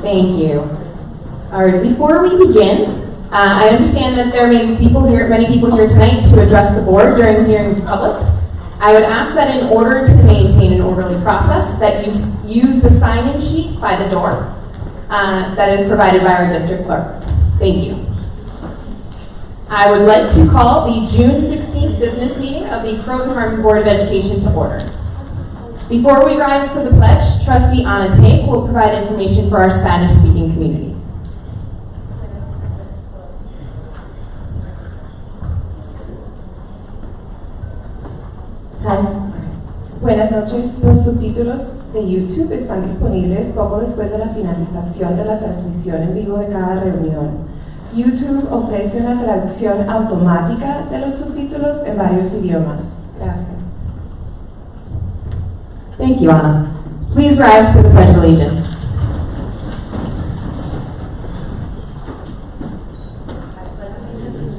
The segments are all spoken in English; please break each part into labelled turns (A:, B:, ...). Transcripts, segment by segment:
A: Thank you. All right, before we begin, I understand that there may be many people here tonight to address the board during the hearing to public. I would ask that in order to maintain an orderly process, that you use the sign-in sheet by the door that is provided by our district clerk. Thank you. I would like to call the June 16th business meeting of the Croton Harbor Board of Education to order. Before we rise for the pledge, Trustee Anna Tate will provide information for our Spanish-speaking community.
B: Buenas noches. Los subtítulos de YouTube están disponibles poco después de la finalización de la transmisión en vivo de cada reunión. YouTube ofrece una traducción automática de los subtítulos en varios idiomas. Gracias.
A: Thank you, Anna. Please rise for the Pledge of Allegiance.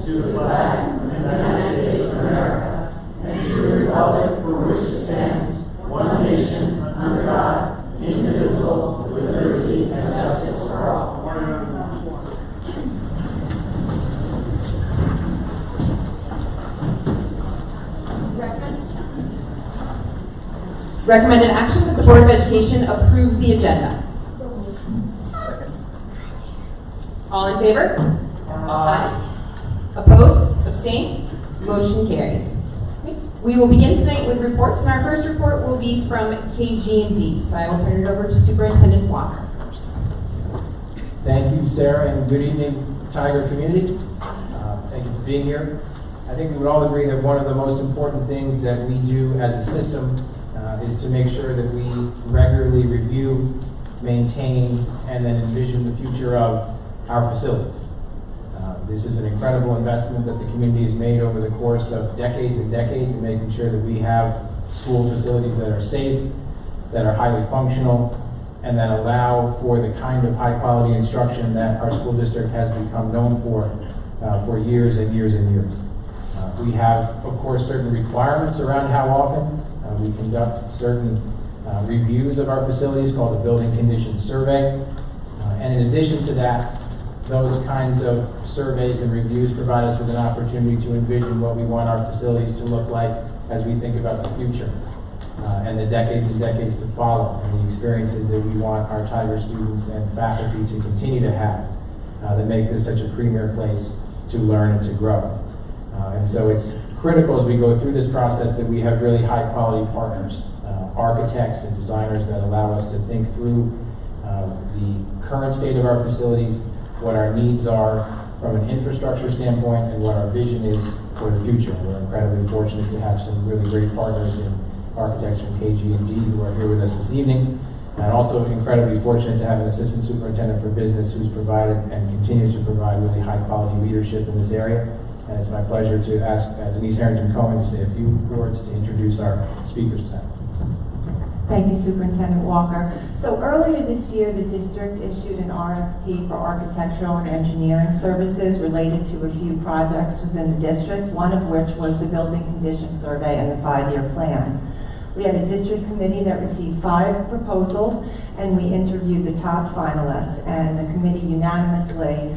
C: To the flag of the United States of America and to the republic for which it stands, one nation, under God, indivisible, with liberty and justice for all.
A: Recommended action that the Board of Education approves the agenda. All in favor? Aye. Opposed? Abstain? Motion carries. We will begin tonight with reports, and our first report will be from KG&D. So I will turn it over to Superintendent Walker first.
D: Thank you, Sarah, and good evening, Tiger community. Thank you for being here. I think we would all agree that one of the most important things that we do as a system is to make sure that we regularly review, maintain, and then envision the future of our facilities. This is an incredible investment that the community has made over the course of decades and decades in making sure that we have school facilities that are safe, that are highly functional, and that allow for the kind of high-quality instruction that our school district has become known for years and years and years. We have, of course, certain requirements around how often we conduct certain reviews of our facilities called the Building Condition Survey. And in addition to that, those kinds of surveys and reviews provide us with an opportunity to envision what we want our facilities to look like as we think about the future and the decades and decades to follow, and the experiences that we want our Tiger students and faculty to continue to have that make this such a premier place to learn and to grow. And so it's critical as we go through this process that we have really high quality partners, architects and designers that allow us to think through the current state of our facilities, what our needs are from an infrastructure standpoint, and what our vision is for the future. We're incredibly fortunate to have some really great partners in architects from KG&D who are here with us this evening, and also incredibly fortunate to have an assistant superintendent for business who's provided and continues to provide really high quality leadership in this area. And it's my pleasure to ask Denise Harrington-Cohen to say a few words to introduce our speakers tonight.
E: Thank you, Superintendent Walker. So earlier this year, the district issued an RFP for architectural and engineering services related to a few projects within the district, one of which was the Building Condition Survey and the 5-year plan. We had a district committee that received 5 proposals, and we interviewed the top finalists, and the committee unanimously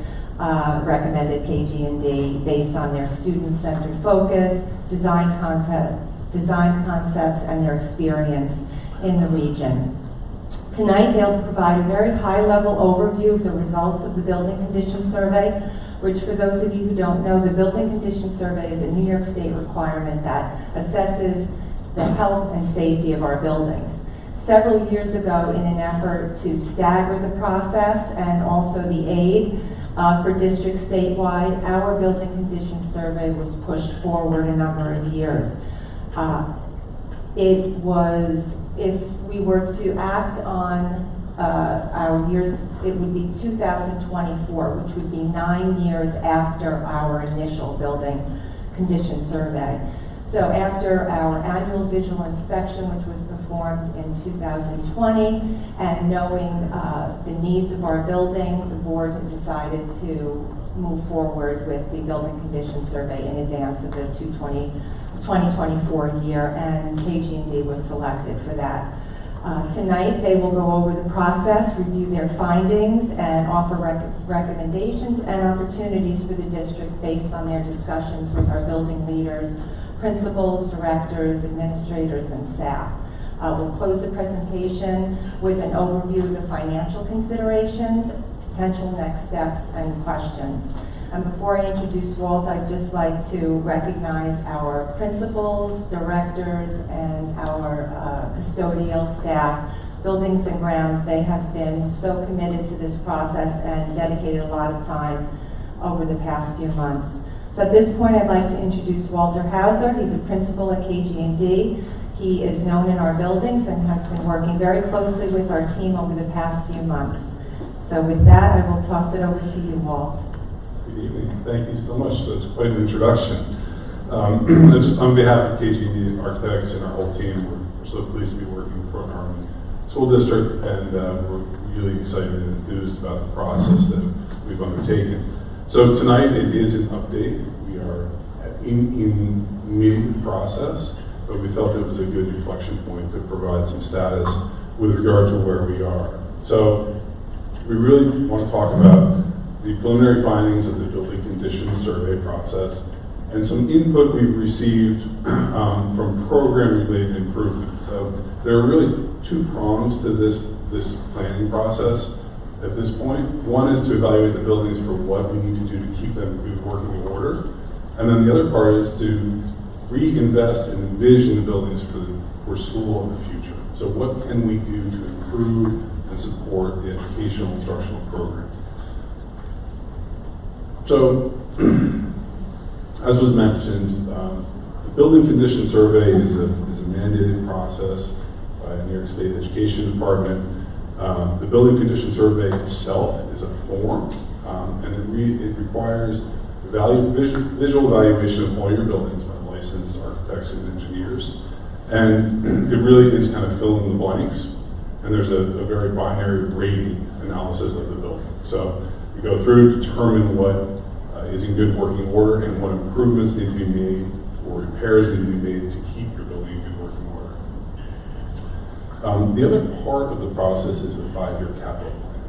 E: recommended KG&D based on their student-centered focus, design concepts, and their experience in the region. Tonight, they'll provide a very high-level overview of the results of the Building Condition Survey, which, for those of you who don't know, the Building Condition Survey is a New York State requirement that assesses the health and safety of our buildings. Several years ago, in an effort to stagger the process and also the aid for districts statewide, our Building Condition Survey was pushed forward a number of years. It was, if we were to act on our years, it would be 2024, which would be 9 years after our initial Building Condition Survey. So after our annual visual inspection, which was performed in 2020, and knowing the needs of our building, the board had decided to move forward with the Building Condition Survey in advance of the 2024 year, and KG&D was selected for that. Tonight, they will go over the process, review their findings, and offer recommendations and opportunities for the district based on their discussions with our building leaders, principals, directors, administrators, and staff. We'll close the presentation with an overview of the financial considerations, potential next steps, and questions. And before I introduce Walt, I'd just like to recognize our principals, directors, and our custodial staff, buildings and grounds. They have been so committed to this process and dedicated a lot of time over the past few months. So at this point, I'd like to introduce Walter Hauser. He's a principal at KG&D. He is known in our buildings and has been working very closely with our team over the past few months. So with that, I will toss it over to you, Walt.
F: Good evening. Thank you so much. That's quite an introduction. Just on behalf of KG&D Architects and our whole team, we're so pleased to be working for our school district, and we're really excited and enthused about the process that we've undertaken. So tonight it is an update. We are in meeting process, but we felt it was a good inflection point to provide some status with regard to where we are. So we really want to talk about the preliminary findings of the building conditions survey process and some input we've received from program-related improvements. So there are really two prongs to this planning process at this point. One is to evaluate the buildings for what we need to do to keep them in good working order. And then the other part is to reinvest and envision the buildings for school of the future. So what can we do to improve and support the educational instructional program? So, as was mentioned, the building condition survey is a mandated process by the New York State Education Department. The building condition survey itself is a form, and it requires visual evaluation of all your buildings by licensed architects and engineers. And it really is kind of fill in the blanks, and there's a very binary rating analysis of the building. So we go through to determine what is in good working order and what improvements need to be made or repairs need to be made to keep your building in good working order. The other part of the process is the 5-year capital plan.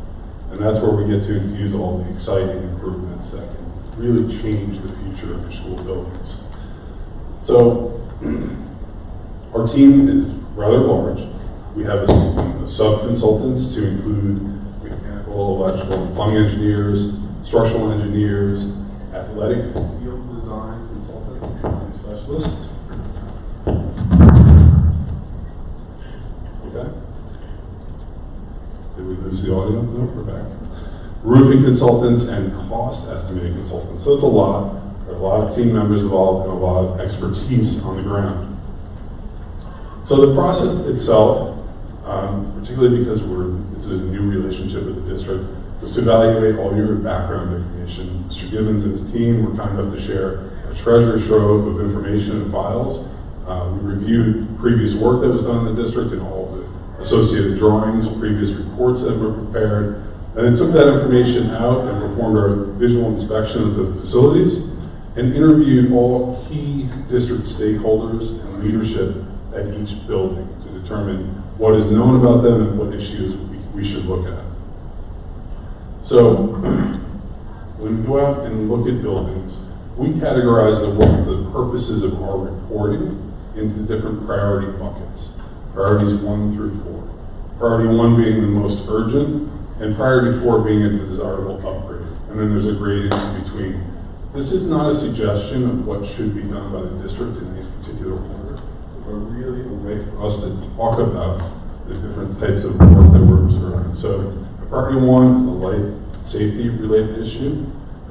F: And that's where we get to infuse all the exciting improvements that can really change the future of your school buildings. So our team is rather large. We have sub-consultants to include mechanical, electrical, and plumbing engineers, structural engineers, athletic field design consultants, and specialists. Okay. Did we lose the audio? No, we're back. Roofing consultants and cost estimating consultants. So it's a lot. There are a lot of team members involved and a lot of expertise on the ground. So the process itself, particularly because it's a new relationship with the district, is to evaluate all your background information. Mr. Gibbons and his team were kind enough to share a treasure trove of information and files. We reviewed previous work that was done in the district and all the associated drawings, previous reports that were prepared, and then took that information out and performed our visual inspection of the facilities and interviewed all key district stakeholders and leadership at each building to determine what is known about them and what issues we should look at. So, when we go out and look at buildings, we categorize the purposes of our reporting into different priority buckets. Priorities 1 through 4. Priority 1 being the most urgent, and priority 4 being a desirable upgrade. And then there's a grading in between. This is not a suggestion of what should be done by the district in any particular order, but really a way for us to talk about the different types of work that we're observing. So priority 1 is a life safety related issue.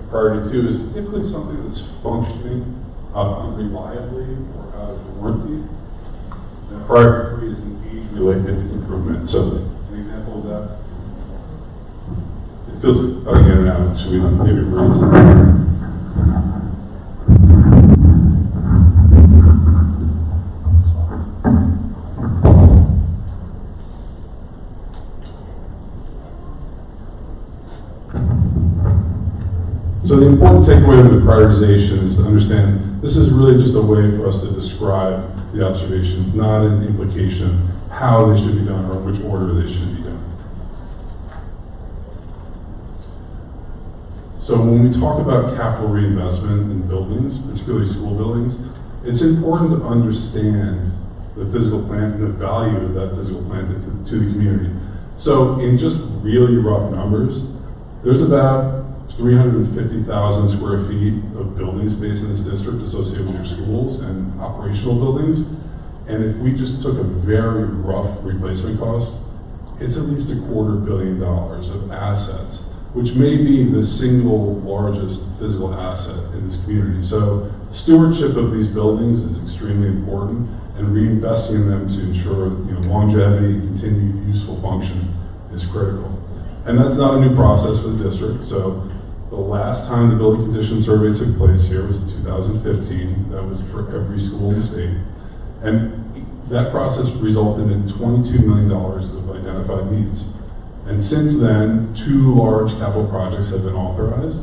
F: Priority 2 is typically something that's functioning unreliably or out of warranty. And priority 3 is an age-related improvement. So, an example of that, it feels like cutting in and out. Should we maybe raise it? So the important takeaway with the prioritization is to understand this is really just a way for us to describe the observations, not an implication of how they should be done or in which order they should be done. So when we talk about capital reinvestment in buildings, particularly school buildings, it's important to understand the physical plant and the value of that physical plant to the community. So in just really rough numbers, there's about 350,000 square feet of building space in this district associated with your schools and operational buildings. And if we just took a very rough replacement cost, it's at least $250 million of assets, which may be the single largest physical asset in this community. So stewardship of these buildings is extremely important, and reinvesting in them to ensure longevity and continued useful function is critical. And that's not a new process for the district. So the last time the building condition survey took place here was in 2015. That was for every school in the state. And that process resulted in $22 million of identified needs. And since then, 2 large capital projects have been authorized.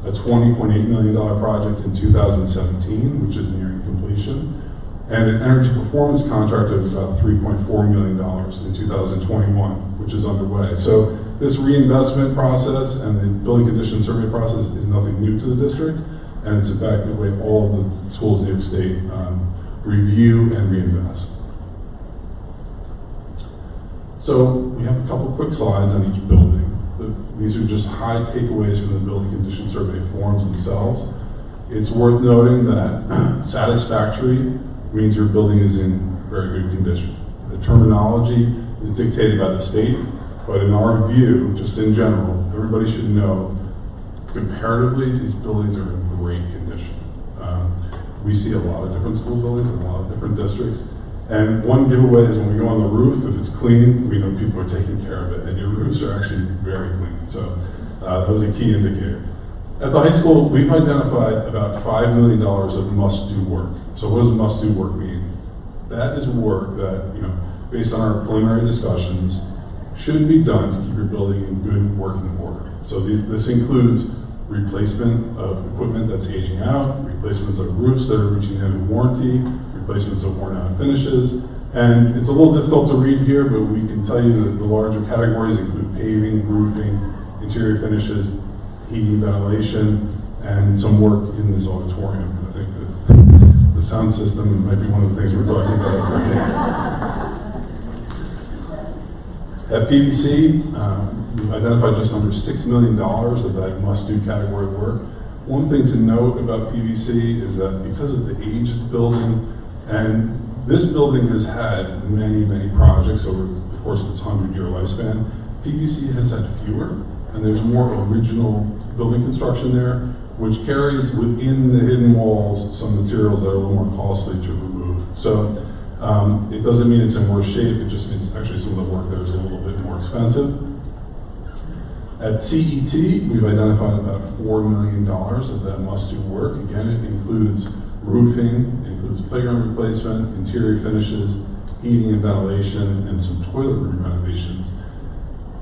F: A $20.8 million project in 2017, which is nearing completion, and an energy performance contract of about $3.4 million in 2021, which is underway. So this reinvestment process and the building condition survey process is nothing new to the district, and it's in fact the way all of the schools in New York State review and reinvest. So we have a couple quick slides on each building. These are just high takeaways from the building condition survey forms themselves. It's worth noting that satisfactory means your building is in very good condition. The terminology is dictated by the state, but in our view, just in general, everybody should know, comparatively, these buildings are in great condition. We see a lot of different school buildings in a lot of different districts. And one giveaway is when we go on the roof, if it's clean, we know people are taking care of it, and your roofs are actually very clean. So that was a key indicator. At the high school, we've identified about $5 million of must-do work. So what does must-do work mean? That is work that, based on our preliminary discussions, should be done to keep your building in good working order. So this includes replacement of equipment that's aging out, replacements of roofs that are reaching the end of warranty, replacements of worn out finishes. And it's a little difficult to read here, but we can tell you that the larger categories include paving, roofing, interior finishes, heating, ventilation, and some work in this auditorium. I think that the sound system might be one of the things we're talking about. At PVC, we've identified just under $6 million of that must-do category work. One thing to note about PVC is that because of the age of the building, and this building has had many, many projects over the course of its 100-year lifespan, PVC has had fewer, and there's more original building construction there, which carries within the hidden walls some materials that are a little more costly to remove. So it doesn't mean it's in worse shape, it just means actually some of the work there is a little bit more expensive. At CET, we've identified about $4 million of that must-do work. Again, it includes roofing, it includes playground replacement, interior finishes, heating and ventilation, and some toilet renovations.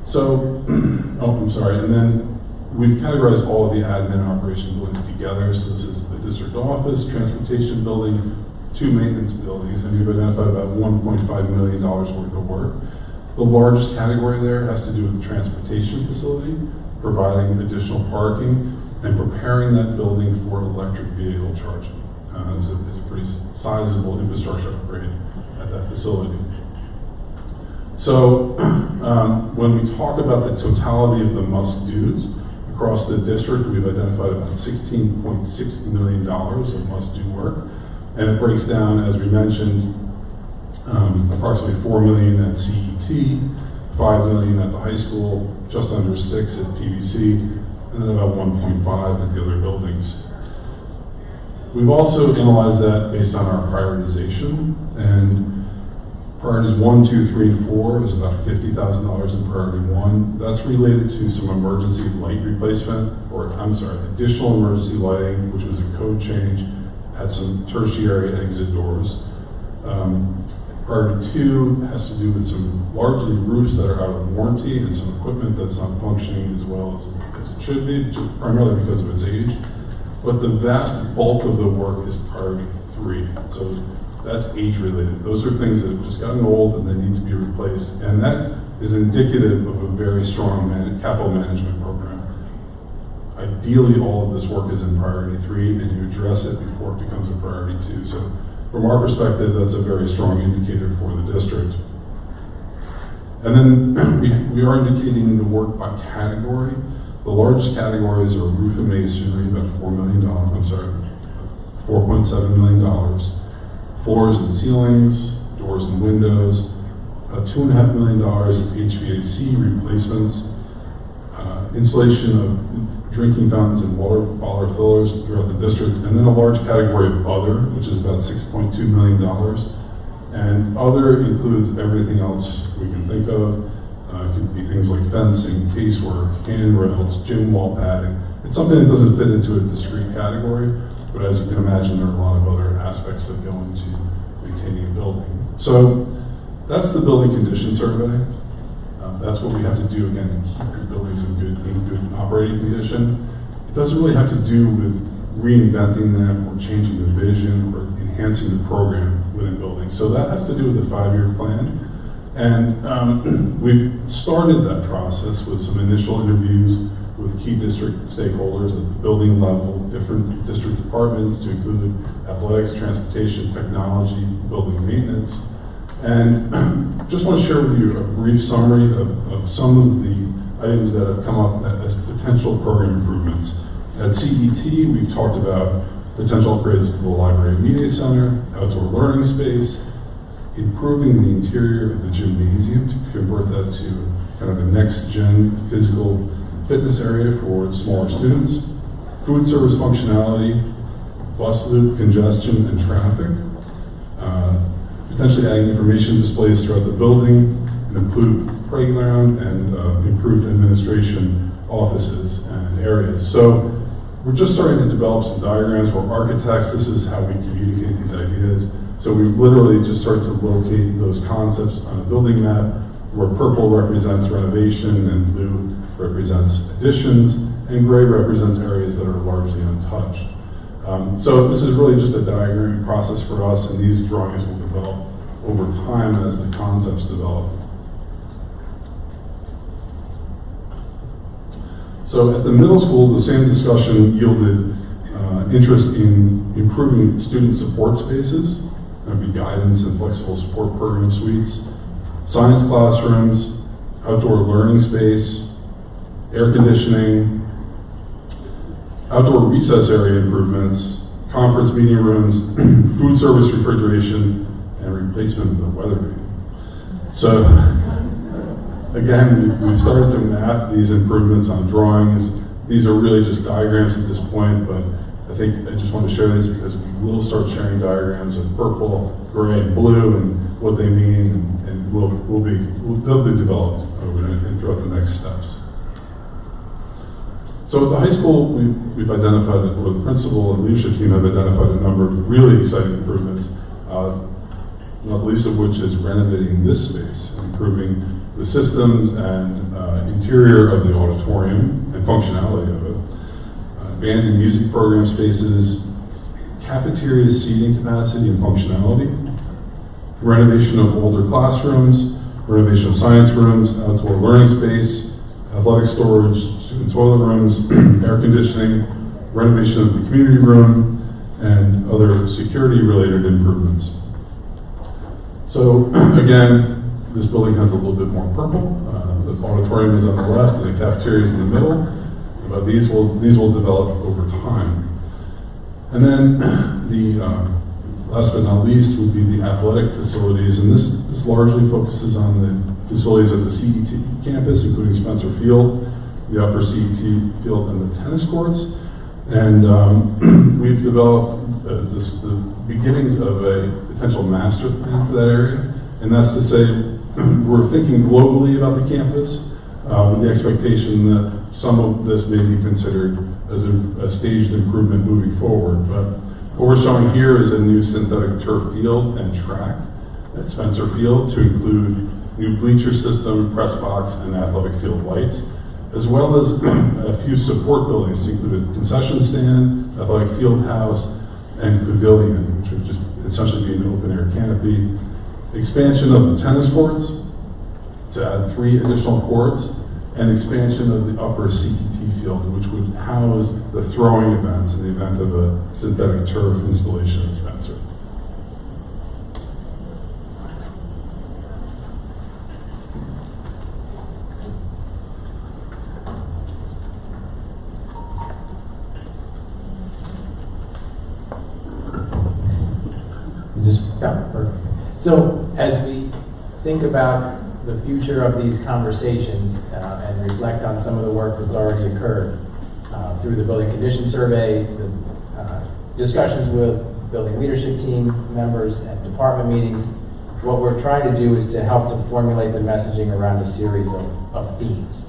F: So, and then we've categorized all of the admin and operation buildings together. So this is the district office, transportation building, 2 maintenance buildings, and we've identified about $1.5 million worth of work. The largest category there has to do with the transportation facility, providing additional parking, and preparing that building for electric vehicle charging. It's a pretty sizable infrastructure upgrade at that facility. So when we talk about the totality of the must-dos across the district, we've identified about $16.6 million of must-do work. And it breaks down, as we mentioned, approximately $4 million at CET, $5 million at the high school, just under $6 at PVC, and then about $1.5 at the other buildings. We've also analyzed that based on our prioritization, and priorities 1, 2, 3, and 4 is about $50,000 in priority 1. That's related to some emergency light replacement, additional emergency lighting, which was a code change, had some tertiary exit doors. Priority 2 has to do with some largely roofs that are out of warranty and some equipment that's not functioning as well as it should be, primarily because of its age. But the vast bulk of the work is priority 3. So That's age-related. Those are things that have just gotten old and they need to be replaced. And that is indicative of a very strong capital management program. Ideally, all of this work is in priority 3, and you address it before it becomes a priority 2. So from our perspective, that's a very strong indicator for the district. And then we are indicating the work by category. The largest categories are roof and masonry, about $4 million, $4.7 million. Floors and ceilings, doors and windows, $2.5 million of HVAC replacements, installation of drinking fountains and water boiler fillers throughout the district, and then a large category of other, which is about $6.2 million. And other includes everything else we can think of. It could be things like fencing, casework, handrails, gym wall padding. It's something that doesn't fit into a discrete category, but as you can imagine, there are a lot of other aspects that go into maintaining a building. So that's the building condition survey. That's what we have to do, again, to keep your buildings in good operating condition. It doesn't really have to do with reinventing them or changing the vision or enhancing the program within buildings. So that has to do with the 5-year plan. And we've started that process with some initial interviews with key district stakeholders at the building level, different district departments to include athletics, transportation, technology, building maintenance. And just want to share with you a brief summary of some of the items that have come up as potential program improvements. At CET, we've talked about potential upgrades to the library and media center, outdoor learning space, improving the interior of the gymnasium to convert that to kind of a next-gen physical fitness area for smaller students, food service functionality, bus loop congestion and traffic, potentially adding information displays throughout the building, and include playground and improved administration offices and areas. So we're just starting to develop some diagrams. We're architects. This is how we communicate these ideas. So we literally just started to locate those concepts on a building map where purple represents renovation and blue represents additions and gray represents areas that are largely untouched. So this is really just a diagramming process for us, and these drawings will develop over time as the concepts develop. So at the middle school, the same discussion yielded interest in improving student support spaces. That would be guidance and flexible support program suites, science classrooms, outdoor learning space, air conditioning, outdoor recess area improvements, conference meeting rooms, food service refrigeration, and replacement of the weather vane. So again, we've started to map these improvements on drawings. These are really just diagrams at this point, but I think I just want to share these because we will start sharing diagrams of purple, gray, and blue and what they mean, and they'll be developed over and throughout the next steps. So at the high school, we've identified, or the principal and leadership team have identified a number of really exciting improvements, not the least of which is renovating this space, improving the systems and interior of the auditorium and functionality of it, band and music program spaces, cafeteria seating capacity and functionality, renovation of older classrooms, renovation of science rooms, outdoor learning space, athletic storage, student toilet rooms, air conditioning, renovation of the community room, and other security-related improvements. So again, this building has a little bit more purple. The auditorium is on the left, and the cafeteria is in the middle. But these will develop over time. And then the last but not least would be the athletic facilities, and this largely focuses on the facilities at the CET campus, including Spencer Field, the upper CET field, and the tennis courts. And we've developed the beginnings of a potential master plan for that area, and that's to say we're thinking globally about the campus with the expectation that some of this may be considered as a staged improvement moving forward. But what we're showing here is a new synthetic turf field and track at Spencer Field to include new bleacher system, press box, and athletic field lights, as well as a few support buildings to include a concession stand, athletic field house, and pavilion, which would just essentially be an open-air canopy. Expansion of the tennis courts to add 3 additional courts, and expansion of the upper CET field, which would house the throwing events in the event of a synthetic turf installation in Spencer.
D: Is this, yeah, perfect. So as we think about the future of these conversations and reflect on some of the work that's already occurred through the building condition survey, the discussions with building leadership team members and department meetings, what we're trying to do is to help to formulate the messaging around a series of themes.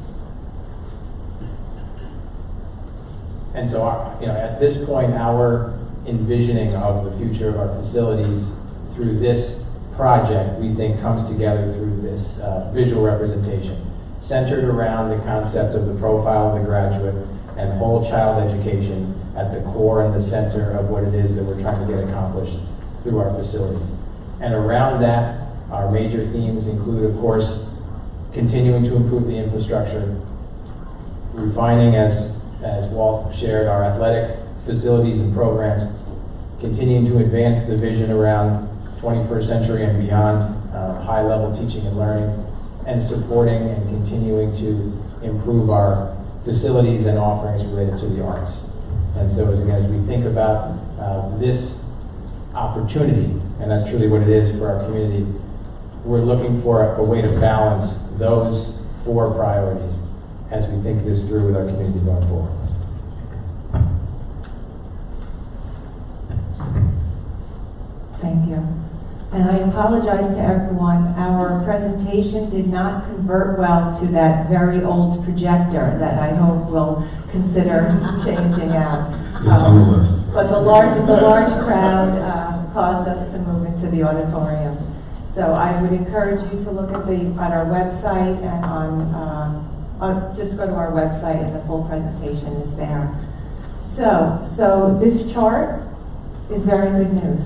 D: And so, at this point, our envisioning of the future of our facilities through this project, we think, comes together through this visual representation, centered around the concept of the profile of the graduate and whole child education at the core and the center of what it is that we're trying to get accomplished through our facilities. And around that, our major themes include, of course, continuing to improve the infrastructure, refining, as Walt shared, our athletic facilities and programs, continuing to advance the vision around 21st century and beyond, high-level teaching and learning, and supporting and continuing to improve our facilities and offerings related to the arts. And so as we think about this opportunity, and that's truly what it is for our community, we're looking for a way to balance those 4 priorities as we think this through with our community going forward.
E: Thank you. And I apologize to everyone. Our presentation did not convert well to that very old projector that I hope will consider changing out.
F: It's on the list.
E: But the large crowd caused us to move into the auditorium. So I would encourage you to look at our website and just go to our website and the full presentation is there. So this chart is very good news.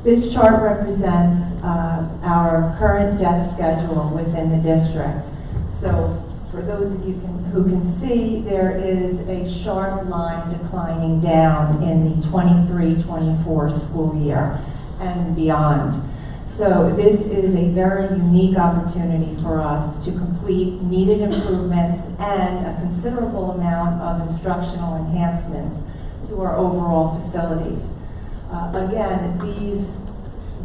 E: This chart represents our current debt schedule within the district. So for those of you who can see, there is a sharp line declining down in the 23-24 school year and beyond. So this is a very unique opportunity for us to complete needed improvements and a considerable amount of instructional enhancements to our overall facilities. Again,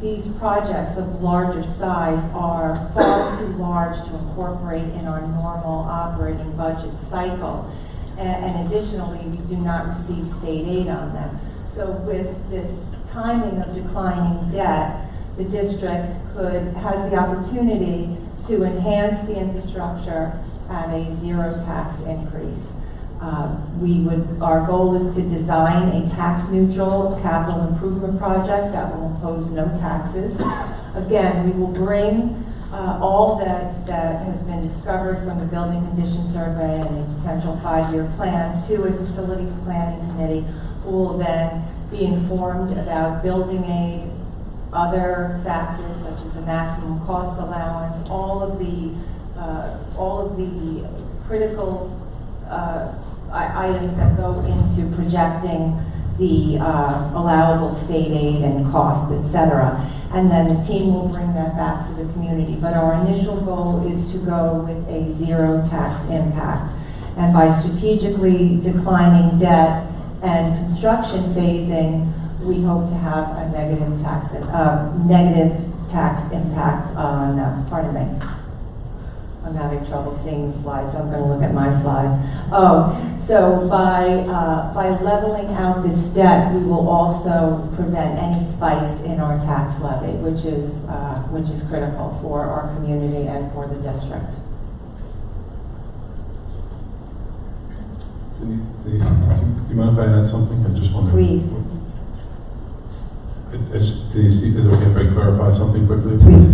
E: these projects of larger size are far too large to incorporate in our normal operating budget cycle. And additionally, we do not receive state aid on them. So with this timing of declining debt, the district has the opportunity to enhance the infrastructure at a 0 tax increase. Our goal is to design a tax-neutral capital improvement project that will impose no taxes. Again, we will bring all that has been discovered from the building condition survey and the potential 5-year plan to a facilities planning committee, who will then be informed about building aid, other factors such as the maximum cost allowance, all of the critical items that go into projecting the allowable state aid and cost, etc. And then the team will bring that back to the community. But our initial goal is to go with a 0 tax impact. And by strategically declining debt and construction phasing, we hope to have a negative tax impact on, pardon me. I'm having trouble seeing the slides, so I'm going to look at my slide. So by leveling out this debt, we will also prevent any spikes in our tax levy, which is critical for our community and for the district.
F: Denise, do you mind if I add something? I just want to.
E: Please.
F: Denise, is it okay if I clarify something quickly?
E: Please.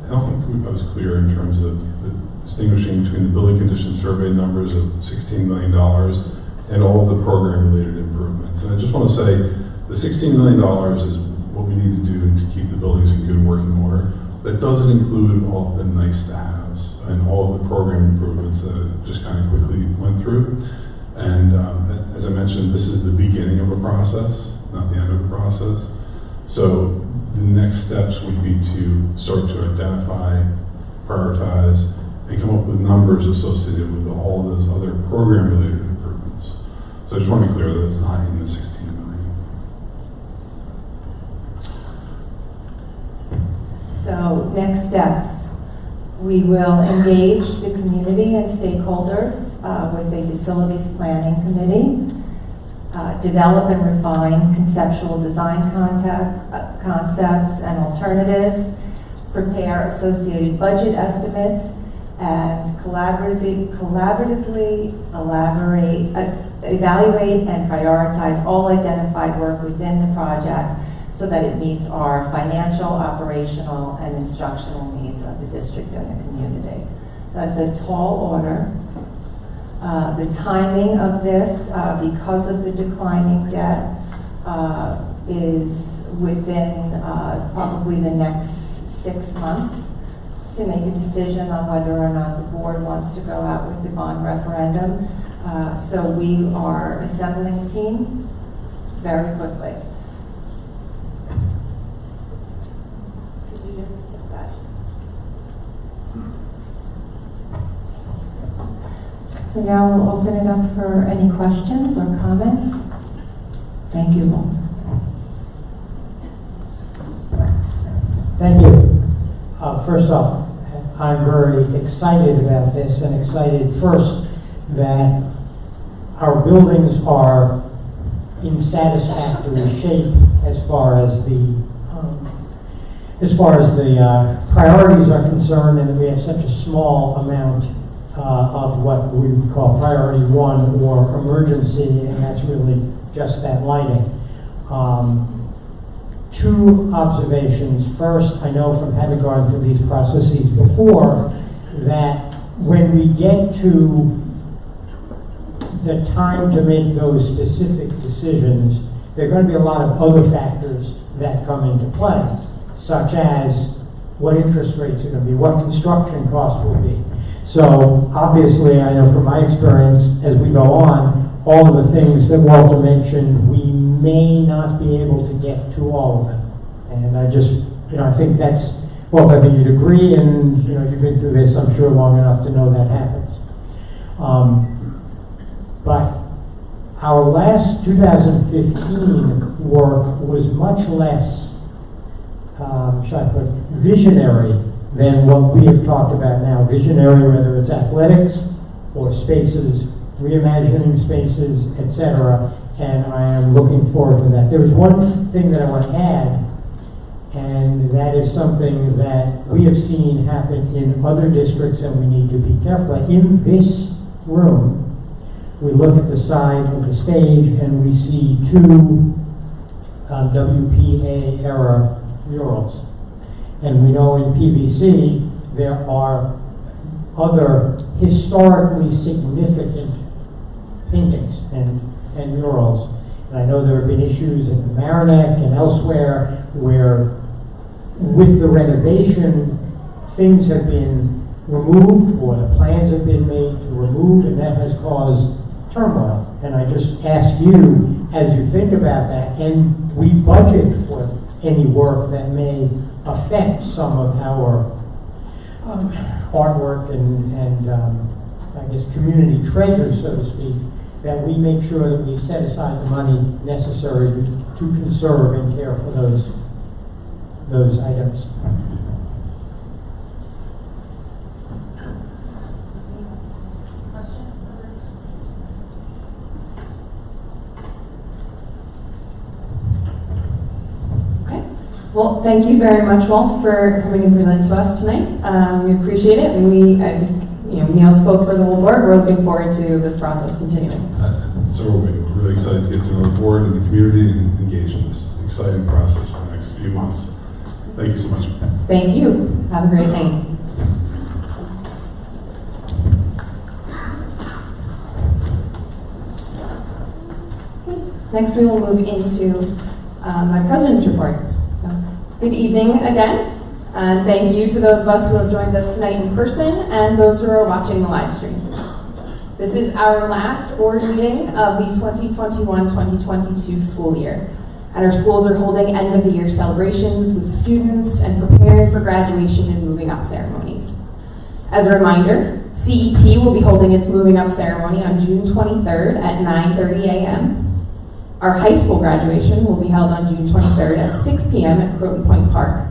F: I don't think I was clear in terms of the distinguishing between the building condition survey numbers of $16 million and all of the program-related improvements. And I just want to say The $16 million is what we need to do to keep the buildings in good working order. That doesn't include all of the nice to haves and all of the program improvements that I just kind of quickly went through. And as I mentioned, this is the beginning of a process, not the end of a process. So the next steps would be to start to identify, prioritize, and come up with numbers associated with all those other program-related improvements. So I just want to be clear that it's not in the 16 million.
E: So next steps, we will engage the community and stakeholders with a facilities planning committee, develop and refine conceptual design concepts and alternatives, prepare associated budget estimates, and collaboratively evaluate and prioritize all identified work within the project so that it meets our financial, operational, and instructional needs of the district and the community. That's a tall order. The timing of this, because of the declining debt, is within probably the next 6 months to make a decision on whether or not the board wants to go out with the bond referendum. So we are assembling a team very quickly. Could you just skip that? So now we'll open it up for any questions or comments. Thank you, Walt.
G: Thank you. First off, I'm very excited about this and excited first that our buildings are in satisfactory shape as far as the priorities are concerned, and that we have such a small amount of what we would call priority 1 or emergency, and that's really just that lighting. 2 observations. First, I know from having gone through these processes before that when we get to the time to make those specific decisions, there are going to be a lot of other factors that come into play, such as what interest rates are going to be, what construction costs will be. So obviously, I know from my experience as we go on, all of the things that Walter mentioned, we may not be able to get to all of them. And I just, I think that's, well, I think you'd agree, and, you've been through this, I'm sure, long enough to know that happens. But our last 2015 work was much less, visionary than what we have talked about now. Visionary, whether it's athletics or spaces, reimagining spaces, etc. And I am looking forward to that. There's one thing that I want to add, and that is something that we have seen happen in other districts, and we need to be careful. In this room, we look at the side of the stage and we see 2 WPA era murals. And we know in PVC there are other historically significant paintings and murals. And I know there have been issues in the Mamaroneck and elsewhere where with the renovation things have been removed or the plans have been made to remove, and that has caused turmoil. And I just ask you, as you think about that, and we budget for any work that may affect some of our artwork and I guess community treasures, so to speak, that we make sure that we set aside the money necessary to conserve and care for those items.
A: Well, thank you very much, Walt, for coming and present to us tonight. We appreciate it, and Neil spoke for the whole board. We're looking forward to this process continuing.
F: So we're really excited to get to know the board and the community and engage in this exciting process for the next few months. Thank you so much.
A: Thank you. Have a great night. Next, we will move into my president's report. Good evening again, and thank you to those of us who have joined us tonight in person and those who are watching the live stream. This is our last board meeting of the 2021-2022 school year, and our schools are holding end-of-the-year celebrations with students and preparing for graduation and moving up ceremonies. As a reminder, CET will be holding its moving up ceremony on June 23rd at 9:30 a.m. Our high school graduation will be held on June 23rd at 6 p.m. at Croton Point Park.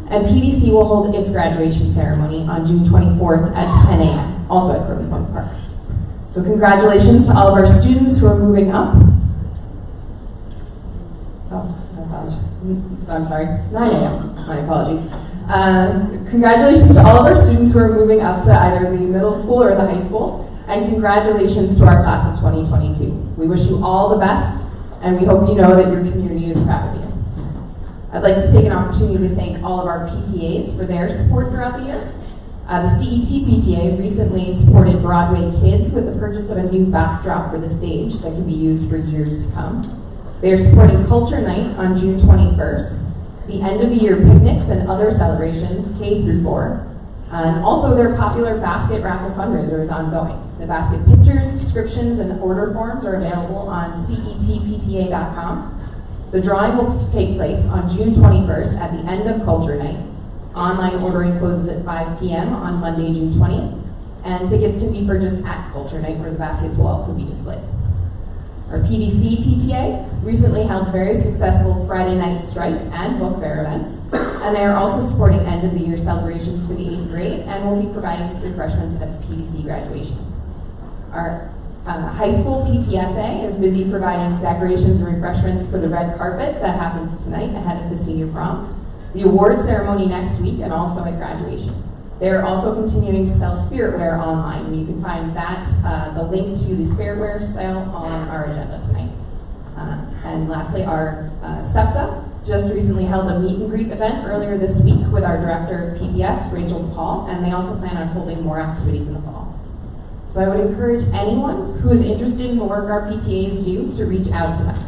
A: And PDC will hold its graduation ceremony on June 24th at 10 a.m., also at Croton Point Park. So congratulations to all of our students who are moving up. Oh, my apologies. I'm sorry, 9 a.m., my apologies. Congratulations to all of our students who are moving up to either the middle school or the high school, and congratulations to our class of 2022. We wish you all the best, and we hope you know that your community is proud of you. I'd like to take an opportunity to thank all of our PTAs for their support throughout the year. The CET PTA recently supported Broadway Kids with the purchase of a new backdrop for the stage that can be used for years to come. They are supporting Culture Night on June 21st, the end-of-the-year picnics and other celebrations, K through 4, and also their popular basket raffle fundraiser is ongoing. The basket pictures, descriptions, and order forms are available on cetpta.com. The drawing will take place on June 21st at the end of Culture Night. Online ordering closes at 5 p.m. on Monday, June 20th, and tickets can be purchased at Culture Night, where the baskets will also be displayed. Our PDC PTA recently held very successful Friday night stripes and book fair events, and they are also supporting end-of-the-year celebrations for the 8th grade and will be providing refreshments at the PDC graduation. Our high school PTSA is busy providing decorations and refreshments for the red carpet that happens tonight ahead of the senior prom, the award ceremony next week, and also at graduation. They are also continuing to sell spiritware online, and you can find that, the link to the spiritware sale on our agenda tonight. And lastly, our SEPTA just recently held a meet and greet event earlier this week with our director of PBS, Rachel Paul, and they also plan on holding more activities in the fall. So I would encourage anyone who is interested in the work our PTAs do to reach out to them.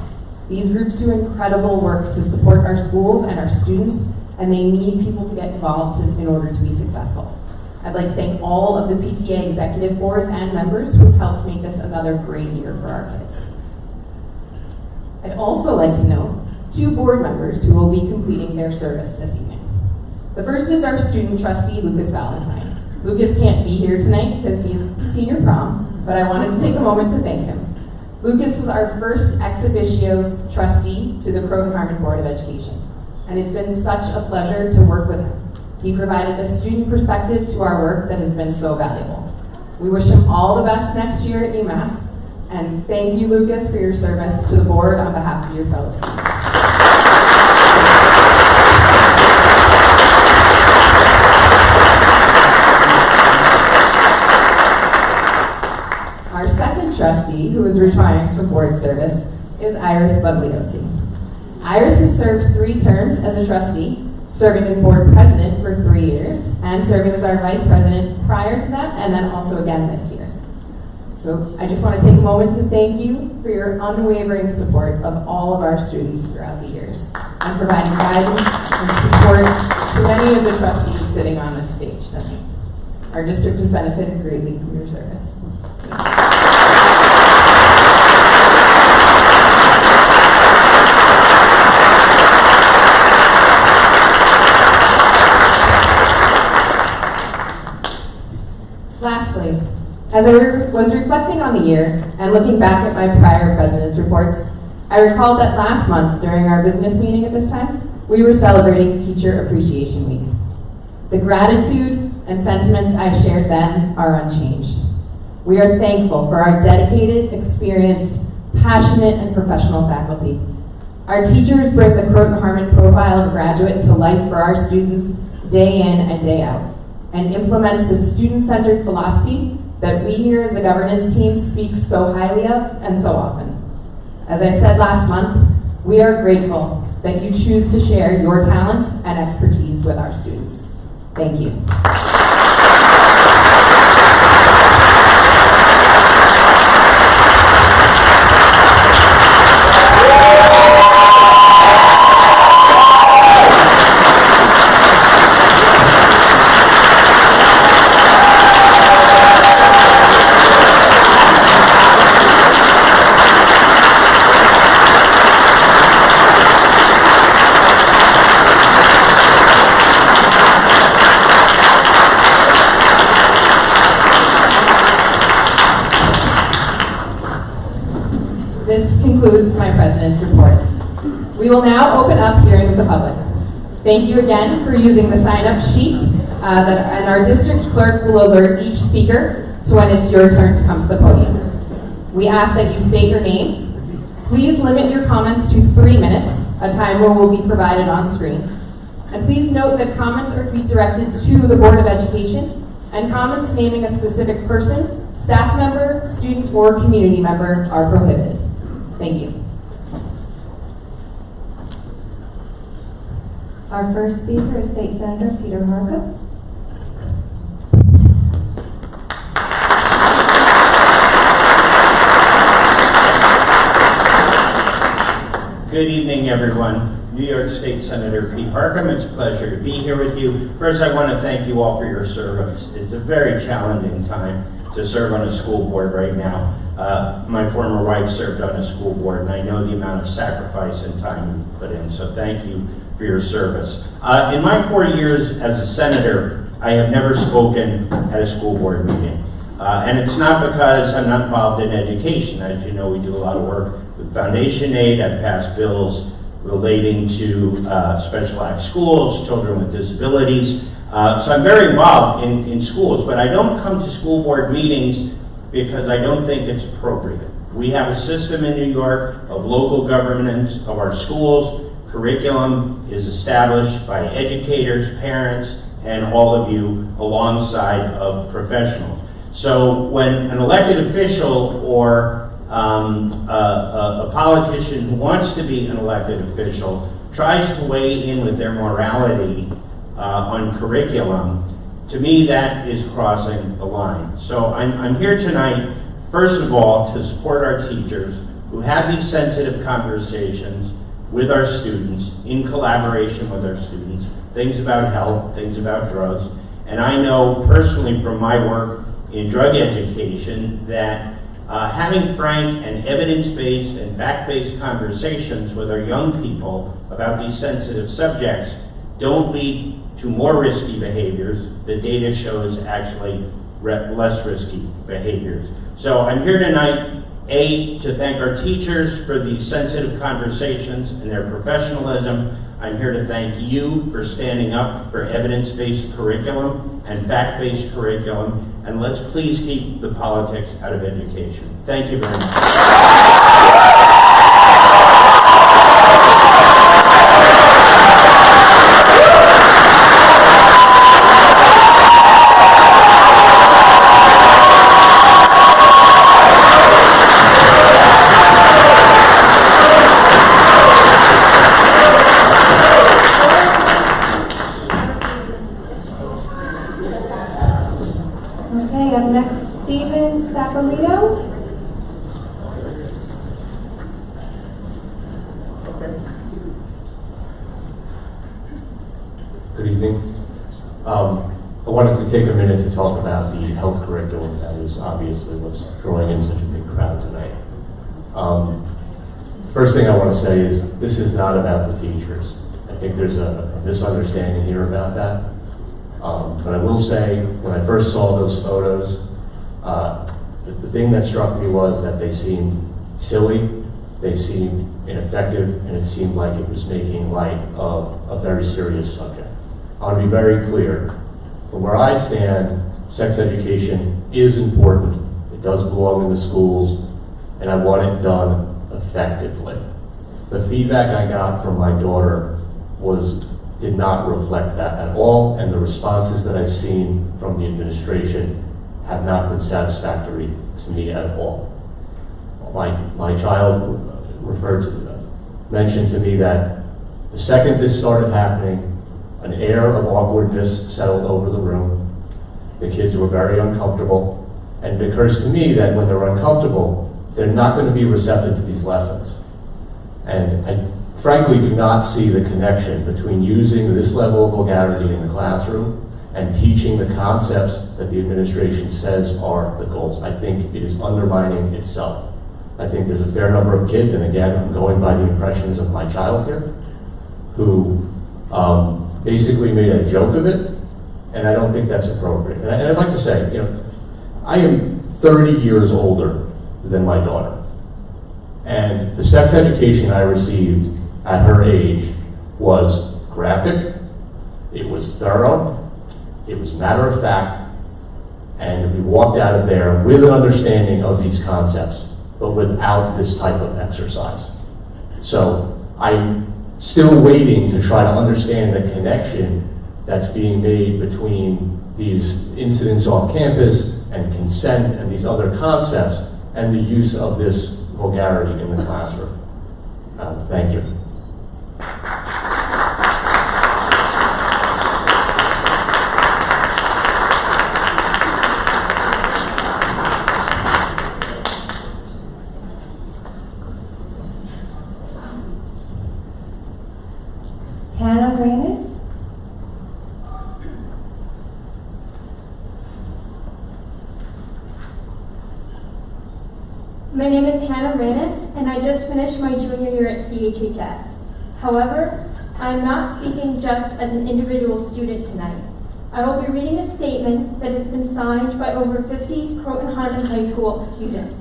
A: These groups do incredible work to support our schools and our students, and they need people to get involved in order to be successful. I'd like to thank all of the PTA executive boards and members who have helped make this another great year for our kids. I'd also like to note 2 board members who will be completing their service this evening. The first is our student trustee, Lucas Valentine. Lucas can't be here tonight because he is at the senior prom, but I wanted to take a moment to thank him. Lucas was our first ex officio trustee to the Croton Harmon Board of Education, and it's been such a pleasure to work with him. He provided a student perspective to our work that has been so valuable. We wish him all the best next year at UMass, and thank you, Lucas, for your service to the board on behalf of your fellow students. Our second trustee, who is retiring from board service, is Iris Bugliosi. Iris has served 3 terms as a trustee, serving as board president for 3 years, and serving as our vice president prior to that, and then also again this year. So I just want to take a moment to thank you for your unwavering support of all of our students throughout the years, and providing guidance and support to many of the trustees sitting on this stage tonight. Our district has benefited greatly from your service. Lastly, as I was reflecting on the year and looking back at my prior president's reports, I recalled that last month during our business meeting at this time, we were celebrating Teacher Appreciation Week. The gratitude and sentiments I shared then are unchanged. We are thankful for our dedicated, experienced, passionate, and professional faculty. Our teachers bring the Croton Harmon profile of graduate to life for our students day in and day out, and implement the student-centered philosophy that we here as a governance team speak so highly of and so often. As I said last month, we are grateful that you choose to share your talents and expertise with our students. Thank you. concludes my president's report. We will now open up hearing of the public. Thank you again for using the sign-up sheet, and our district clerk will alert each speaker to when it's your turn to come to the podium. We ask that you state your name. Please limit your comments to 3 minutes, a timer will be provided on screen. And please note that comments are to be directed to the Board of Education, and comments naming a specific person, staff member, student, or community member are prohibited. Thank you.
E: Our first speaker is State Senator Peter Harka.
H: Good evening, everyone. New York State Senator Pete Harckham. It's a pleasure to be here with you. First, I want to thank you all for your service. It's a very challenging time to serve on a school board right now. My former wife served on a school board, and I know the amount of sacrifice and time you put in, so thank you for your service. In my 4 years as a senator, I have never spoken at a school board meeting. And it's not because I'm not involved in education. As you know, we do a lot of work with Foundation Aid. I've passed bills relating to special ed schools, children with disabilities. So I'm very involved in schools, but I don't come to school board meetings because I don't think it's appropriate. We have a system in New York of local governance of our schools. Curriculum is established by educators, parents, and all of you alongside of professionals. So when an elected official or a politician who wants to be an elected official tries to weigh in with their morality on curriculum, to me that is crossing the line. So I'm here tonight, first of all, to support our teachers who have these sensitive conversations with our students, in collaboration with our students, things about health, things about drugs. And I know personally from my work in drug education that having frank and evidence-based and fact-based conversations with our young people about these sensitive subjects don't lead to more risky behaviors. The data shows actually less risky behaviors. So I'm here tonight, A, to thank our teachers for these sensitive conversations and their professionalism. I'm here to thank you for standing up for evidence-based curriculum and fact-based curriculum, and let's please keep the politics out of education. Thank you very much.
E: Okay, up next, Stephen Sapolito.
I: Good evening. I wanted to take a minute to talk about the health curriculum that is obviously what's drawing in such a big crowd tonight. First thing I want to say is this is not about the teachers. I think there's a misunderstanding here about that. But I will say, when I first saw those photos, the thing that struck me was that they seemed silly, they seemed ineffective, and it seemed like it was making light of a very serious subject. I want to be very clear. From where I stand, sex education is important. It does belong in the schools, and I want it done effectively. The feedback I got from my daughter did not reflect that at all, and the responses that I've seen from the administration have not been satisfactory to me at all. My child mentioned to me that the second this started happening, an air of awkwardness settled over the room. The kids were very uncomfortable, and it occurs to me that when they're uncomfortable, they're not going to be receptive to these lessons. And I frankly do not see the connection between using this level of vulgarity in the classroom and teaching the concepts that the administration says are the goals. I think it is undermining itself. I think there's a fair number of kids, and again, I'm going by the impressions of my child here, who basically made a joke of it, and I don't think that's appropriate. And I'd like to say, I am 30 years older than my daughter. And the sex education I received at her age was graphic, it was thorough, it was matter of fact, and we walked out of there with an understanding of these concepts, but without this type of exercise. So I'm still waiting to try to understand the connection that's being made between these incidents on campus and consent and these other concepts and the use of this vulgarity in the classroom. Thank you.
E: Hannah Reyes?
J: My name is Hannah Reyes, and I just finished my junior year at CHHS. However, I am not speaking just as an individual student tonight. I will be reading a statement that has been signed by over 50 Croton Harmon High School students.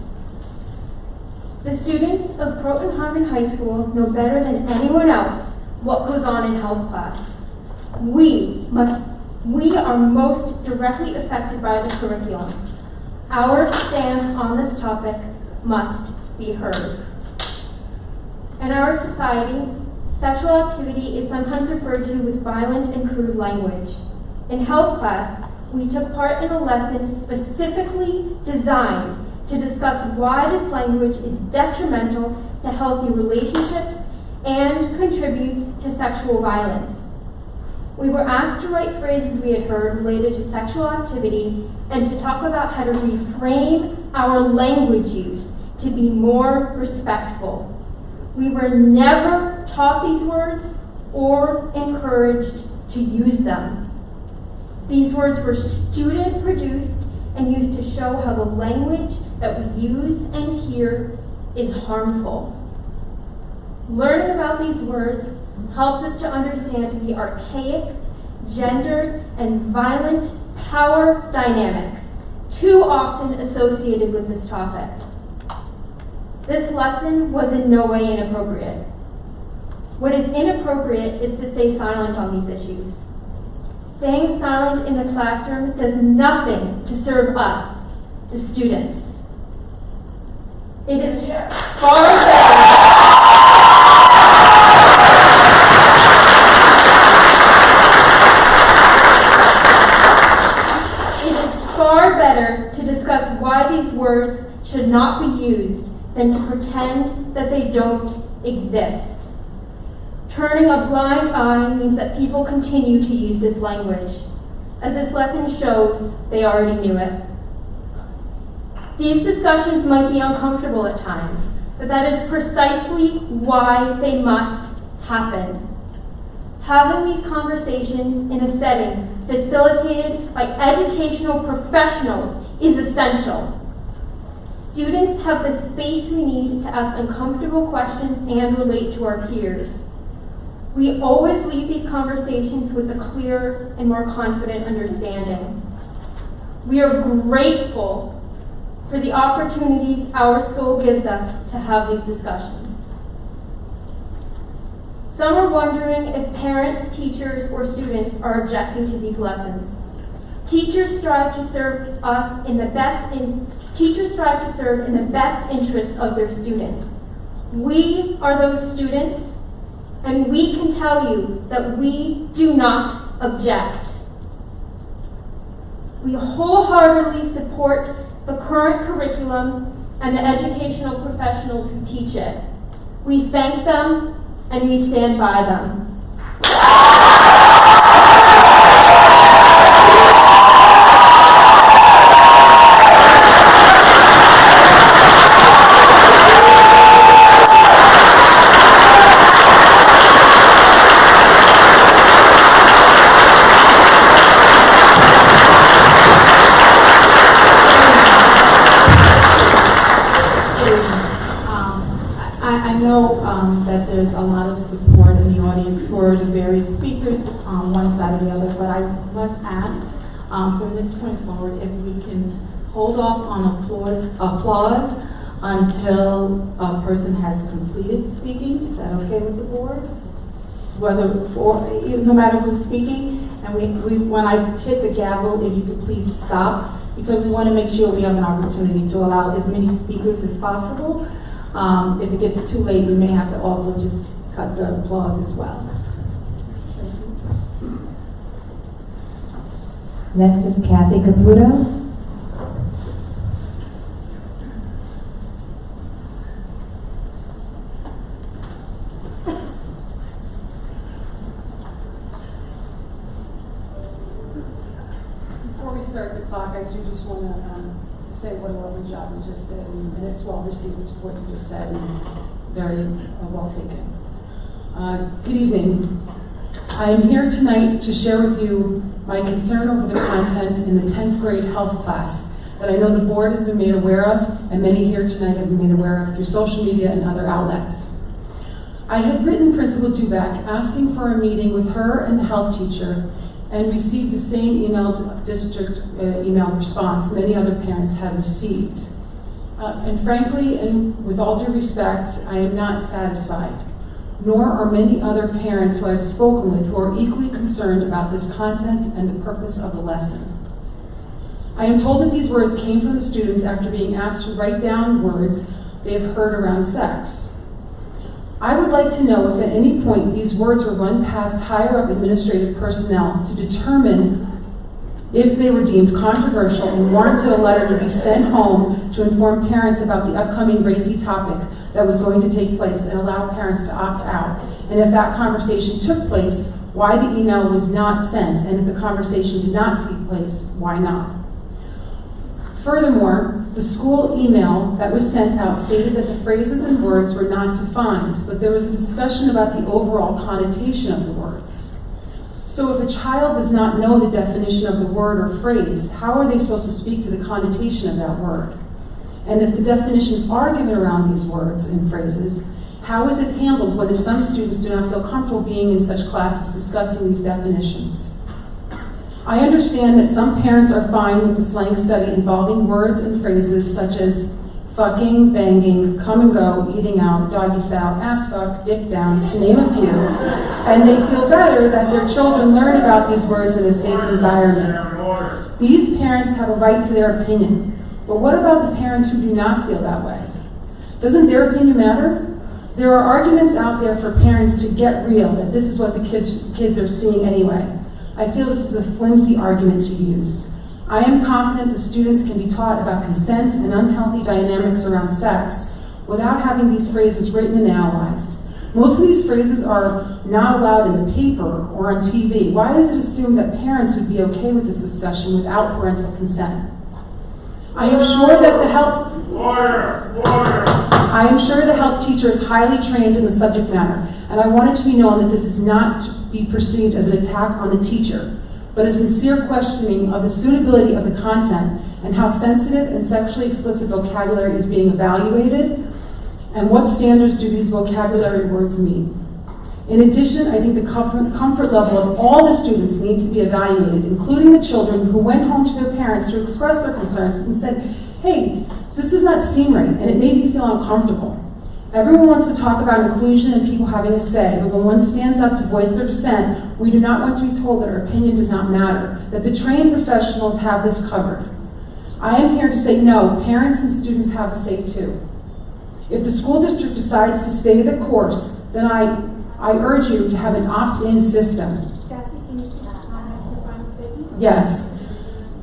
J: The students of Croton Harmon High School know better than anyone else what goes on in health class. We are most directly affected by the curriculum. Our stance on this topic must be heard. In our society, sexual activity is sometimes referred to with violent and crude language. In health class, we took part in a lesson specifically designed to discuss why this language is detrimental to healthy relationships and contributes to sexual violence. We were asked to write phrases we had heard related to sexual activity and to talk about how to reframe our language use to be more respectful. We were never taught these words or encouraged to use them. These words were student produced and used to show how the language that we use and hear is harmful. Learning about these words helps us to understand the archaic, gendered, and violent power dynamics too often associated with this topic. This lesson was in no way inappropriate. What is inappropriate is to stay silent on these issues. Staying silent in the classroom does nothing to serve us, the students. It is far better. Far better to discuss why these words should not be used than to pretend that they don't exist. Turning a blind eye means that people continue to use this language. As this lesson shows, they already knew it. These discussions might be uncomfortable at times, but that is precisely why they must happen. Having these conversations in a setting facilitated by educational professionals is essential. Students have the space we need to ask uncomfortable questions and relate to our peers. We always leave these conversations with a clearer and more confident understanding. We are grateful for the opportunities our school gives us to have these discussions. Some are wondering if parents, teachers, or students are objecting to these lessons. Teachers strive to serve in the best interest of their students. We are those students, and we can tell you that we do not object. We wholeheartedly support the current curriculum and the educational professionals who teach it. We thank them and we stand by them.
K: I know that there's a lot of support in the audience for the various speakers, one side or the other, but I must ask from this point forward if we can hold off on applause until a person has completed speaking. Is that okay with the board? No matter who's speaking, and when I hit the gavel, if you could please stop, because we want to make sure we have an opportunity to allow as many speakers as possible. If it gets too late, we may have to also just cut the applause as well.
E: Next is Kathy Caputo.
L: Before we start the talk, I do just want to say what a lovely job you just did, and it's well received, which is what you just said, and very well taken. Good evening. I am here tonight to share with you my concern over the content in the 10th grade health class that I know the board has been made aware of, and many here tonight have been made aware of through social media and other outlets. I had written Principal Dubeck asking for a meeting with her and the health teacher, and received the same district email response many other parents have received. And frankly, and with all due respect, I am not satisfied, nor are many other parents who I've spoken with who are equally concerned about this content and the purpose of the lesson. I am told that these words came from the students after being asked to write down words they have heard around sex. I would like to know if at any point these words were run past higher up administrative personnel to determine if they were deemed controversial and warranted a letter to be sent home to inform parents about the upcoming racy topic that was going to take place and allow parents to opt out. And if that conversation took place, why the email was not sent, and if the conversation did not take place, why not? Furthermore, the school email that was sent out stated that the phrases and words were not defined, but there was a discussion about the overall connotation of the words. So if a child does not know the definition of the word or phrase, how are they supposed to speak to the connotation of that word? And if the definitions are given around these words and phrases, how is it handled when if some students do not feel comfortable being in such classes discussing these definitions? I understand that some parents are fine with the slang study involving words and phrases such as fucking, banging, come and go, eating out, doggy style, ass fuck, dick down, to name a few, and they feel better that their children learn about these words in a safe environment. These parents have a right to their opinion, but what about the parents who do not feel that way? Doesn't their opinion matter? There are arguments out there for parents to get real that this is what the kids are seeing anyway. I feel this is a flimsy argument to use. I am confident the students can be taught about consent and unhealthy dynamics around sex without having these phrases written and analyzed. Most of these phrases are not allowed in the paper or on TV. Why is it assumed that parents would be okay with this discussion without parental consent? I am sure that the health teacher is highly trained in the subject matter, and I want it to be known that this is not to be perceived as an attack on the teacher, but a sincere questioning of the suitability of the content and how sensitive and sexually explicit vocabulary is being evaluated, and what standards do these vocabulary words meet. In addition, I think the comfort level of all the students needs to be evaluated, including the children who went home to their parents to express their concerns and said, hey, this does not seem right, and it made me feel uncomfortable. Everyone wants to talk about inclusion and people having a say, but when one stands up to voice their dissent, we do not want to be told that our opinion does not matter, that the trained professionals have this covered. I am here to say no, parents and students have a say too. If the school district decides to stay the course, then I urge you to have an opt-in system. Yes.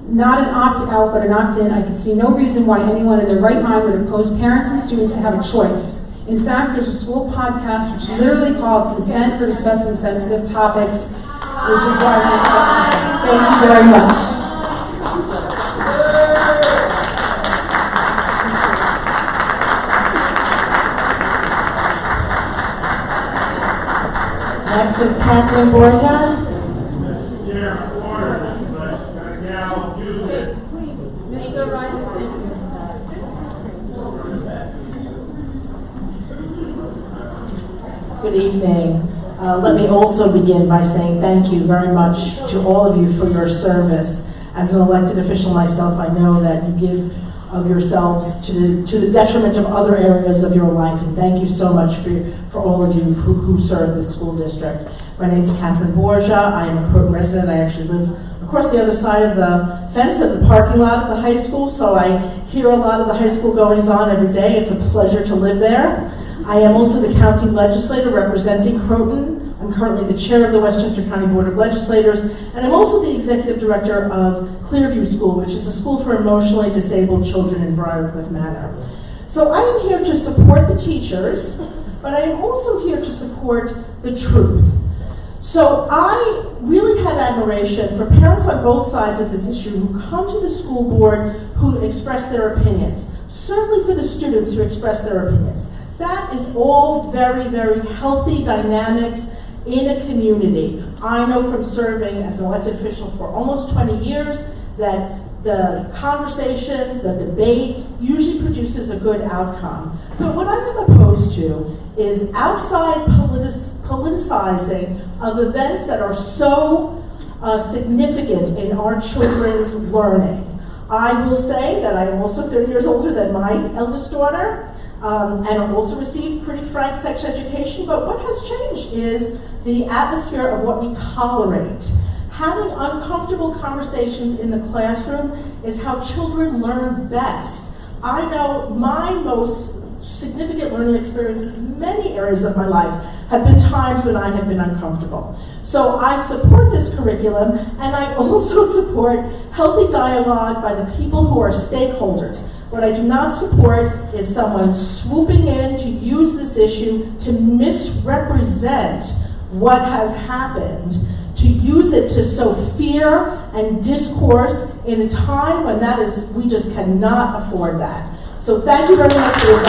L: Not an opt-out, but an opt-in. I can see no reason why anyone in their right mind would oppose parents and students to have a choice. In fact, there's a school podcast which is literally called Consent for Discussing Sensitive Topics, which is why thank you very much.
E: Next is Kathleen Borja.
M: Good evening. Let me also begin by saying thank you very much to all of you for your service. As an elected official myself, I know that you give of yourselves to the detriment of other areas of your life. And thank you so much for all of you who serve this school district. My name is Catherine Borgia. I am a Croton resident. I actually live across the other side of the fence at the parking lot of the high school, so I hear a lot of the high school goings on every day. It's a pleasure to live there. I am also the county legislator representing Croton. I'm currently the chair of the Westchester County Board of Legislators, and I'm also the executive director of Clearview School, which is a school for emotionally disabled children in Briarcliff Manor. So I am here to support the teachers, but I am also here to support the truth. So I really have admiration for parents on both sides of this issue who come to the school board who express their opinions, certainly for the students who express their opinions. That is all very, very healthy dynamics in a community. I know from serving as an elected official for almost 20 years that the conversations, the debate usually produces a good outcome. But what I am opposed to is outside politicizing of events that are so significant in our children's learning. I will say that I am also 30 years older than my eldest daughter, and I also received pretty frank sex education, but what has changed is the atmosphere of what we tolerate. Having uncomfortable conversations in the classroom is how children learn best. I know my most significant learning experiences in many areas of my life have been times when I have been uncomfortable. So I support this curriculum, and I also support healthy dialogue by the people who are stakeholders. What I do not support is someone swooping in to use this issue to misrepresent what has happened, to use it to sow fear and discourse in a time when we just cannot afford that. So thank you very much for this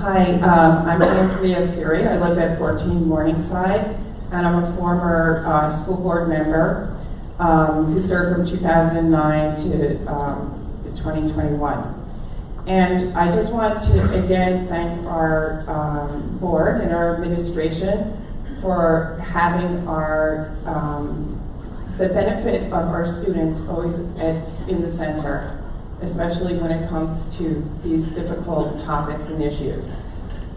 N: Hi, I'm Andrea Fury. I live at 14 Morningside, and I'm a former school board member who served from 2009 to 2021. And I just want to again thank our board and our administration for having the benefit of our students always in the center, especially when it comes to these difficult topics and issues.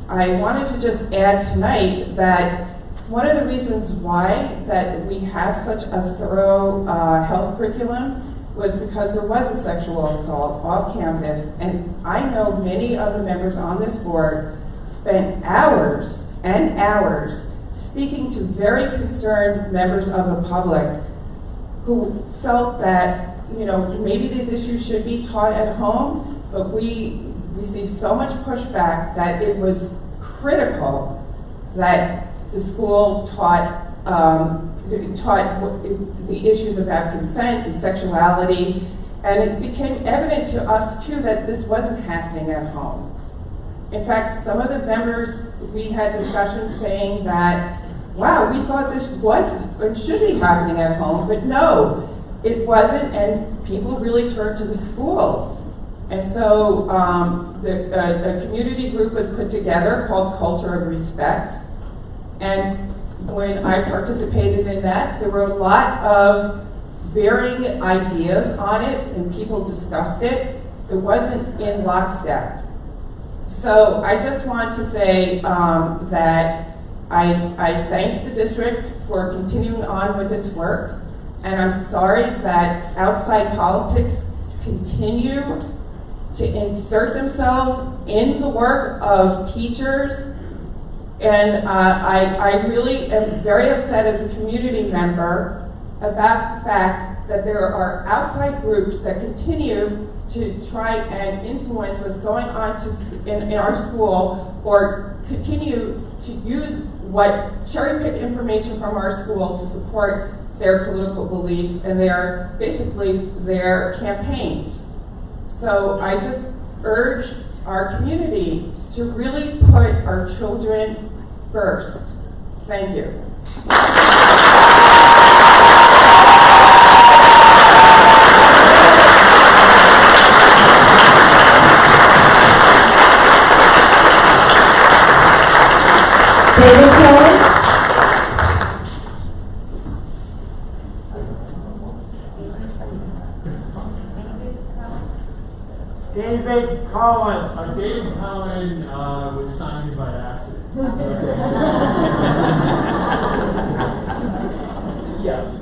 N: I wanted to just add tonight that one of the reasons why that we have such a thorough health curriculum was because there was a sexual assault off campus, and I know many of the members on this board spent hours and hours speaking to very concerned members of the public who felt that maybe these issues should be taught at home, but we received so much pushback that it was critical that the school taught the issues about consent and sexuality, and it became evident to us too that this wasn't happening at home. In fact, some of the members, we had discussions saying that, wow, we thought this wasn't or should be happening at home, but no, it wasn't, and people really turned to the school. And so a community group was put together called Culture of Respect. And when I participated in that, there were a lot of varying ideas on it, and people discussed it. It wasn't in lockstep. So I just want to say that I thank the district for continuing on with its work. And I'm sorry that outside politics continue to insert themselves in the work of teachers. And I really am very upset as a community member about the fact that there are outside groups that continue to try and influence what's going on in our school, or continue to use cherry-pick information from our school to support their political beliefs and their campaigns. So I just urge our community to really put our children first. Thank you.
A: David Kelly.
O: David Collins. David Collins was signed by accident. Yeah.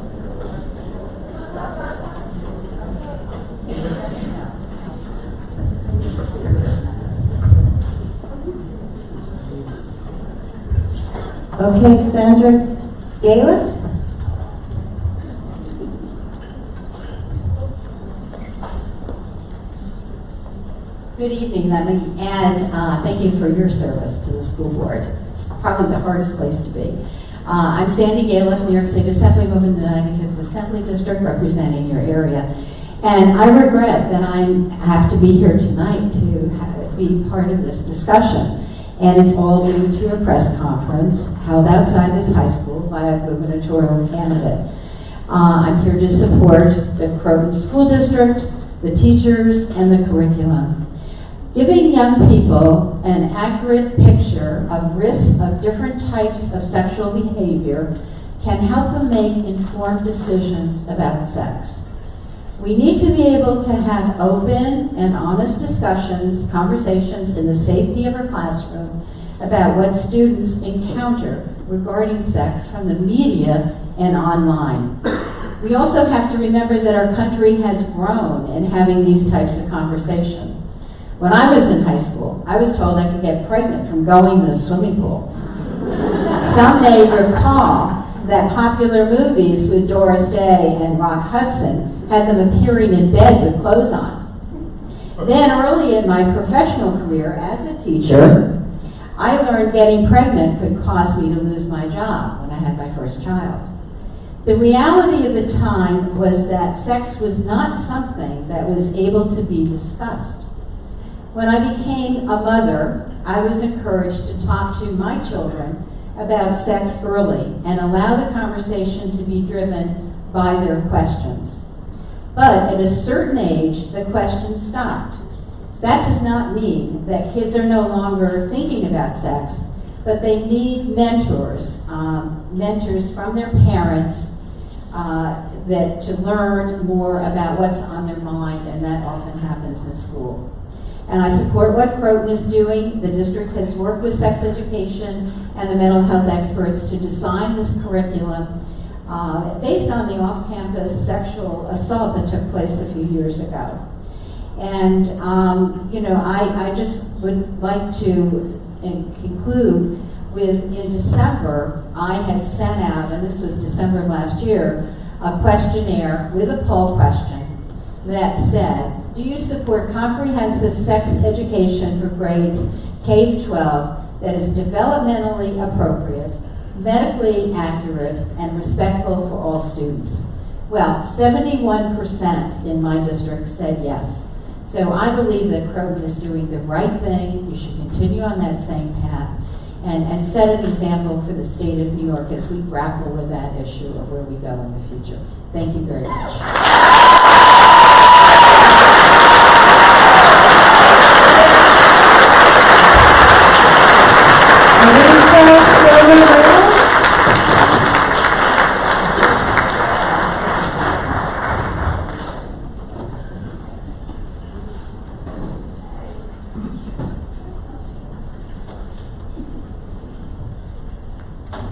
A: Okay, Sandra Galen.
P: Good evening, Lenny, and thank you for your service to the school board. It's probably the hardest place to be. I'm Sandy Gale, New York State Assemblywoman in the 95th Assembly District, representing your area. And I regret that I have to be here tonight to be part of this discussion. And it's all due to a press conference held outside this high school by a gubernatorial candidate. I'm here to support the Croton School District, the teachers, and the curriculum. Giving young people an accurate picture of risks of different types of sexual behavior can help them make informed decisions about sex. We need to be able to have open and honest discussions, conversations in the safety of our classroom about what students encounter regarding sex from the media and online. We also have to remember that our country has grown in having these types of conversations. When I was in high school, I was told I could get pregnant from going to the swimming pool. Some may recall that popular movies with Doris Day and Rock Hudson had them appearing in bed with clothes on. Then early in my professional career as a teacher, I learned getting pregnant could cause me to lose my job when I had my first child. The reality of the time was that sex was not something that was able to be discussed. When I became a mother, I was encouraged to talk to my children about sex early and allow the conversation to be driven by their questions. But at a certain age, the questions stopped. That does not mean that kids are no longer thinking about sex, but they need mentors, mentors from their parents that to learn more about what's on their mind, and that often happens in school. And I support what Croton is doing. The district has worked with sex education and the mental health experts to design this curriculum based on the off-campus sexual assault that took place a few years ago. And, I just would like to conclude with, in December, I had sent out, and this was December of last year, a questionnaire with a poll question that said, do you support comprehensive sex education for grades K to 12 that is developmentally appropriate, medically accurate, and respectful for all students? Well, 71% in my district said yes. So I believe that Croton is doing the right thing. You should continue on that same path and set an example for the state of New York as we grapple with that issue of where we go in the future. Thank you very much.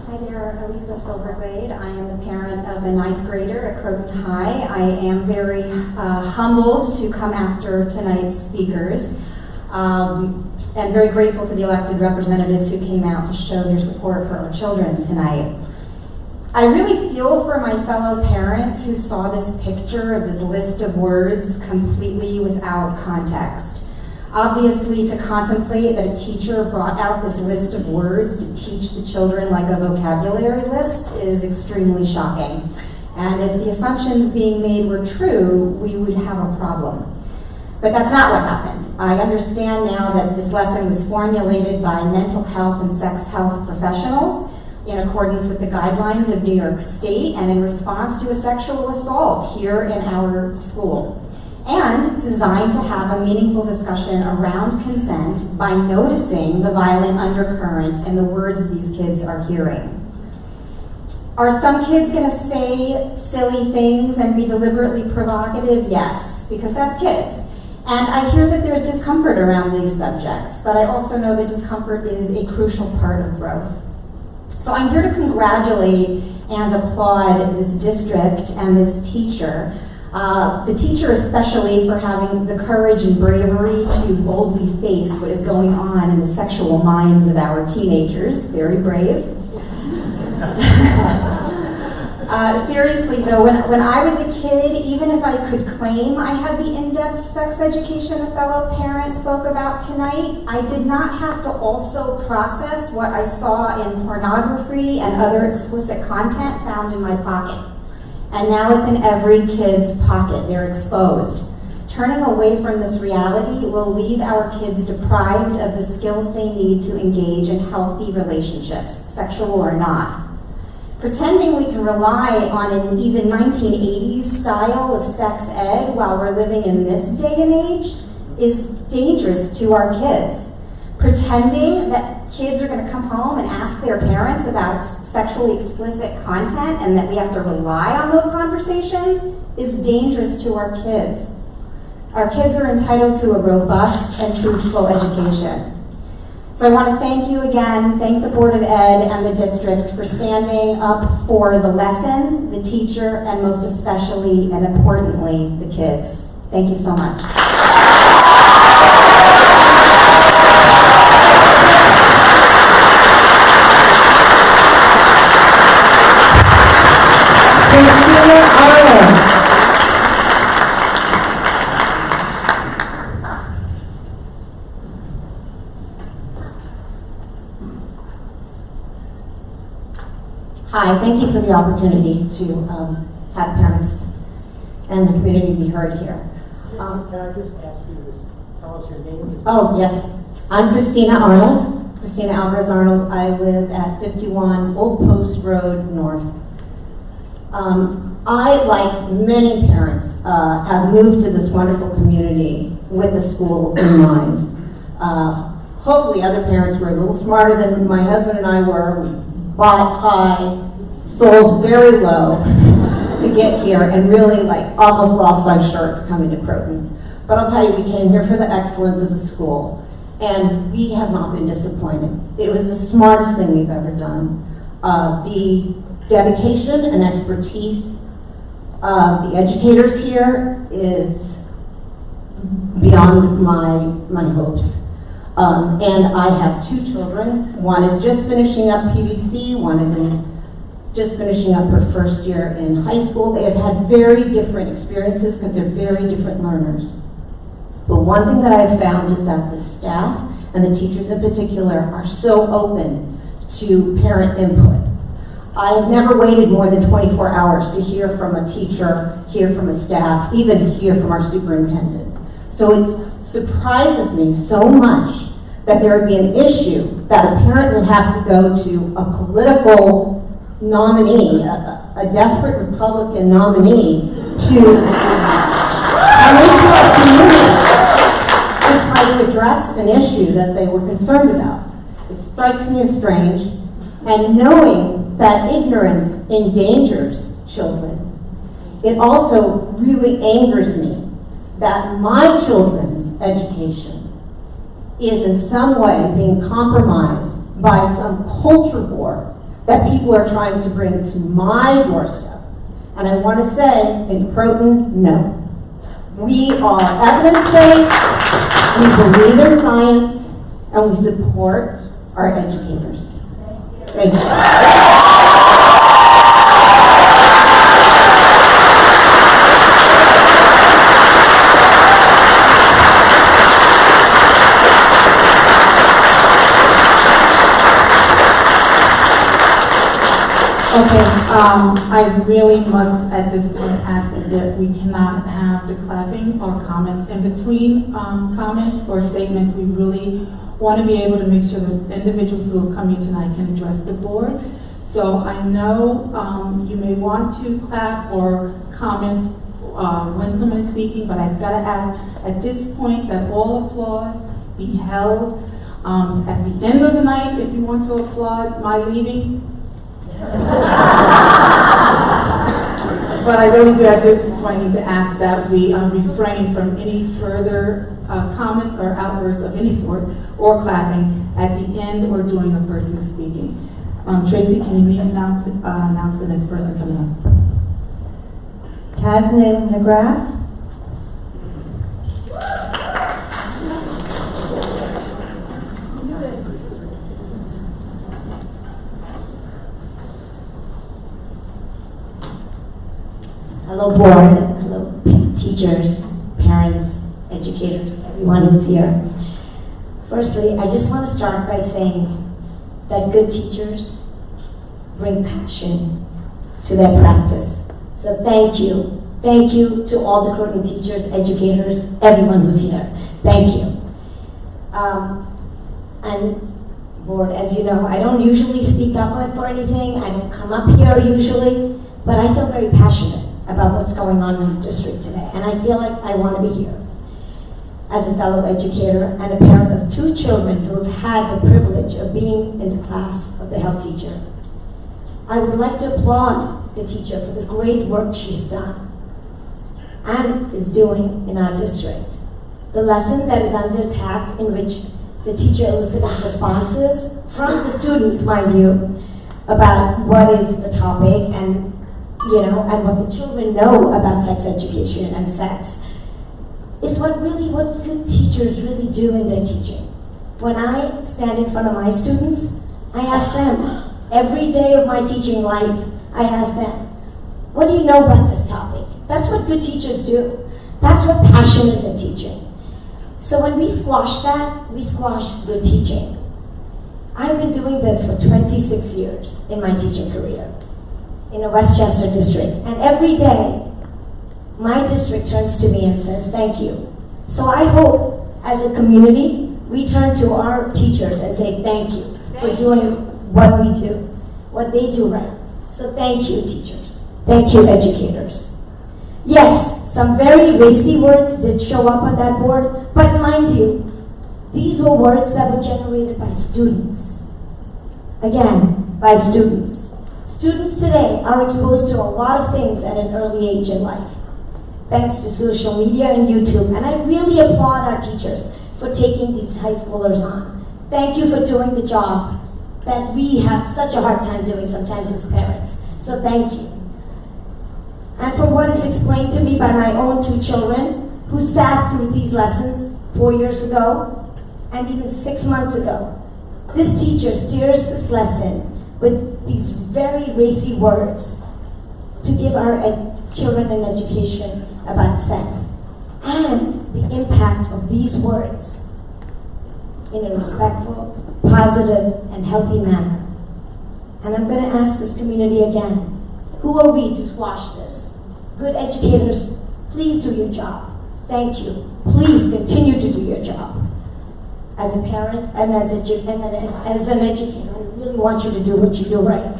Q: Hi there, Elisa Silverglade. I am the parent of a 9th grader at Croton High. I am very humbled to come after tonight's speakers and very grateful to the elected representatives who came out to show their support for our children tonight. I really feel for my fellow parents who saw this picture of this list of words completely without context. Obviously, to contemplate that a teacher brought out this list of words to teach the children like a vocabulary list is extremely shocking. And if the assumptions being made were true, we would have a problem. But that's not what happened. I understand now that this lesson was formulated by mental health and sex health professionals in accordance with the guidelines of New York State and in response to a sexual assault here in our school, and designed to have a meaningful discussion around consent by noticing the violent undercurrent in the words these kids are hearing. Are some kids going to say silly things and be deliberately provocative? Yes, because that's kids. And I hear that there's discomfort around these subjects, but I also know that discomfort is a crucial part of growth. So I'm here to congratulate and applaud this district and this teacher. The teacher especially for having the courage and bravery to boldly face what is going on in the sexual minds of our teenagers. Very brave. Seriously though, when I was a kid, even if I could claim I had the in-depth sex education a fellow parent spoke about tonight, I did not have to also process what I saw in pornography and other explicit content found in my pocket. And now it's in every kid's pocket. They're exposed. Turning away from this reality will leave our kids deprived of the skills they need to engage in healthy relationships, sexual or not. Pretending we can rely on an even 1980s style of sex ed while we're living in this day and age is dangerous to our kids. Pretending that kids are going to come home and ask their parents about sexually explicit content and that we have to rely on those conversations is dangerous to our kids. Our kids are entitled to a robust and truthful education. So I want to thank you again, thank the Board of Ed and the district for standing up for the lesson, the teacher, and most especially and importantly, the kids. Thank you so much.
R: Hi, thank you for the opportunity to have parents and the community be heard here.
G: Can I just ask you to tell us your name?
R: Oh, yes. I'm Christina Arnold, Christina Alvarez Arnold. I live at 51 Old Post Road North. I, like many parents, have moved to this wonderful community with the school in mind. Hopefully other parents were a little smarter than my husband and I were. We bought high, sold very low to get here, and really almost lost our shirts coming to Croton. But I'll tell you, we came here for the excellence of the school, and we have not been disappointed. It was the smartest thing we've ever done. The dedication and expertise of the educators here is beyond my hopes. And I have two children. One is just finishing up PVC, one is just finishing up her first year in high school. They have had very different experiences because they're very different learners. But one thing that I've found is that the staff and the teachers in particular are so open to parent input. I have never waited more than 24 hours to hear from a teacher, hear from a staff, even hear from our superintendent. So it surprises me so much that there would be an issue that a parent would have to go to a political nominee, a desperate Republican nominee, to come into our community to try to address an issue that they were concerned about. It strikes me as strange, and knowing that ignorance endangers children, it also really angers me that my children's education is in some way being compromised by some culture war that people are trying to bring to my doorstep. And I want to say, in Croton, no. We are evidence-based, we believe in science, and we support our educators. Thank you.
K: I really must at this point ask that we cannot have the clapping or comments in between comments or statements. We really want to be able to make sure that individuals who have come here tonight can address the board. So I know you may want to clap or comment when someone is speaking, but I've got to ask at this point that all applause be held at the end of the night. If you want to applaud my leaving. But I really do at this point need to ask that we refrain from any further comments or outbursts of any sort or clapping at the end or during a person speaking. Tracy, can you announce the next person coming up?
E: Tasnim McGrath.
R: Hello board, hello teachers, parents, educators, everyone who's here. Firstly, I just want to start by saying that good teachers bring passion to their practice. So thank you. Thank you to all the Croton teachers, educators, everyone who's here. Thank you. And board, as you know, I don't usually speak up for anything. I don't come up here usually, but I feel very passionate about what's going on in our district today. And I feel like I want to be here as a fellow educator and a parent of 2 children who have had the privilege of being in the class of the health teacher. I would like to applaud the teacher for the great work she's done and is doing in our district. The lesson that is under attack, in which the teacher elicited responses from the students, mind you, about what is the topic and and what the children know about sex education and sex, is what good teachers really do in their teaching. When I stand in front of my students, I ask them, every day of my teaching life, I ask them, what do you know about this topic? That's what good teachers do. That's what passion is in teaching. So when we squash that, we squash good teaching. I've been doing this for 26 years in my teaching career in a Westchester district. And every day, my district turns to me and says, thank you. So I hope, as a community, we turn to our teachers and say thank you for doing what we do, what they do right. So thank you, teachers. Thank you, educators. Yes, some very racy words did show up on that board, but mind you, these were words that were generated by students. Again, by students. Students today are exposed to a lot of things at an early age in life, thanks to social media and YouTube, and I really applaud our teachers for taking these high schoolers on. Thank you for doing the job that we have such a hard time doing sometimes as parents, so thank you. And for what is explained to me by my own 2 children who sat through these lessons 4 years ago and even 6 months ago, this teacher steers this lesson with these very racy words to give our children an education about sex and the impact of these words in a respectful, positive, and healthy manner. And I'm going to ask this community again, who are we to squash this? Good educators, please do your job. Thank you. Please continue to do your job. As a parent and as an educator, I really want you to do what you do right.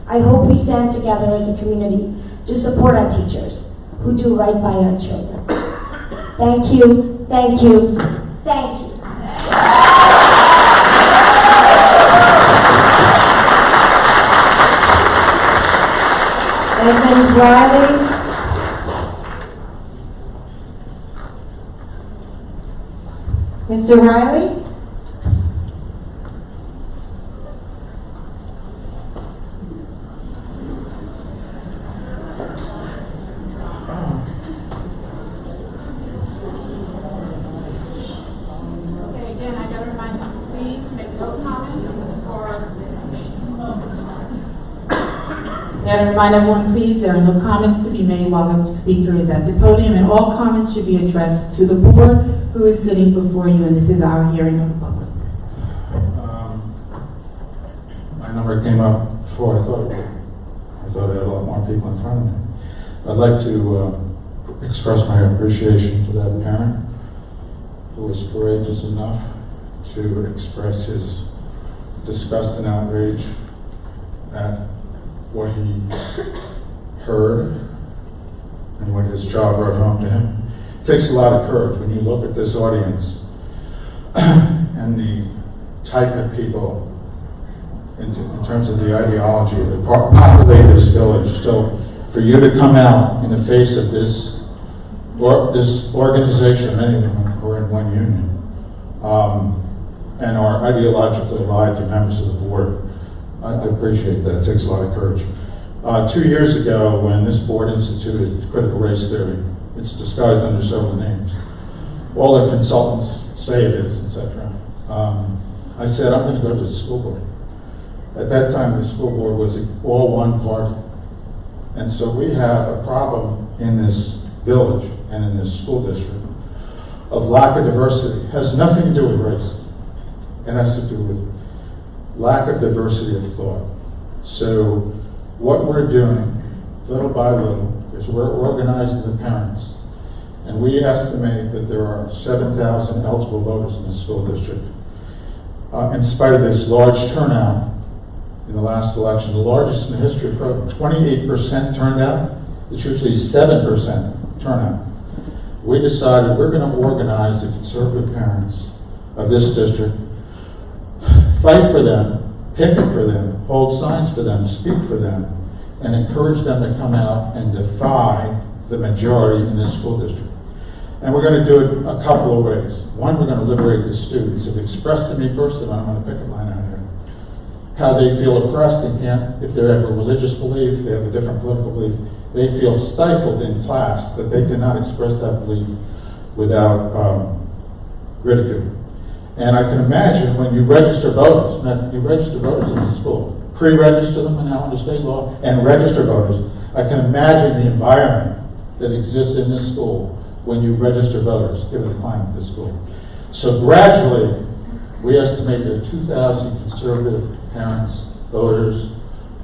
R: I hope we stand together as a community to support our teachers who do right by our children. Thank you, thank you, thank you.
E: Edmund Riley. Mr. Riley?
K: Gotta remind everyone, please, there are no comments to be made while the speaker is at the podium, and all comments should be addressed to the board who is sitting before you, and this is our hearing of the public.
S: My number came up before. I thought I thought I had a lot more people in front of me. I'd like to express my appreciation to that parent who was courageous enough to express his disgust and outrage at what he heard and what his child brought home to him. It takes a lot of courage when you look at this audience and the type of people in terms of the ideology that populate this village. So for you to come out in the face of this organization, many of them are in one union, and are ideologically allied to members of the board, I appreciate that. It takes a lot of courage. 2 years ago, when this board instituted critical race theory, it's disguised under several names. All the consultants say it is, etc. I said, I'm going to go to the school board. At that time, the school board was all one party. And so we have a problem in this village and in this school district of lack of diversity. It has nothing to do with race. It has to do with lack of diversity of thought. So what we're doing, little by little, is we're organizing the parents. And we estimate that there are 7,000 eligible voters in the school district. In spite of this large turnout in the last election, the largest in the history of Croton, 28% turnout. It's usually 7% turnout. We decided we're going to organize the conservative parents of this district, fight for them, picket for them, hold signs for them, speak for them, and encourage them to come out and defy the majority in this school district. And we're going to do it a couple of ways. One, we're going to liberate the students. Have expressed to me personally, I'm on a picket line out here, how they feel oppressed. They can't, if they have a religious belief, they have a different political belief, they feel stifled in class, that they cannot express that belief without ridicule. And I can imagine when you register voters, you register voters in the school, pre-register them now under state law, and register voters. I can imagine the environment that exists in this school when you register voters, given the climate of this school. So gradually, we estimate there are 2,000 conservative parents, voters,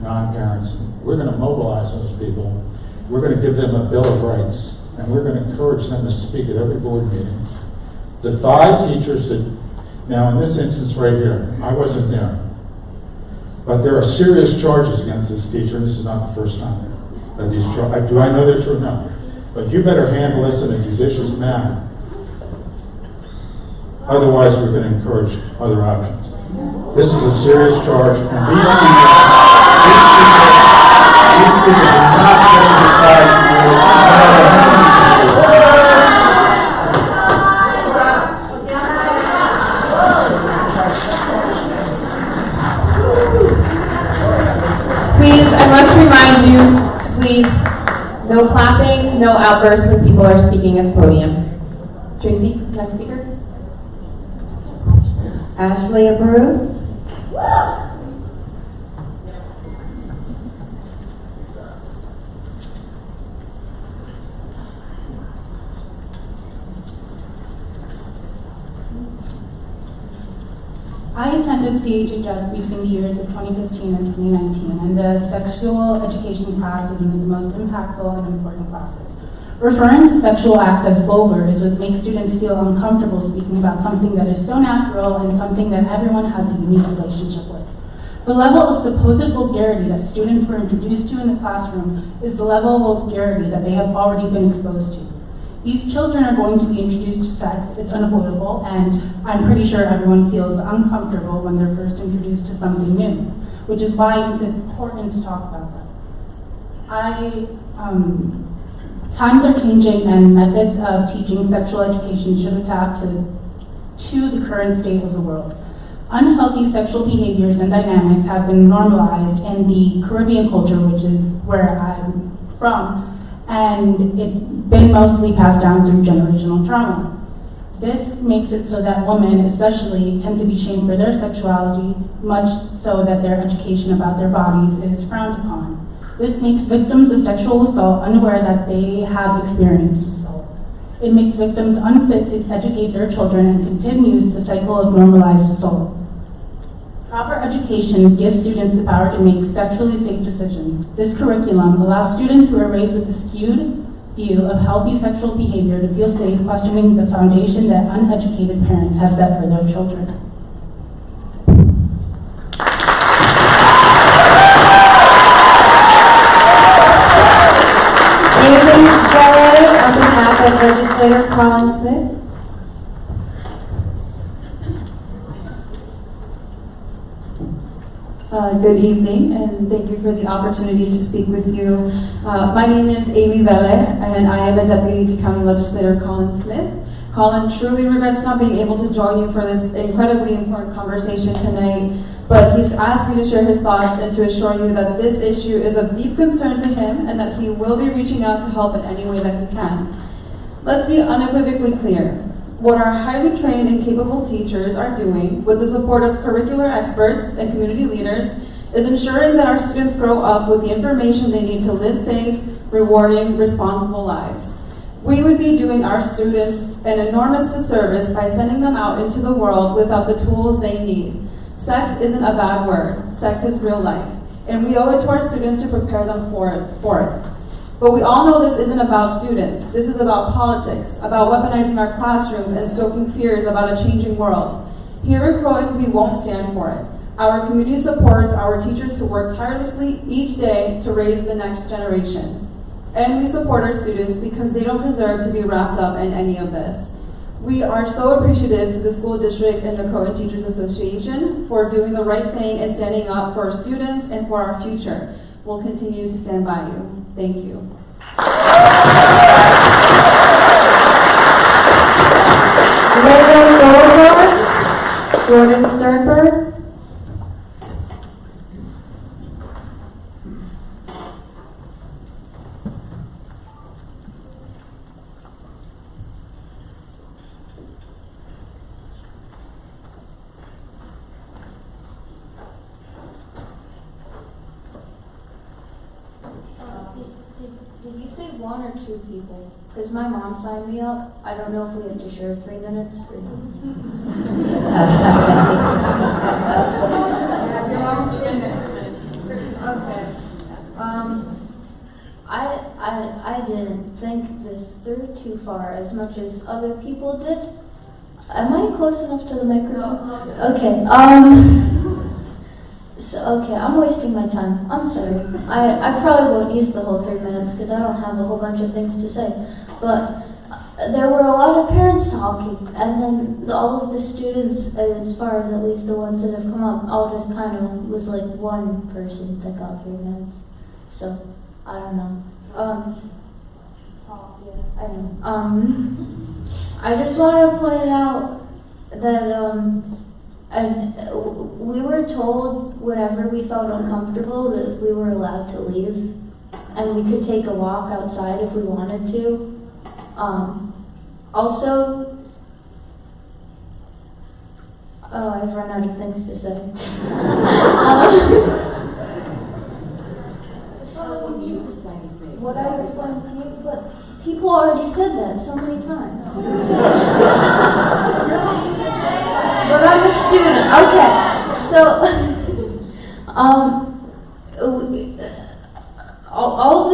S: non-parents. We're going to mobilize those people. We're going to give them a Bill of Rights, and we're going to encourage them to speak at every board meeting. Defy teachers that, now in this instance right here, I wasn't there, but there are serious charges against this teacher. This is not the first time that these charges, do I know they're true? No. But you better handle this in a judicious manner. Otherwise, we're going to encourage other options. This is a serious charge, and these people do not get to decide.
A: Please, I must remind you, please, no clapping, no outbursts when people are speaking at the podium. Tracy, next speaker.
E: Ashley Abreu.
T: I attended CHHS between the years of 2015 and 2019, and the sexual education class was one of the most impactful and important classes. Referring to sexual acts as vulgar is what makes students feel uncomfortable speaking about something that is so natural and something that everyone has a unique relationship with. The level of supposed vulgarity that students were introduced to in the classroom is the level of vulgarity that they have already been exposed to. These children are going to be introduced to sex, it's unavoidable, and I'm pretty sure everyone feels uncomfortable when they're first introduced to something new, which is why it's important to talk about that. Times are changing and methods of teaching sexual education should adapt to the current state of the world. Unhealthy sexual behaviors and dynamics have been normalized in the Caribbean culture, which is where I'm from, and it's been mostly passed down through generational trauma. This makes it so that women, especially, tend to be shamed for their sexuality, much so that their education about their bodies is frowned upon. This makes victims of sexual assault unaware that they have experienced assault. It makes victims unfit to educate their children and continues the cycle of normalized assault. Proper education gives students the power to make sexually safe decisions. This curriculum allows students who are raised with a skewed view of healthy sexual behavior to feel safe questioning the foundation that uneducated parents have set for their children.
B: Amy Vele, on behalf of Legislator Colin Smith.
U: Good evening, and thank you for the opportunity to speak with you. My name is Amy Vele, and I am a deputy to County Legislator Colin Smith. Colin truly regrets not being able to join you for this incredibly important conversation tonight, but he's asked me to share his thoughts and to assure you that this issue is of deep concern to him and that he will be reaching out to help in any way that he can. Let's be unequivocally clear. What our highly trained and capable teachers are doing with the support of curricular experts and community leaders is ensuring that our students grow up with the information they need to live safe, rewarding, responsible lives. We would be doing our students an enormous disservice by sending them out into the world without the tools they need. Sex isn't a bad word. Sex is real life. And we owe it to our students to prepare them for it. But we all know this isn't about students. This is about politics, about weaponizing our classrooms and stoking fears about a changing world. Here at Croton, we won't stand for it. Our community supports our teachers who work tirelessly each day to raise the next generation. And we support our students because they don't deserve to be wrapped up in any of this. We are so appreciative to the school district and the Croton Teachers Association for doing the right thing and standing up for our students and for our future. We'll continue to stand by you. Thank you.
B: Megan Goldberg, Jordan Sternberg.
V: Did you say one or two people? Because my mom signed me up. I don't know if we have to share 3 minutes. Okay. I didn't think this through too far as much as other people did. Am I close enough to the microphone? Okay. Okay, I'm wasting my time. I'm sorry. I probably won't use the whole 3 minutes because I don't have a whole bunch of things to say. But there were a lot of parents talking, and then all of the students, as far as at least the ones that have come up, all just kind of was like one person that got 3 minutes. So, I don't know. Yeah, I know. I just want to point out that, and we were told whenever we felt uncomfortable that we were allowed to leave, and we could take a walk outside if we wanted to. Also, I've run out of things to say. What I explained to you, but people already said that so many times. But I'm a student. Okay, so all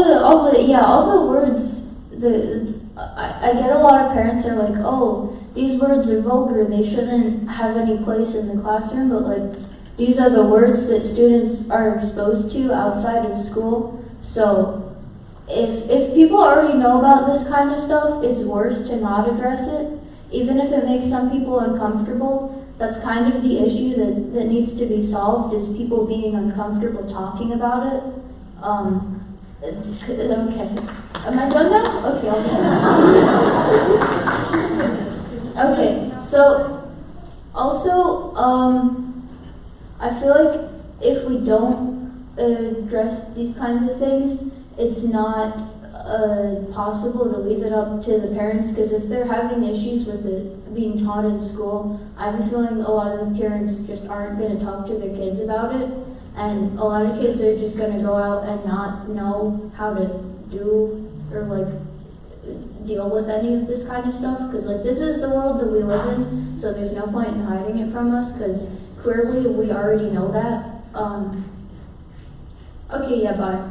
V: the words. I get a lot of parents are like, oh, these words are vulgar. They shouldn't have any place in the classroom. But like, these are the words that students are exposed to outside of school. So if people already know about this kind of stuff, it's worse to not address it, even if it makes some people uncomfortable. That's kind of the issue that needs to be solved, is people being uncomfortable talking about it. Okay. Am I done now? Okay, I'll Okay, so also, I feel like if we don't address these kinds of things, it's not possible to leave it up to the parents, because if they're having issues with it being taught in school, I have a feeling a lot of the parents just aren't going to talk to their kids about it, and a lot of kids are just going to go out and not know how to do or like deal with any of this kind of stuff, because like this is the world that we live in, so there's no point in hiding it from us, because clearly we already know that. Okay, yeah, bye.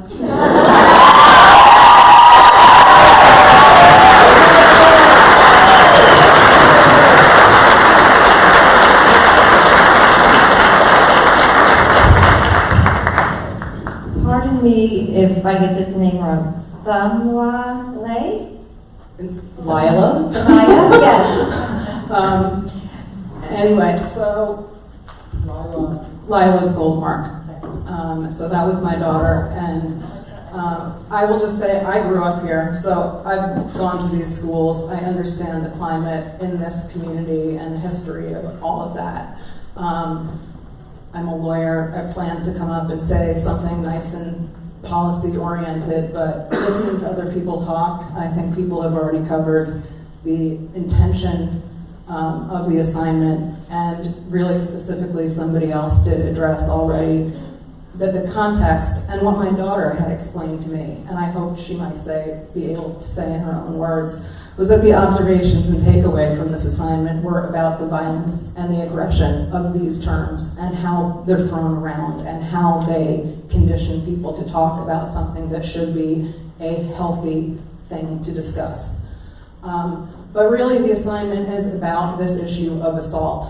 E: Pardon me if I get this name wrong. Thamwale?
C: Lila?
E: Tamaya? Yes.
C: Anyway, so Lila Goldmark. So that was my daughter, and I will just say I grew up here, so I've gone to these schools. I understand the climate in this community and the history of all of that. I'm a lawyer. I plan to come up and say something nice and policy-oriented, but listening to other people talk, I think people have already covered the intention of the assignment, and really specifically somebody else did address already that the context and what my daughter had explained to me, and I hope she might be able to say in her own words, was that the observations and takeaway from this assignment were about the violence and the aggression of these terms and how they're thrown around and how they condition people to talk about something that should be a healthy thing to discuss. But really the assignment is about this issue of assault.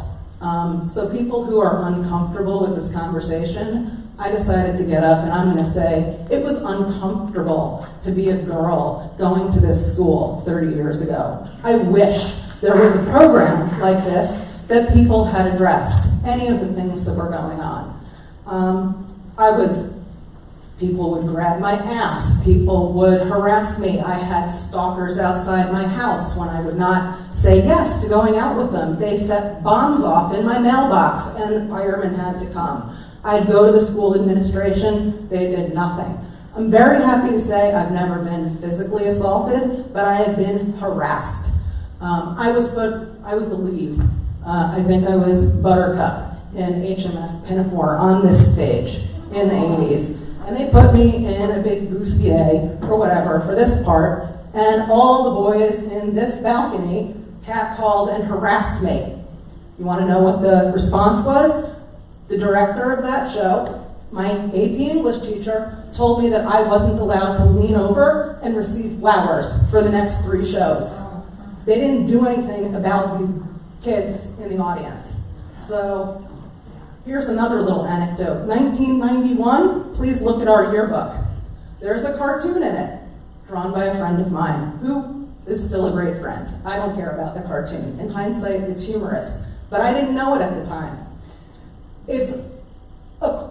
C: So people who are uncomfortable with this conversation, I decided to get up and I'm going to say it was uncomfortable to be a girl going to this school 30 years ago. I wish there was a program like this that people had addressed any of the things that were going on. People would grab my ass, people would harass me. I had stalkers outside my house when I would not say yes to going out with them. They set bombs off in my mailbox and the firemen had to come. I'd go to the school administration, they did nothing. I'm very happy to say I've never been physically assaulted, but I have been harassed. I was the lead. I think I was Buttercup in HMS Pinafore on this stage in the 80s. And they put me in a big bustier or whatever for this part, and all the boys in this balcony catcalled and harassed me. You want to know what the response was? The director of that show, my AP English teacher, told me that I wasn't allowed to lean over and receive flowers for the next 3 shows. They didn't do anything about these kids in the audience. So here's another little anecdote. 1991, please look at our yearbook. There's a cartoon in it, drawn by a friend of mine, who is still a great friend. I don't care about the cartoon. In hindsight, it's humorous, but I didn't know it at the time. It's a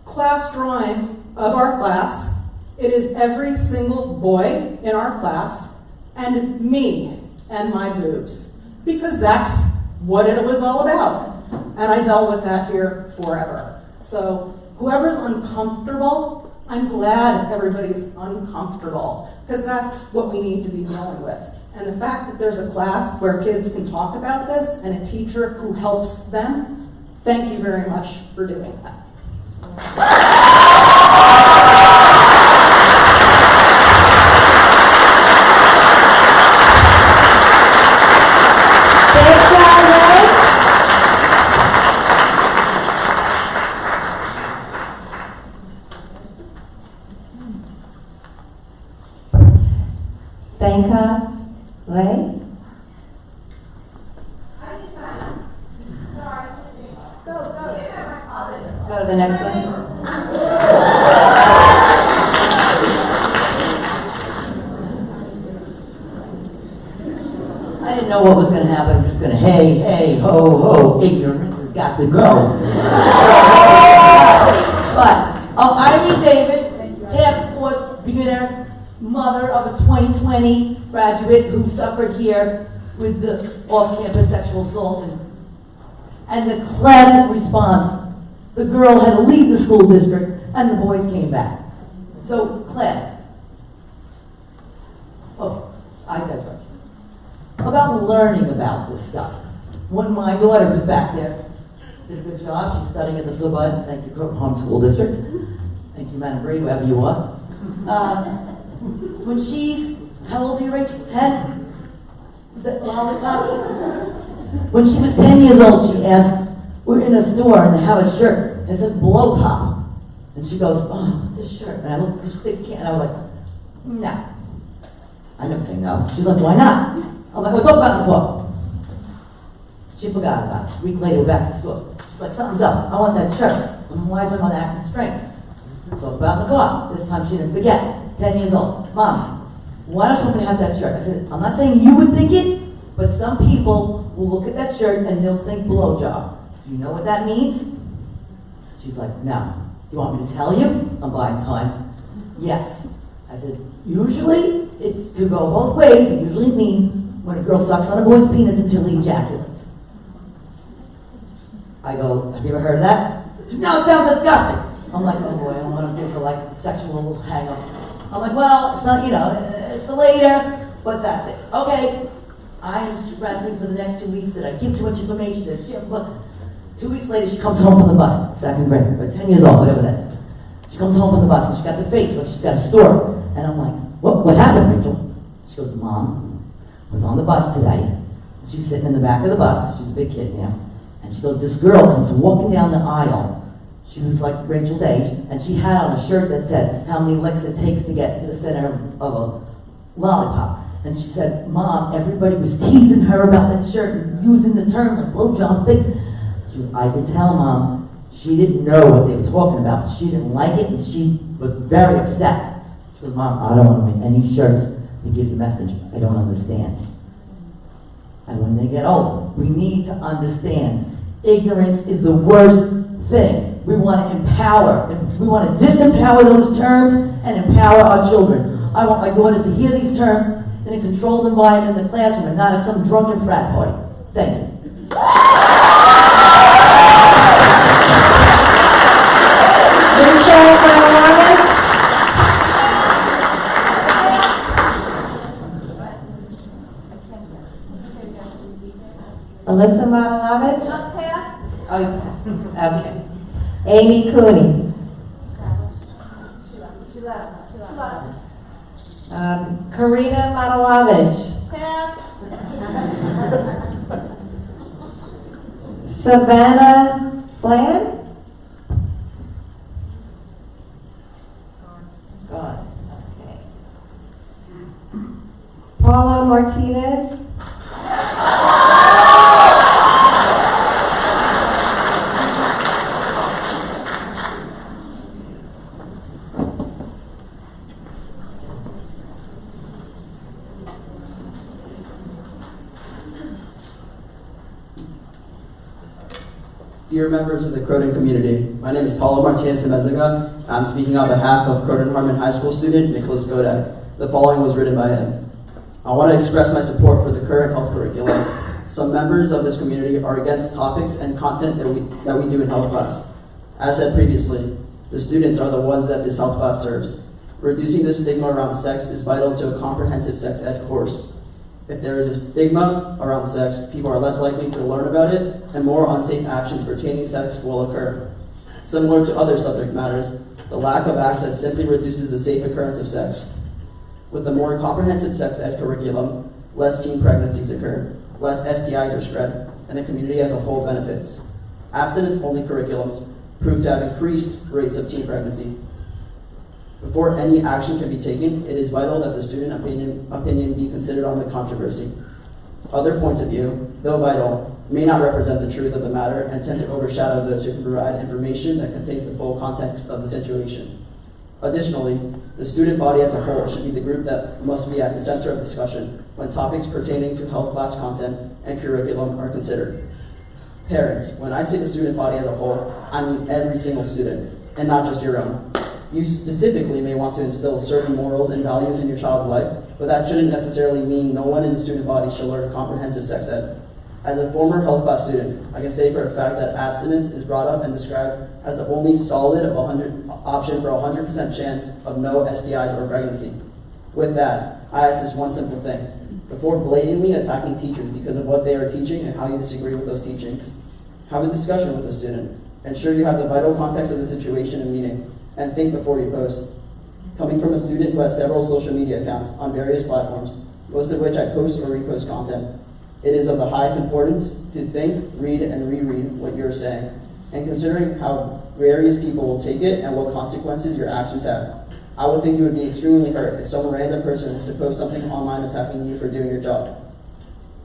C: class drawing of our class. It is every single boy in our class and me and my boobs, because that's what it was all about. And I dealt with that here forever. So whoever's uncomfortable, I'm glad everybody's uncomfortable, because that's what we need to be dealing with. And the fact that there's a class where kids can talk about this and a teacher who helps them, thank you very much for doing that.
E: Thanka Lay? Go to the next one.
C: I didn't know what was going to happen. I'm just going to, hey, hey, ho, ho, ignorance has got to go. But Eileen Davis, task force beginner, mother of a 2020 graduate who suffered here with the off-campus sexual assault, and the classic response, the girl had to leave the school district and the boys came back. So, classic. Oh, I digress. About learning about this stuff. When my daughter was back there, did a good job. She's studying at the Sorbonne. Thank you, Home School District. Thank you, Madam Bree, whoever you are. When she's, how old are you, Rachel? 10? When she was 10 years old, she asked, we're
D: in a store and they have a shirt that says Blow Pop. And she goes, oh, this shirt. And I looked, she thinks can't. And I was like, no. I never say no. She's like, why not? I'm like, we'll talk about the book. She forgot about it. A week later, we're back to school. She's like, something's up. I want that shirt. I'm like, why is my mother acting strange? Talk about the car. This time she didn't forget. 10 years old. Mom, why don't you want me to have that shirt? I said, I'm not saying you would think it, but some people will look at that shirt and they'll think blowjob. Do you know what that means? She's like, no. Do you want me to tell you? I'm buying time. Yes. I said, usually it's to go both ways. It usually means when a girl sucks on a boy's penis until he ejaculates. I go, have you ever heard of that? She said, no, it sounds disgusting. I'm like, oh boy, I don't want to give her like sexual hang-up. I'm like, well, it's not, you know, it's for later, but that's it. Okay, I am stressing for the next 2 weeks that I give too much information to shit, but 2 weeks later she comes home from the bus, second grade, or 10 years old, whatever that is. She comes home from the bus and she's got the face like she's got a story. And I'm like, what happened, Rachel? She goes, Mom was on the bus today. She's sitting in the back of the bus, she's a big kid now. And she goes, this girl comes walking down the aisle. She was like Rachel's age, and she had on a shirt that said how many licks it takes to get to the center of a lollipop. And she said, Mom, everybody was teasing her about that shirt and using the term like blowjob thing. She was, I could tell, Mom, she didn't know what they were talking about, but she didn't like it, and she was very upset. She goes, Mom, I don't want to make any shirts that gives a message I don't understand. And when they get older, we need to understand ignorance is the worst thing. We want to empower. We want to disempower those terms and empower our children. I want my daughters to hear these terms in a controlled environment in the classroom and not at some drunken frat party. Thank you.
E: Alyssa Matalovich? Oh, okay. Amy Cooney. Karina Matalovich. Savannah Flan? Gone. Okay. Paula Martinez.
F: Dear members of the Croton community, my name is Paulo Martinez de Mezaga. I'm speaking on behalf of Croton Harmon High School student Nicholas Godak. The following was written by him. I want to express my support for the current health curriculum. Some members of this community are against topics and content that we do in health class. As said previously, the students are the ones that this health class serves. Reducing the stigma around sex is vital to a comprehensive sex ed course. If there is a stigma around sex, people are less likely to learn about it, and more unsafe actions pertaining to sex will occur. Similar to other subject matters, the lack of access simply reduces the safe occurrence of sex. With a more comprehensive sex ed curriculum, less teen pregnancies occur, less STIs are spread, and the community as a whole benefits. Abstinence-only curriculums prove to have increased rates of teen pregnancy. Before any action can be taken, it is vital that the student opinion be considered on the controversy. Other points of view, though vital, may not represent the truth of the matter and tend to overshadow those who can provide information that contains the full context of the situation. Additionally, the student body as a whole should be the group that must be at the center of discussion when topics pertaining to health class content and curriculum are considered. Parents, when I say the student body as a whole, I mean every single student, and not just your own. You specifically may want to instill certain morals and values in your child's life, but that shouldn't necessarily mean no one in the student body shall learn comprehensive sex ed. As a former health class student, I can say for a fact that abstinence is brought up and described as the only solid option for a 100% chance of no STIs or pregnancy. With that, I ask this one simple thing. Before blatantly attacking teachers because of what they are teaching and how you disagree with those teachings, have a discussion with the student. Ensure you have the vital context of the situation and meaning, and think before you post. Coming from a student who has several social media accounts on various platforms, most of which I post or repost content, It is of the highest importance to think, read, and reread what you're saying, and considering how various people will take it and what consequences your actions have. I would think you would be extremely hurt if some random person was to post something online attacking you for doing your job.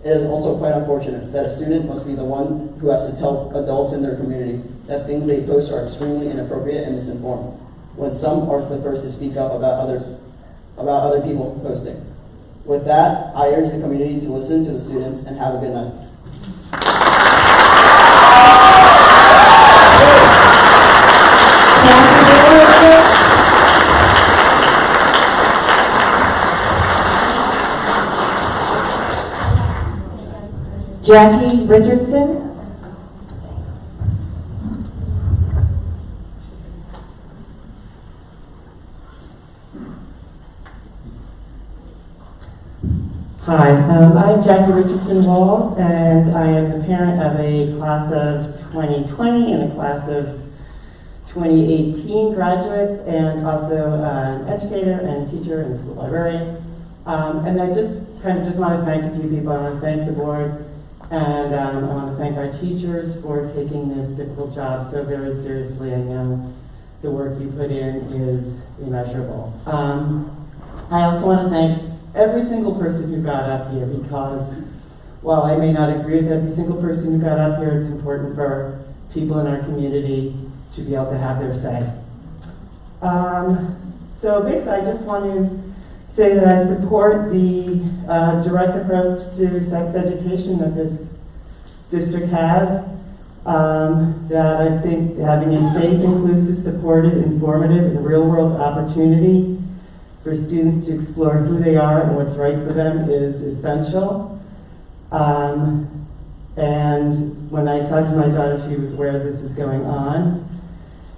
F: It is also quite unfortunate that a student must be the one who has to tell adults in their community that things they post are extremely inappropriate and misinformed, when some are the first to speak up about other people posting. With that, I urge the community to listen to the students and have a good night.
E: Jackie Richardson.
H: Hi, I'm Jackie Richardson Walls, and I am the parent of a class of 2020 and a class of 2018 graduates, and also an educator and teacher and school librarian. And I just want to thank a few people. I want to thank the board, and I want to thank our teachers for taking this difficult job so very seriously. I know the work you put in is immeasurable. I also want to thank every single person who got up here, because while I may not agree with every single person who got up here, it's important for people in our community to be able to have their say. So basically, I just want to say that I support the direct approach to sex education that this district has. That I think having a safe, inclusive, supportive, informative, and real-world opportunity for students to explore who they are and what's right for them is essential. And when I talked to my daughter, she was aware this was going on.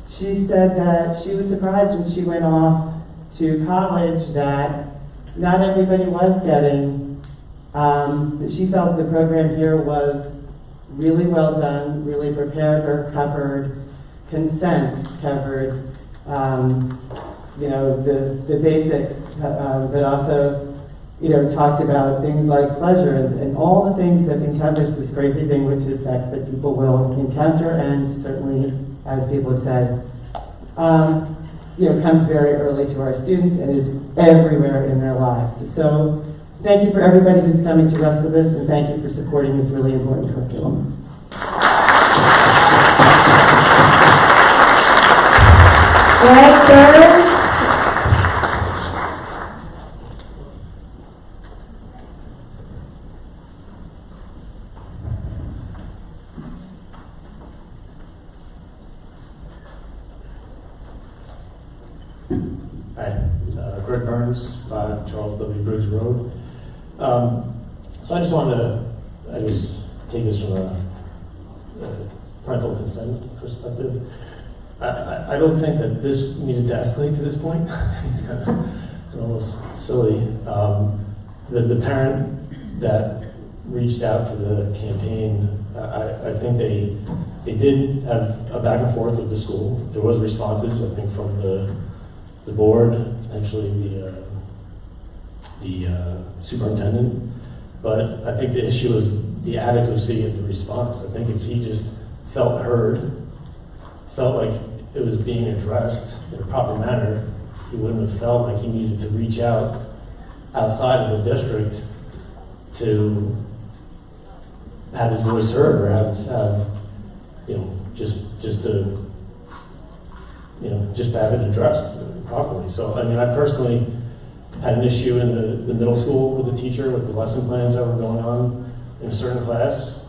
H: She said that she was surprised when she went off to college that not everybody was getting, that she felt the program here was really well done, really prepared her, covered consent, covered the basics, but also, talked about things like pleasure and all the things that encompass this crazy thing, which is sex, that people will encounter, and certainly, as people have said, comes very early to our students and is everywhere in their lives. So, thank you for everybody who's coming to wrestle with this, and thank you for supporting this really important curriculum.
E: Greg Burns.
I: Hi, Greg Burns, 5 Charles W. Briggs Road. So I just wanted to, take this from a parental consent perspective. I don't think that this needed to escalate to this point. It's kind of almost silly. The parent that reached out to the campaign, I think they did have a back and forth with the school. There was responses, I think, from the board, potentially the superintendent. But I think the issue is the adequacy of the response. I think if he just felt heard, felt like it was being addressed in a proper manner, he wouldn't have felt like he needed to reach out outside of the district to have his voice heard, or have just to have it addressed properly. So, I personally had an issue in the middle school with the teacher, with the lesson plans that were going on in a certain class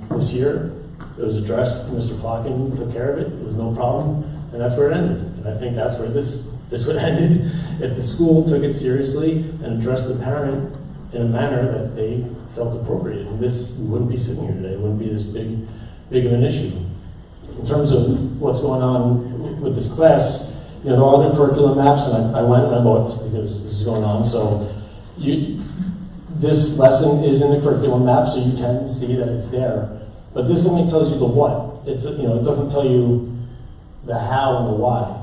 I: this year. It was addressed, Mr. Plotkin took care of it, it was no problem, and that's where it ended. And I think that's where this would have ended if the school took it seriously and addressed the parent in a manner that they felt appropriate. And we wouldn't be sitting here today, it wouldn't be this big of an issue. In terms of what's going on with this class, there are other curriculum maps, and I went and I looked because this is going on. So this lesson is in the curriculum map, so you can see that it's there. But this only tells you the what. It doesn't tell you the how and the why.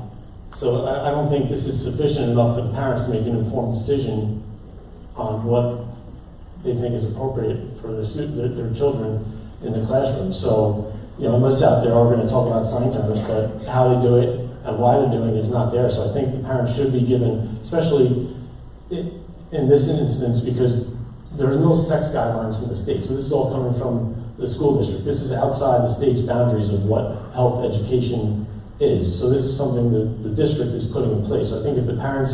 I: So I don't think this is sufficient enough for the parents to make an informed decision on what they think is appropriate for their children in the classroom. So, unless out there are going to talk about sign terms, but how they do it and why they're doing it is not there. So I think the parents should be given, especially in this instance, because there's no sex guidelines from the state. So this is all coming from the school district. This is outside the state's boundaries of what health education is. So this is something that the district is putting in place. So I think if the parents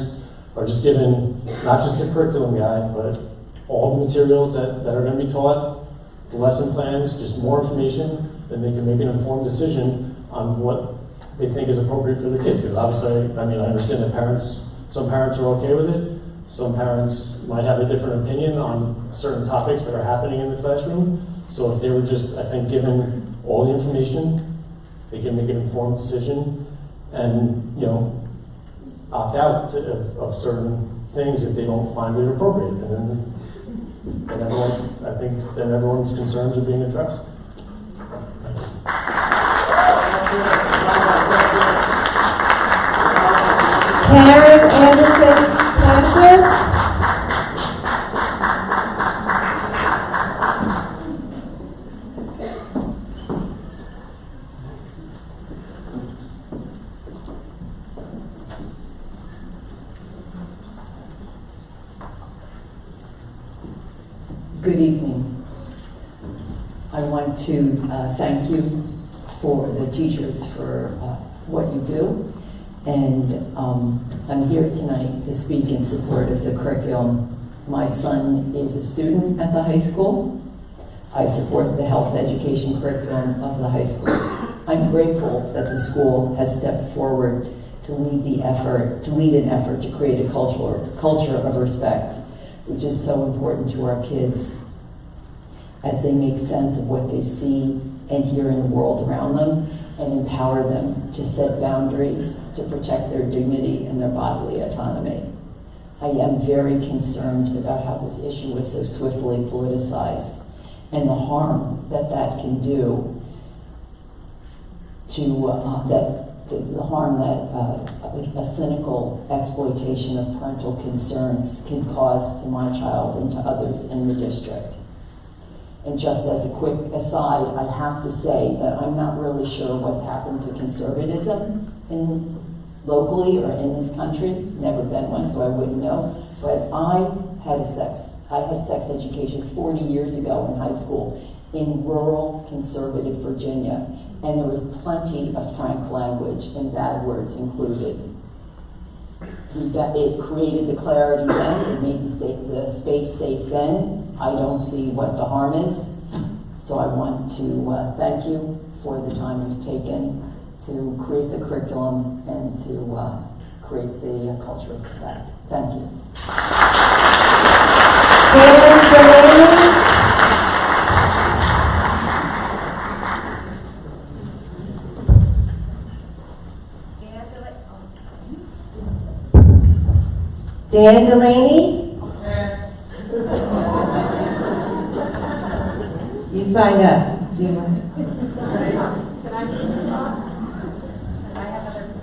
I: are just given not just the curriculum guide, but all the materials that are going to be taught, the lesson plans, just more information, then they can make an informed decision on what they think is appropriate for their kids. Because obviously, I understand that some parents are okay with it. Some parents might have a different opinion on certain topics that are happening in the classroom. So if they were just, I think, given all the information, they can make an informed decision and, opt out of certain things if they don't find it appropriate. And then everyone's concerns are being addressed.
B: Karen Anderson Cashner.
J: Good evening. I want to thank you for the teachers for what you do. And I'm here tonight to speak in support of the curriculum. My son is a student at the high school. I support the health education curriculum of the high school. I'm grateful that the school has stepped forward to lead an effort to create a culture of respect, which is so important to our kids as they make sense of what they see and hear in the world around them, and empower them to set boundaries to protect their dignity and their bodily autonomy. I am very concerned about how this issue was so swiftly politicized and the harm that can do to the harm that a cynical exploitation of parental concerns can cause to my child and to others in the district. And just as a quick aside, I have to say that I'm not really sure what's happened to conservatism locally or in this country. Never been one, so I wouldn't know. But I had sex education 40 years ago in high school in rural conservative Virginia, and there was plenty of frank language and bad words included. It created the clarity then, it made the space safe then. I don't see what the harm is. So I want to thank you for the time you've taken to create the curriculum and to create the culture of respect. Thank you.
B: Dan Delaney? You signed up.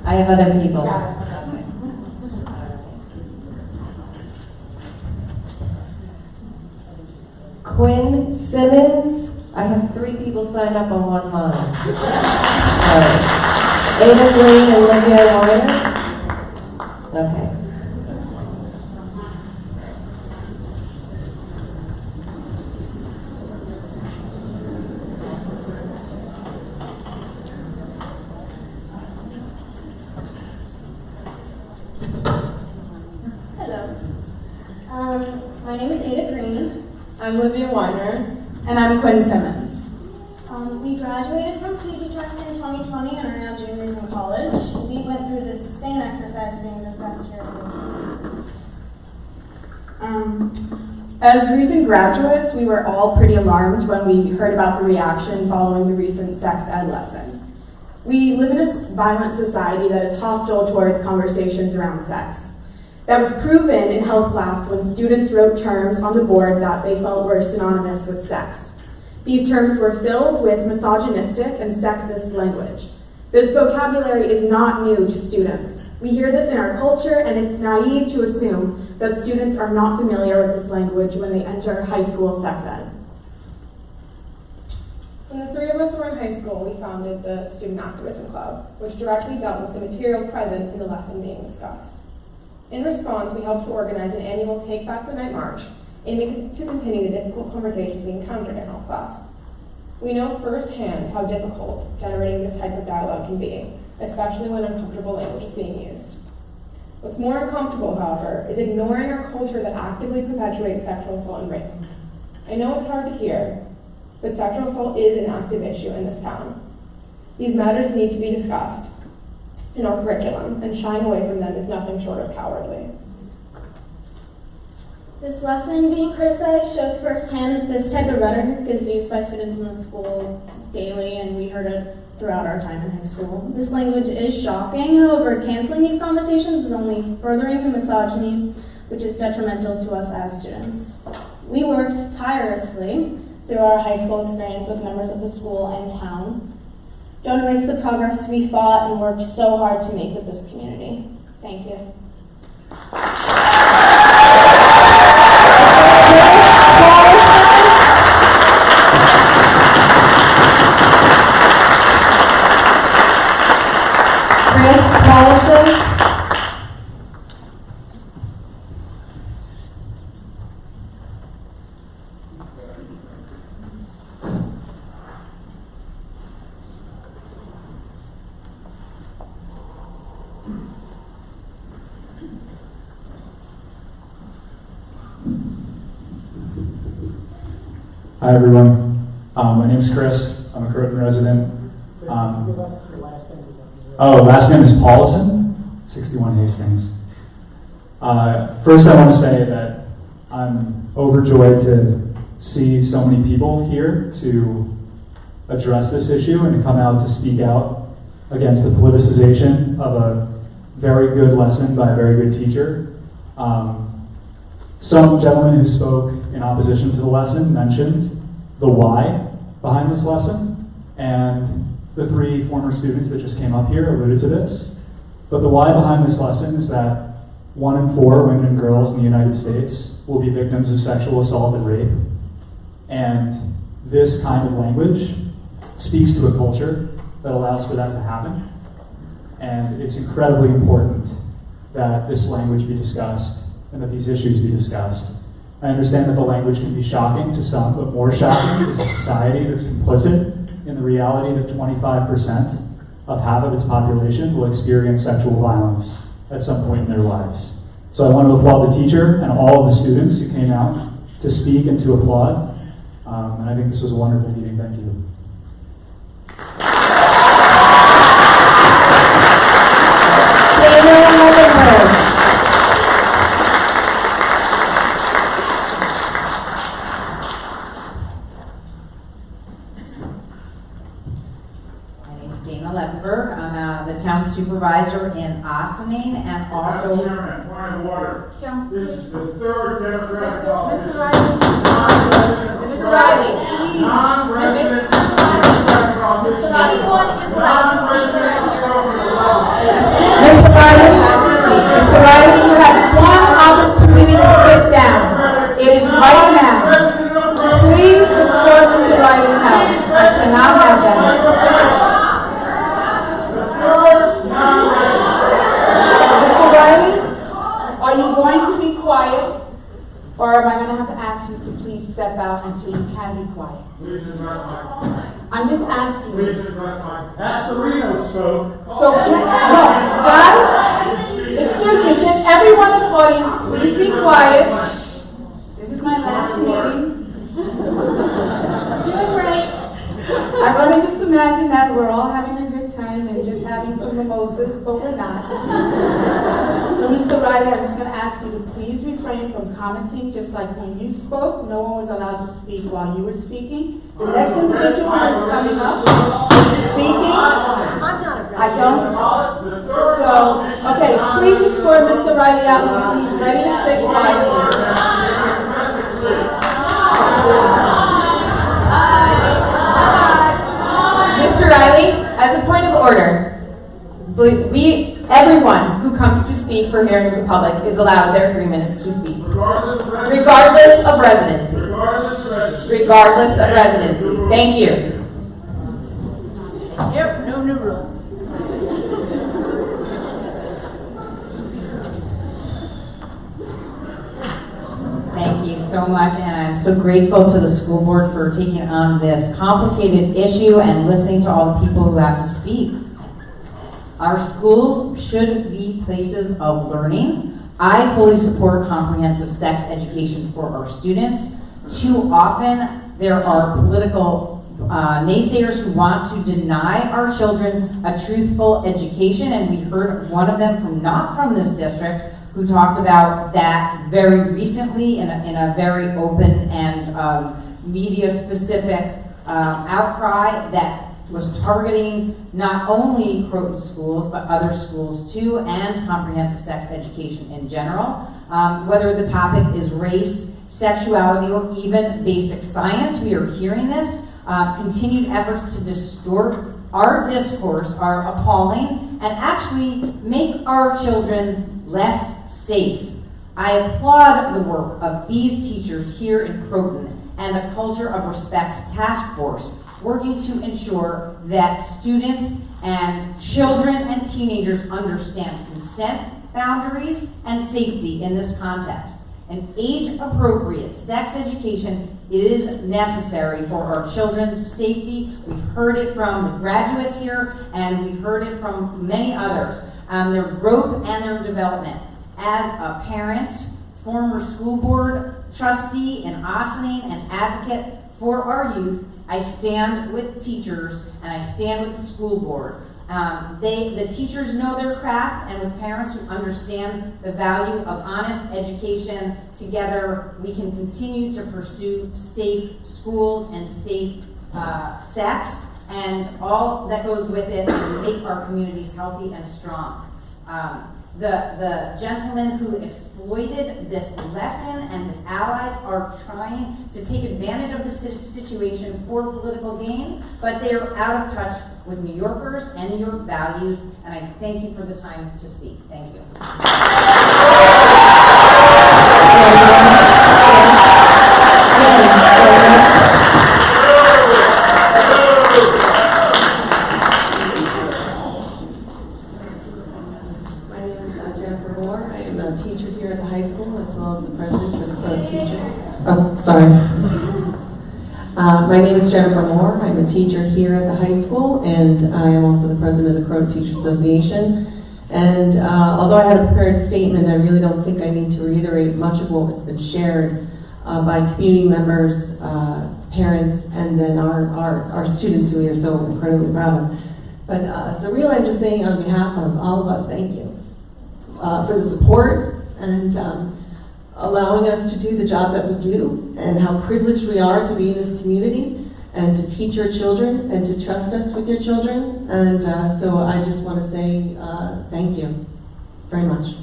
B: I have other people. Quinn Simmons? I have 3 people signed up on one line. Ada Green and Olivia Warner? Okay.
L: My name is Ada Green.
A: I'm Olivia Warner.
L: And I'm Quinn Simmons.
V: We graduated from CGTS in 2020 and are now juniors in college. We went through the same exercise being discussed here.
L: As recent graduates, we were all pretty alarmed when we heard about the reaction following the recent sex ed lesson. We live in a violent society that is hostile towards conversations around sex. That was proven in health class when students wrote terms on the board that they felt were synonymous with sex. These terms were filled with misogynistic and sexist language. This vocabulary is not new to students. We hear this in our culture, and it's naive to assume that students are not familiar with this language when they enter high school sex ed.
B: When the three of us were in high school, we founded the Student Activism Club, which directly dealt with the material present in the lesson being discussed. In response, we helped to organize an annual Take Back the Night March, aiming to continue the difficult conversations we encountered in health class. We know firsthand how difficult generating this type of dialogue can be, especially when uncomfortable language is being used. What's more uncomfortable, however, is ignoring our culture that actively perpetuates sexual assault and rape. I know it's hard to hear, but sexual assault is an active issue in this town. These matters need to be discussed in our curriculum, and shying away from them is nothing short of cowardly.
V: This lesson being criticized shows firsthand that this type of rhetoric is used by students in the school daily, and we heard it throughout our time in high school. This language is shocking, however, canceling these conversations is only furthering the misogyny, which is detrimental to us as students. We worked tirelessly through our high school experience with members of the school and town. Don't erase the progress we fought and worked so hard to make with this community. Thank you.
M: Hi everyone, my name is Chris. I'm a Croton resident. Last name is Paulson, 61 Hastings. First I want to say that I'm overjoyed to see so many people here to address this issue and to come out to speak out against the politicization of a very good lesson by a very good teacher. Some gentleman who spoke in opposition to the lesson mentioned the why behind this lesson, and the three former students that just came up here alluded to this. But the why behind this lesson is that 1 in 4 women and girls in the United States will be victims of sexual assault and rape. And this kind of language speaks to a culture that allows for that to happen. And it's incredibly important that this language be discussed and that these issues be discussed. I understand that the language can be shocking to some, but more shocking is a society that's complicit in the reality that 25% of half of its population will experience sexual violence at some point in their lives. So I want to applaud the teacher and all of the students who came out to speak and to applaud. And I think this was a wonderful meeting. Thank you.
N: Town supervisor in Ossining and also.
O: Madam Chairman, point of order. This is the third Democratic office.
A: Mr. Riley, please.
O: Non-resident Democratic office.
A: Anyone is allowed to speak during your.
K: Mr. Riley, you have one opportunity to sit down. It is right now. Please escort Mr. Riley out. I cannot have that. Mr. Riley, are you going to be quiet, or am I going to have to ask you to please step out until you can be quiet?
O: Please address my.
K: I'm just asking you.
O: Please address my. Astorino spoke.
K: So, guys, excuse me, can everyone in the audience please be quiet? This is my last meeting. Doing great. I'm going to just imagine that we're all having a good time and just having some mimosas, but we're not. So, Mr. Riley, I'm just going to ask you to please refrain from commenting, just like when you spoke, no one was allowed to speak while you were speaking. The next individual who's coming up, speaking, I don't. So, okay, please escort Mr. Riley out until he's ready to sit quietly.
A: Mr. Riley, as a point of order, everyone who comes to speak for hearing of the public is allowed their 3 minutes to speak.
O: Regardless
A: Regardless of residency. Regardless of residency. Thank you.
N: Yep, no new rules. Thank you so much, and I'm so grateful to the school board for taking on this complicated issue and listening to all the people who have to speak. Our schools should be places of learning. I fully support comprehensive sex education for our students. Too often, there are political naysayers who want to deny our children a truthful education, and we heard one of them from not from this district who talked about that very recently in a very open and media-specific outcry that was targeting not only Croton schools, but other schools too, and comprehensive sex education in general. Whether the topic is race, sexuality, or even basic science, we are hearing this. Continued efforts to distort our discourse are appalling and actually make our children less safe. I applaud the work of these teachers here in Croton and the Culture of Respect Task Force, working to ensure that students and children and teenagers understand consent, boundaries, and safety in this context. An age-appropriate sex education is necessary for our children's safety. We've heard it from the graduates here, and we've heard it from many others. Their growth and their development. As a parent, former school board trustee in Ossining, and advocate for our youth, I stand with teachers and I stand with the school board. The teachers know their craft, and with parents who understand the value of honest education, together we can continue to pursue safe schools and safe sex and all that goes with it and make our communities healthy and strong. The gentleman who exploited this lesson and his allies are trying to take advantage of the situation for political gain, but they are out of touch with New Yorkers and New York values, and I thank you for the time to speak. Thank you.
P: My name is Jennifer Moore. I'm a teacher here at the high school, and I am also the president of the Croton Teacher Association. And although I had a prepared statement, I really don't think I need to reiterate much of what has been shared by community members, parents, and then our students who we are so incredibly proud of. But so really I'm just saying on behalf of all of us, thank you for the support and allowing us to do the job that we do, and how privileged we are to be in this community and to teach your children and to trust us with your children. And so I just want to say thank you very much.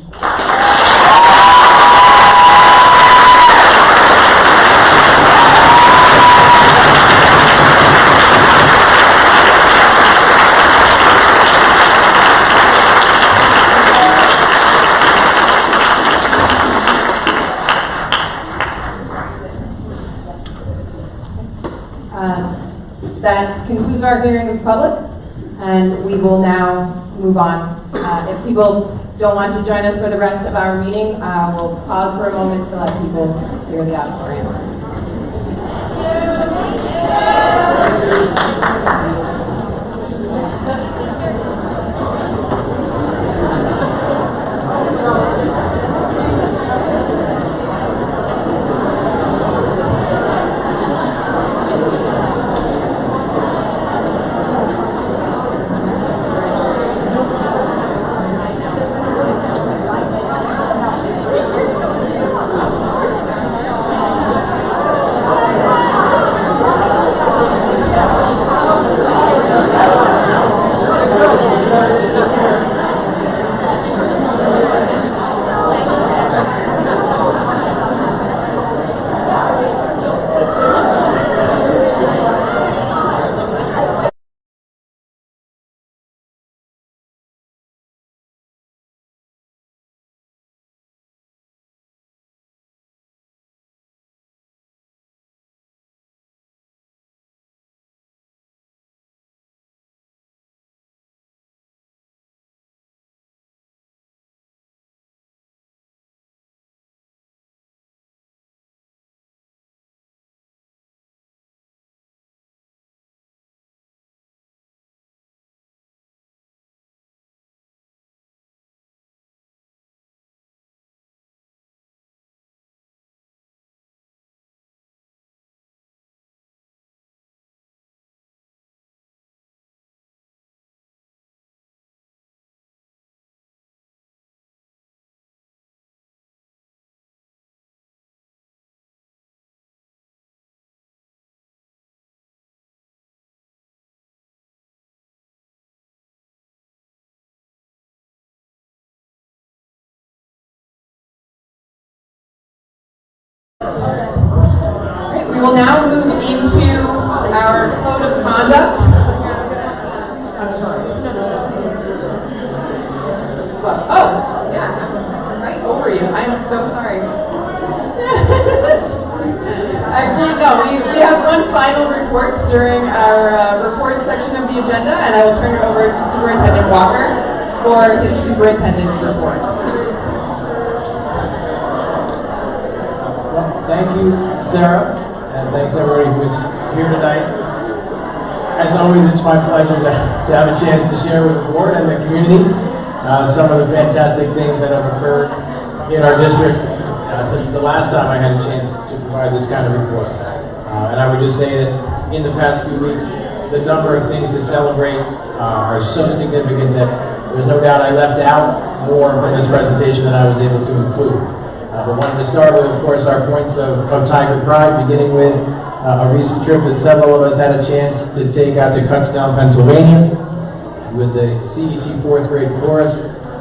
A: That concludes our hearing of public, and we will now move on. If people don't want to join us for the rest of our meeting, we'll pause for a moment to let people clear the auditorium. Alright, we will now move into our code of conduct.
O: I'm sorry.
A: Well, oh, yeah, that was right over you. I'm so sorry. Actually, no, we have one final report during our report section of the agenda, and I will turn it over to Superintendent Walker for his superintendent's report.
G: Well, thank you, Sarah, and thanks everybody who's here tonight. As always, it's my pleasure to have a chance to share with the board and the community some of the fantastic things that have occurred in our district since the last time I had a chance to provide this kind of report. And I would just say that in the past few weeks, the number of things to celebrate are so significant that there's no doubt I left out more from this presentation than I was able to include. But wanted to start with, of course, our points of Tiger Pride, beginning with a recent trip that several of us had a chance to take out to Kutztown, Pennsylvania, with the CET 4th grade chorus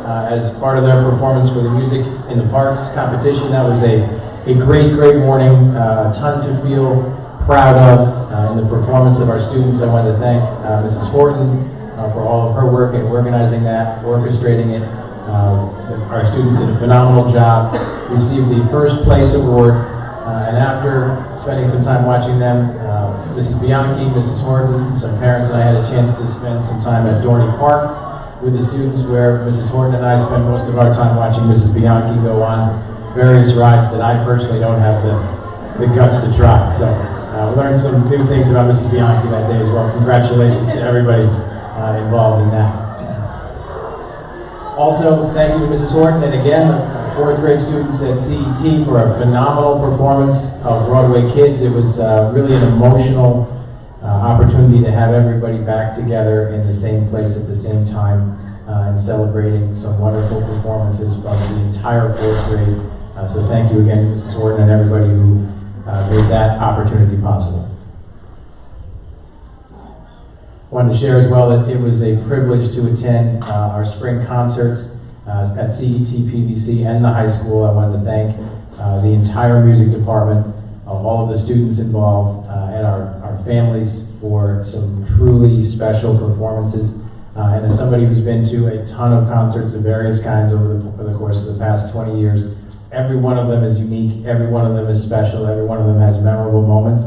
G: as part of their performance for the Music in the Parks competition. That was a great, great morning, a ton to feel proud of in the performance of our students. I wanted to thank Mrs. Horton for all of her work in organizing that, orchestrating it. Our students did a phenomenal job, received the first place award, and after spending some time watching them, Mrs. Bianchi, Mrs. Horton, some parents and I had a chance to spend some time at Dorney Park with the students, where Mrs. Horton and I spent most of our time watching Mrs. Bianchi go on various rides that I personally don't have the guts to try. So we learned some new things about Mrs. Bianchi that day as well. Congratulations to everybody involved in that. Also, thank you to Mrs. Horton, and again, the 4th grade students at CET for a phenomenal performance of Broadway Kids. It was really an emotional opportunity to have everybody back together in the same place at the same time and celebrating some wonderful performances from the entire 4th grade. So thank you again, Mrs. Horton, and everybody who made that opportunity possible. Wanted to share as well that it was a privilege to attend our spring concerts at CET, PVC, and the high school. I wanted to thank the entire music department, all of the students involved, and our families for some truly special performances. And as somebody who's been to a ton of concerts of various kinds over the course of the past 20 years, every one of them is unique, every one of them is special, every one of them has memorable moments.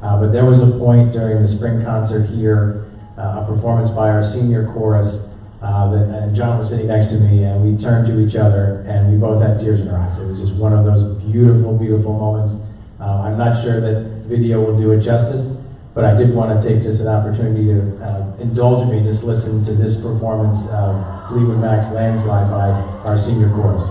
G: But there was a point during the spring concert here, a performance by our senior chorus, and John was sitting next to me, and we turned to each other, and we both had tears in our eyes. It was just one of those beautiful, beautiful moments. I'm not sure that video will do it justice, but I did want to take just an opportunity to indulge me, just listen to this performance of Fleetwood Mac's Landslide by our senior chorus.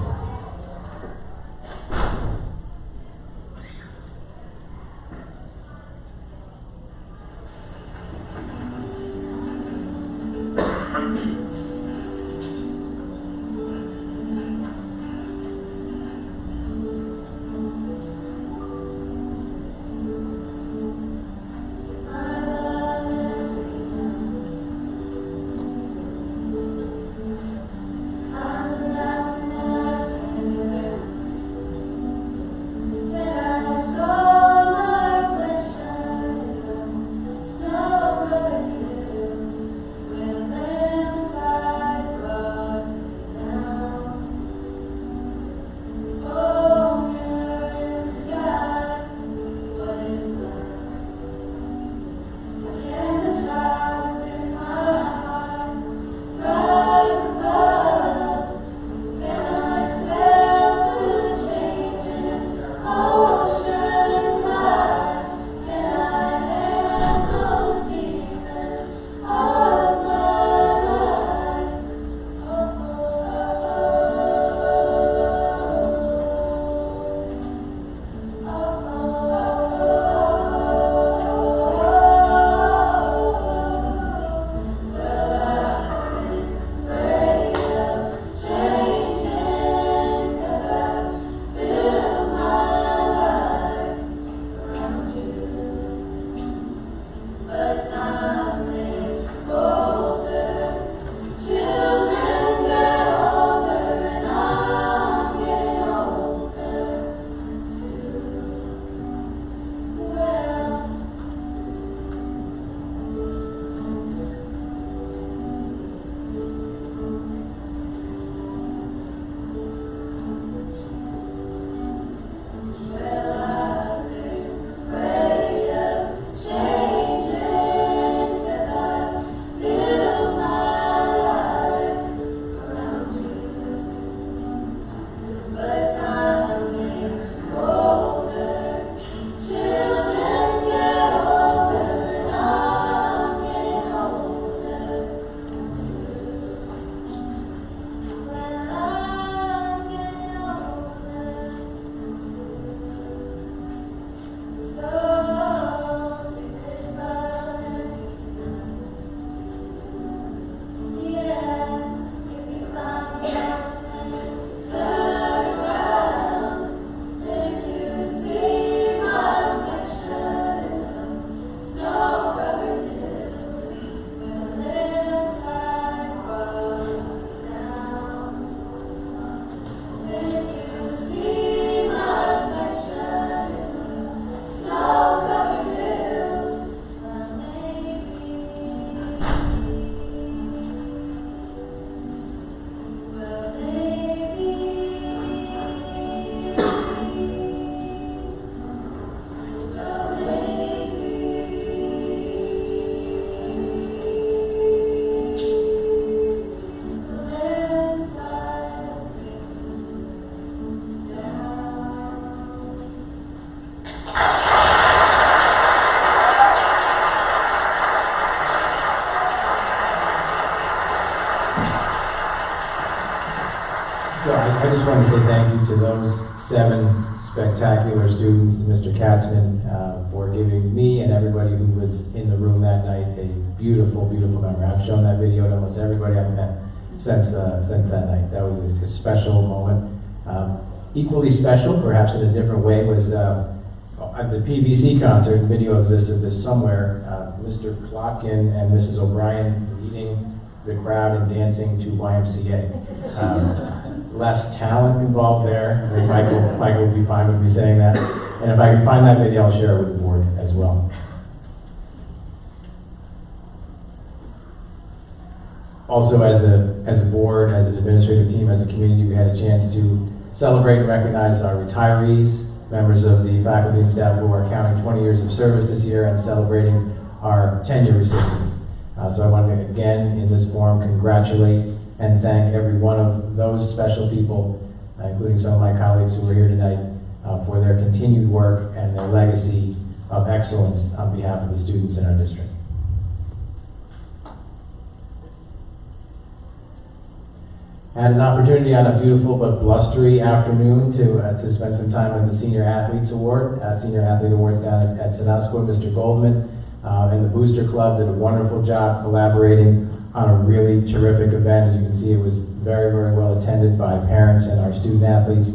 Q: On the mountain
G: want to say thank you to those 7 spectacular students, and Mr. Katzman, for giving me and everybody who was in the room that night a beautiful, beautiful memory. I've shown that video to almost everybody I've met since that night. That was a special moment. Equally special, perhaps in a different way, was at the PVC concert. The video exists of this somewhere. Mr. Plotkin and Mrs. O'Brien leading the crowd and dancing to YMCA. Less talent involved there. I think Michael would be fine with me saying that. And if I can find that video, I'll share it with the board as well. Also, as a board, as an administrative team, as a community, we had a chance to celebrate and recognize our retirees, members of the faculty and staff who are counting 20 years of service this year, and celebrating our tenure recipients. So I want to, again, in this forum, congratulate and thank every one of those special people, including some of my colleagues who are here tonight, for their continued work and their legacy of excellence on behalf of the students in our district. I had an opportunity on a beautiful but blustery afternoon to spend some time with the Senior Athletes Award, Senior Athlete Awards down at Senasqua. Mr. Goldman and the Booster Club did a wonderful job collaborating on a really terrific event. As you can see, it was very, very well attended by parents and our student athletes.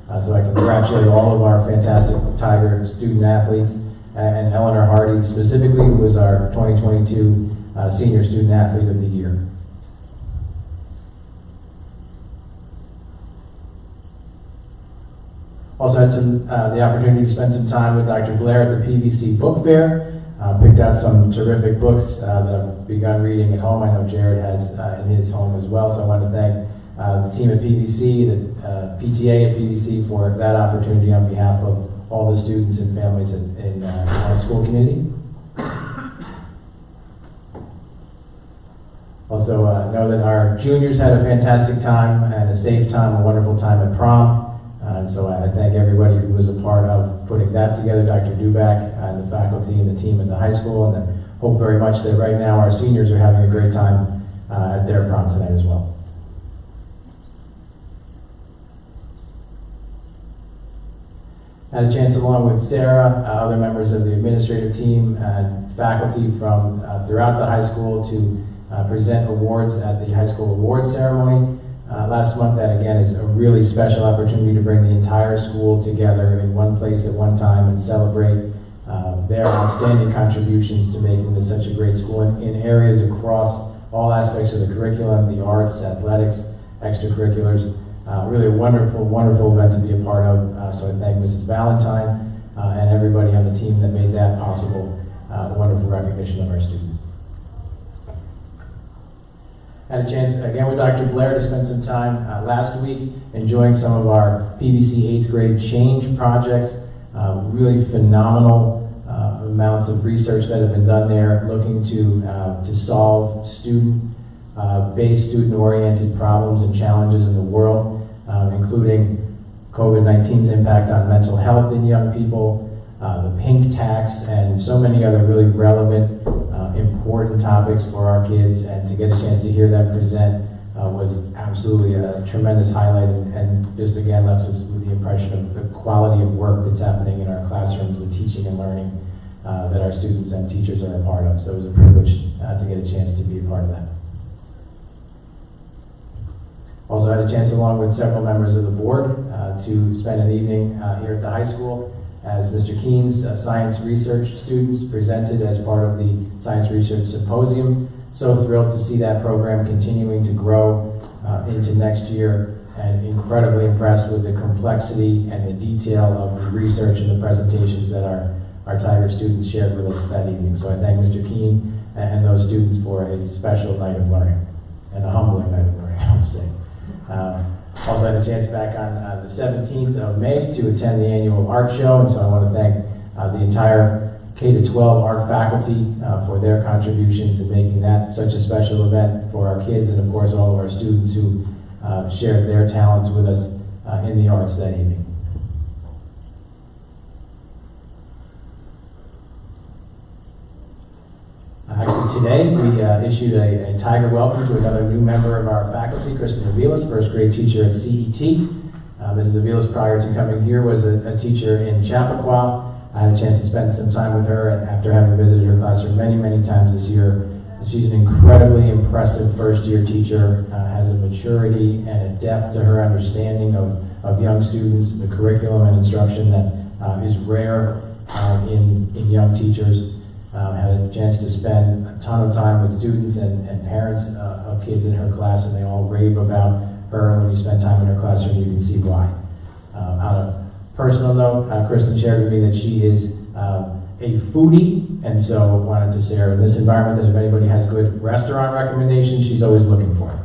G: So I congratulate all of our fantastic Tiger student athletes, and Eleanor Hardy specifically, who was our 2022 Senior Student Athlete of the Year. Also had the opportunity to spend some time with Dr. Blair at the PVC Book Fair. Picked out some terrific books that I've begun reading at home. I know Jared has in his home as well, so I want to thank the team at PVC, the PTA at PVC for that opportunity on behalf of all the students and families in the high school community. Also know that our juniors had a fantastic time and a safe time, a wonderful time at prom. And so I thank everybody who was a part of putting that together, Dr. Duback and the faculty and the team at the high school, and I hope very much that right now our seniors are having a great time at their prom tonight as well. Had a chance along with Sarah, other members of the administrative team and faculty from throughout the high school to present awards at the high school awards ceremony. Last month, that again is a really special opportunity to bring the entire school together in one place at one time and celebrate their outstanding contributions to making this such a great school in areas across all aspects of the curriculum, the arts, athletics, extracurriculars. Really a wonderful, wonderful event to be a part of. So I thank Mrs. Valentine and everybody on the team that made that possible. A wonderful recognition of our students. Had a chance, again, with Dr. Blair to spend some time last week enjoying some of our PVC 8th grade change projects. Really phenomenal amounts of research that have been done there, looking to solve student-based, student-oriented problems and challenges in the world, including COVID-19's impact on mental health in young people, the pink tax, and so many other really relevant, important topics for our kids. And to get a chance to hear them present was absolutely a tremendous highlight, and just again left us with the impression of the quality of work that's happening in our classrooms, the teaching and learning that our students and teachers are a part of. So it was a privilege to get a chance to be a part of that. Also had a chance, along with several members of the board, to spend an evening here at the high school as Mr. Keen's science research students presented as part of the Science Research Symposium. So thrilled to see that program continuing to grow into next year, and incredibly impressed with the complexity and the detail of the research and the presentations that our Tiger students shared with us that evening. So I thank Mr. Keen and those students for a special night of learning, and a humbling night of learning, I would say. Also had a chance back on the 17th of May to attend the annual art show, and so I want to thank the entire K-12 art faculty for their contributions in making that such a special event for our kids, and of course all of our students who shared their talents with us in the arts that evening. Actually today we issued a Tiger welcome to another new member of our faculty, Kristen Avilas, first grade teacher at CET. Mrs. Aviles, prior to coming here, was a teacher in Chappaqua. I had a chance to spend some time with her after having visited her classroom many, many times this year. She's an incredibly impressive first-year teacher, has a maturity and a depth to her understanding of young students, the curriculum and instruction that is rare in young teachers. Had a chance to spend a ton of time with students and parents of kids in her class, and they all rave about her. When you spend time in her classroom, you can see why. On a personal note, Kristen shared with me that she is a foodie, and so wanted to share in this environment that if anybody has good restaurant recommendations, she's always looking for it.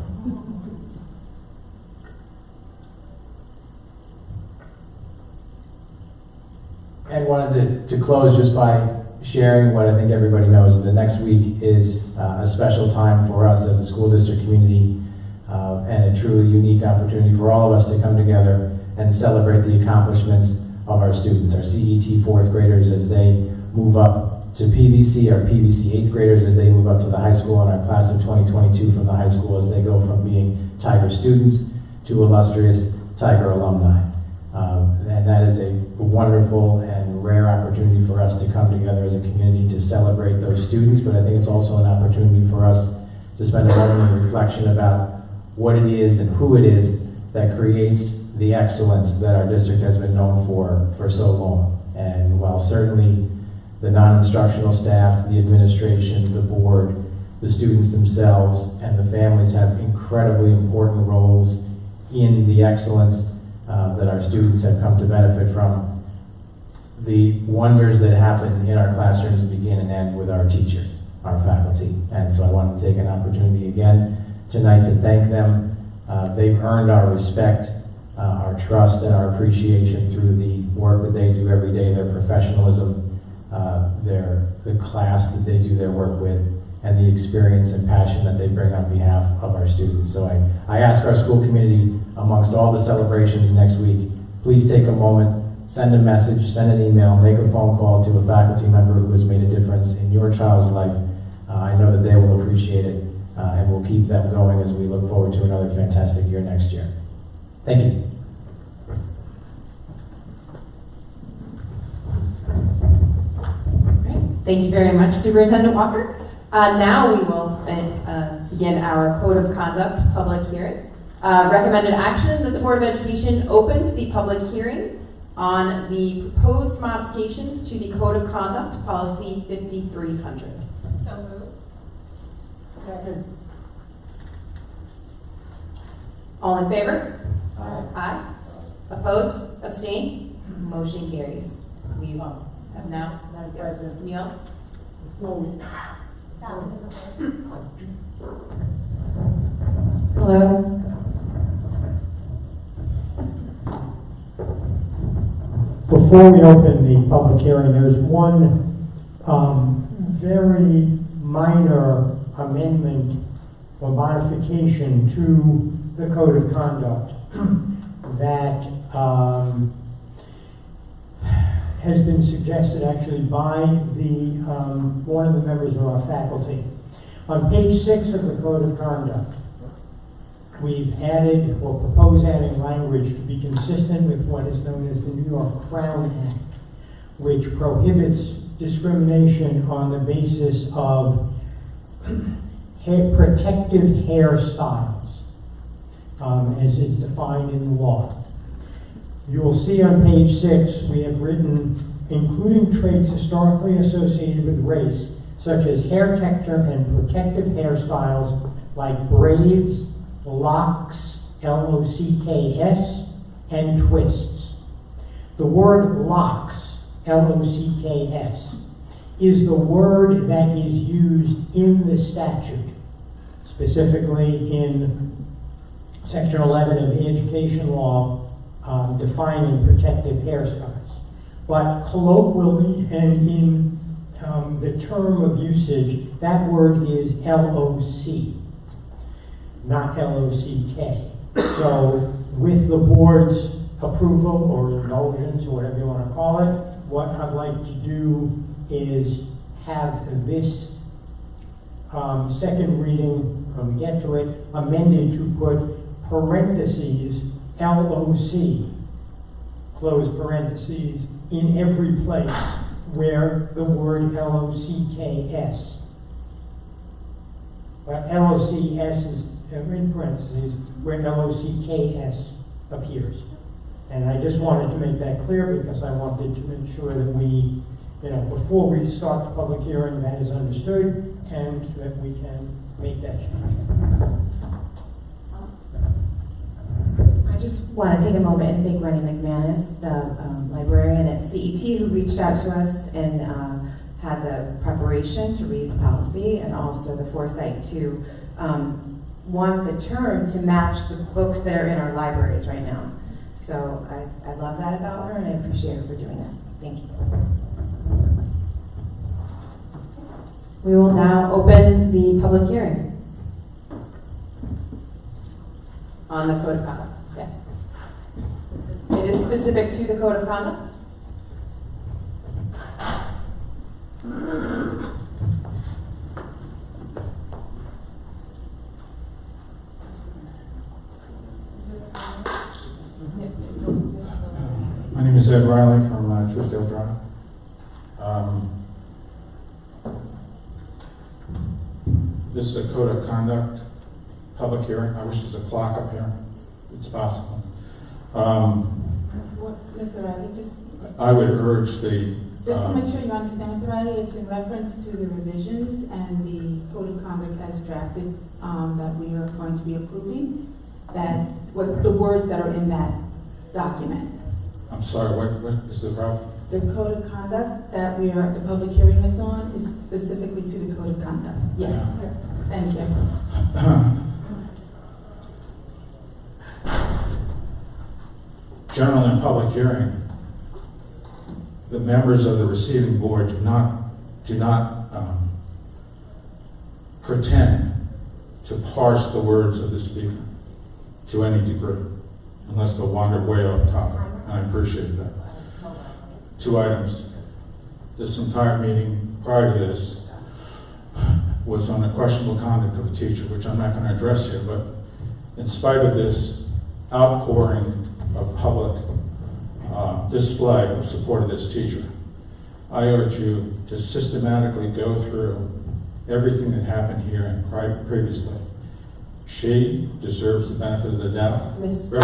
G: And wanted to close just by sharing what I think everybody knows, that the next week is a special time for us as a school district community, and a truly unique opportunity for all of us to come together and celebrate the accomplishments of our students, our CET fourth graders as they move up to PVC, our PVC eighth graders as they move up to the high school, and our class of 2022 from the high school as they go from being Tiger students to illustrious Tiger alumni. And that is a wonderful and rare opportunity for us to come together as a community to celebrate those students, but I think it's also an opportunity for us to spend a moment of reflection about what it is and who it is that creates the excellence that our district has been known for so long. And while certainly the non-instructional staff, the administration, the board, the students themselves, and the families have incredibly important roles in the excellence that our students have come to benefit from, the wonders that happen in our classrooms begin and end with our teachers, our faculty. And so I want to take an opportunity again tonight to thank them. They've earned our respect, our trust, and our appreciation through the work that they do every day, their professionalism, the class that they do their work with, and the experience and passion that they bring on behalf of our students. So I ask our school community, amongst all the celebrations next week, please take a moment, send a message, send an email, make a phone call to a faculty member who has made a difference in your child's life. I know that they will appreciate it, and we'll keep them going as we look forward to another fantastic year next year. Thank you.
A: Thank you very much, Superintendent Walker. Now we will begin our Code of Conduct public hearing. Recommended action that the Board of Education opens the public hearing on the proposed modifications to the Code of Conduct, Policy 5300.
U: So moved.
A: Second. All in favor? Aye. Opposed? Abstain? Motion carries. We have now, Madam President Neal.
H: Hello. Before we open the public hearing, there's one very minor amendment or modification to the Code of Conduct that has been suggested actually by the one of the members of our faculty. On page 6 of the Code of Conduct, we've added or propose adding language to be consistent with what is known as the New York Crown Act, which prohibits discrimination on the basis of protective hairstyles, as is defined in the law. You will see on page 6 we have written, including traits historically associated with race, such as hair texture and protective hairstyles like braids, locks, L-O-C-K-S, and twists. The word locks, L-O-C-K-S, is the word that is used in the statute, specifically in Section 11 of the Education Law, defining protective hairstyles. But colloquially and in the term of usage, that word is L-O-C, not L-O-C-K. So with the board's approval or indulgence or whatever you want to call it, what I'd like to do is have this second reading, when we get to it, amended to put parentheses
Q: LOC, close parentheses, in every place where the word LOCKS. But LOCS is in parentheses where LOCKS appears. And I just wanted to make that clear because I wanted to make sure that we, before we start the public hearing, that is understood and that we can make that change.
B: I just want to take a moment and thank Rennie McManus, the librarian at CET, who reached out to us and had the preparation to read the policy and also the foresight to want the term to match the books that are in our libraries right now. So I love that about her and I appreciate her for doing that. Thank you.
A: We will now open the public hearing on the code of conduct. Yes. It is specific to the code of conduct.
S: My name is Ed Riley from Truesdale Drive. This is a code of conduct public hearing. I wish there's a clock up here. It's possible.
K: Mr. Riley, just
S: I would urge the...
K: to make sure you understand, Mr. Riley, it's in reference to the revisions and the code of conduct as drafted that we are going to be approving, that what the words that are in that document.
S: I'm sorry, what is the problem?
K: The code of conduct that the public hearing is on is specifically to the code of conduct. Yes.
S: Yeah.
K: Thank you.
S: Generally, in public hearing, the members of the receiving board do not pretend to parse the words of the speaker to any degree, unless they wander way off topic, and I appreciate that. 2 items. This entire meeting prior to this was on the questionable conduct of a teacher, which I'm not going to address here, but in spite of this outpouring of public display of support of this teacher, I urge you to systematically go through everything that happened here and previously. She deserves the benefit of the doubt.
A: Mr.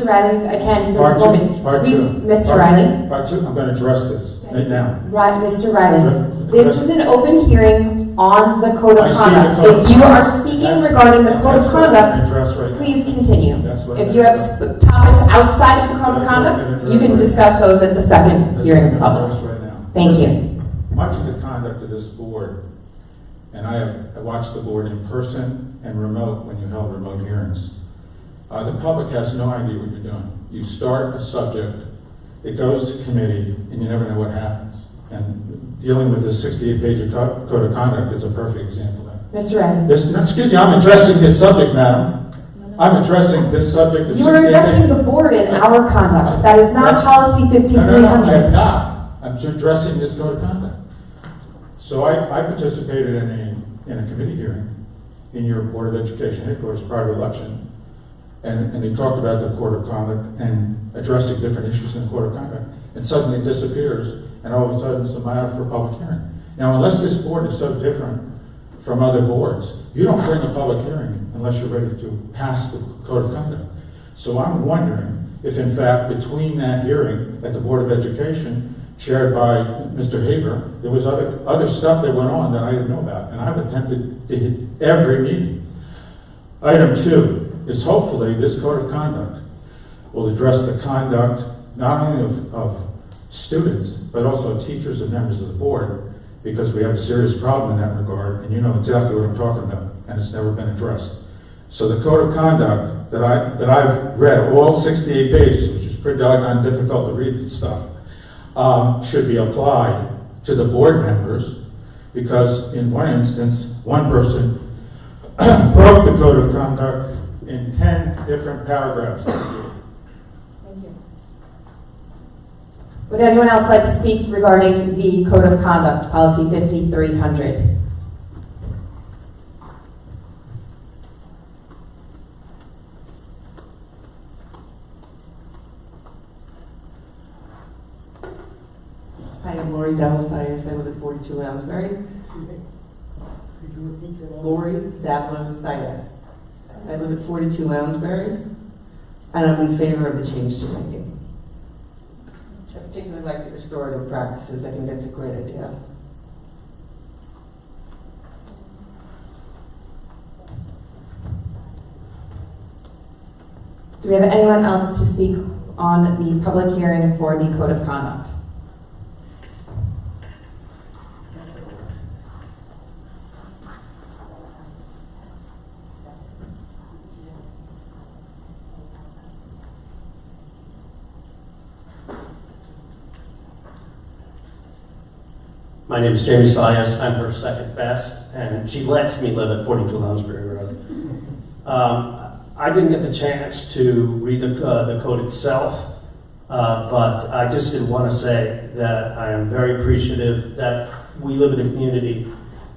A: Riley, I can.
S: Part two.
A: Mr. Riley.
S: Part two. I'm going to address this right now.
A: Right, Mr. Riley. This is an open hearing on the code of
S: I see
A: conduct.
S: the code
A: If you are speaking regarding the code of conduct,
S: right
A: please continue.
S: what
A: If you have topics outside of the code of conduct, you can discuss those at the second hearing of the public.
S: Right now.
A: Thank you.
S: Much of the conduct of this board, and I watched the board in person and remote when you held remote hearings. The public has no idea what you're doing. You start a subject, it goes to committee, and you never know what happens. And dealing with this 68-page code of conduct is a perfect example of that.
A: Mr. Riley.
S: Excuse me, I'm addressing this subject, madam. I'm addressing this subject.
A: You are addressing the board in our conduct. That is not policy 15300.
S: No, I'm not. I'm addressing this code of conduct. So I participated in a committee hearing in your Board of Education headquarters prior to election, and they talked about the code of conduct and addressing different issues in the code of conduct, and suddenly it disappears, and all of a sudden it's a matter for public hearing. Now, unless this board is so different from other boards, you don't bring a public hearing unless you're ready to pass the code of conduct. So I'm wondering if, in fact, between that hearing at the Board of Education, chaired by Mr. Haber, there was other stuff that went on that I didn't know about, and I've attempted to hit every meeting. Item 2 is hopefully this code of conduct will address the conduct not only of students, but also teachers and members of the board, because we have a serious problem in that regard, and you know exactly what I'm talking about, and it's never been addressed. So the code of conduct that I've read, all 68 pages, which is pretty doggone difficult to read this stuff, should be applied to the board members, because in one instance, one person broke the code of conduct in 10 different paragraphs.
A: Thank you. Would anyone else like to speak regarding the code of conduct, policy 5300?
P: Hi, I'm Lori Zavalothias. I live at 42 Lounsbury. Lori Zavalothias. I live at 42 Lounsbury, and I'm in favor of the change to making. I particularly like the restorative practices. I think that's a great idea.
A: Do we have anyone else to speak on the public hearing for the Code of Conduct?
R: My name is Jamie Sias. I'm her second best, and she lets me live at 42 Lounsbury Road. I didn't get the chance to read the code itself, but I just did want to say that I am very appreciative that we live in a community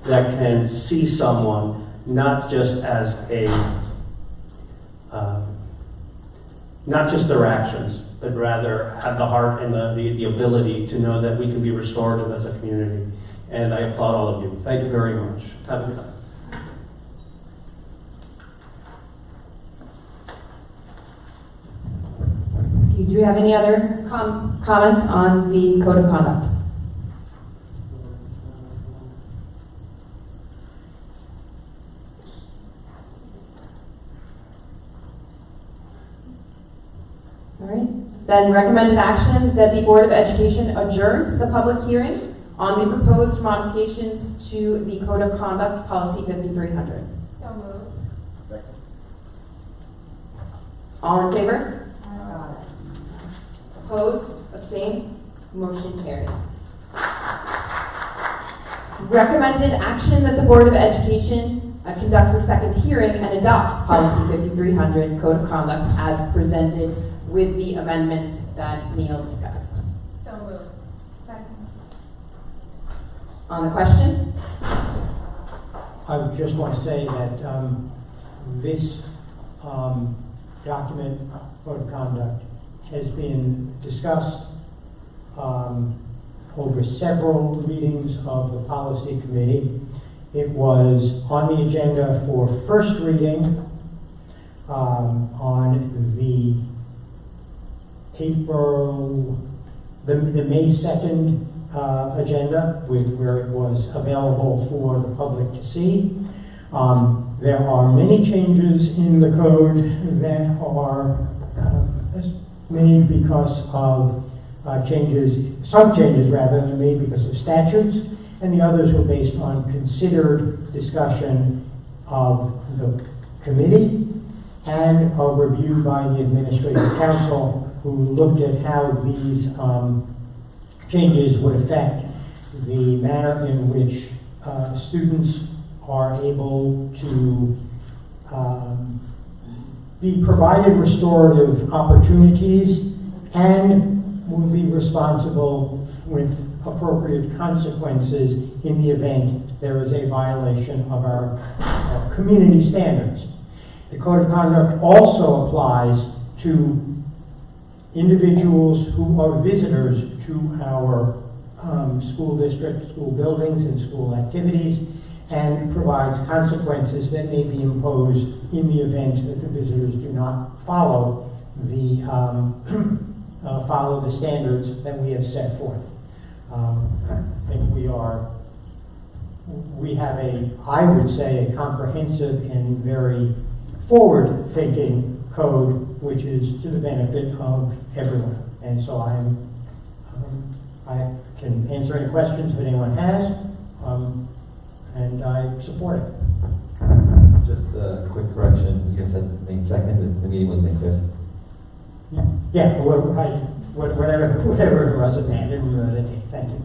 R: that can see someone not just as not just their actions, but rather have the heart and the ability to know that we can be restorative as a community. And I applaud all of you. Thank you very much. Have a good night.
A: Do we have any other comments on the Code of Conduct? All right. Then recommended action that the Board of Education adjourns the public hearing on the proposed modifications to the Code of Conduct, Policy 5300.
V: So moved.
A: Second. All in favor? Opposed? Abstained? Motion carries. Recommended action that the Board of Education conducts a second hearing and adopts Policy 5300 Code of Conduct as presented with the amendments that Neil discussed.
V: So moved. Second.
A: On the question?
Q: I just want to say that this document, Code of Conduct, has been discussed over several meetings of the Policy Committee. It was on the agenda for first reading on the May 2nd agenda, where it was available for the public to see. There are many changes in the code that are made because of some changes rather than made because of statutes, and the others were based on considered discussion of the committee and a review by the Administrative Council, who looked at how these changes would affect the manner in which students are able to be provided restorative opportunities and will be responsible with appropriate consequences in the event there is a violation of our community standards. The Code of Conduct also applies to individuals who are visitors to our school district, school buildings, and school activities, and provides consequences that may be imposed in the event that the visitors do not follow the standards that we have set forth. I think we have I would say, a comprehensive and very forward-thinking code, which is to the benefit of everyone. And so I can answer any questions if anyone has, and I support it.
T: Just a quick correction. You said May 2nd, the meeting was May 5th.
Q: Yeah, whatever it was, I didn't remember the date. Thank you.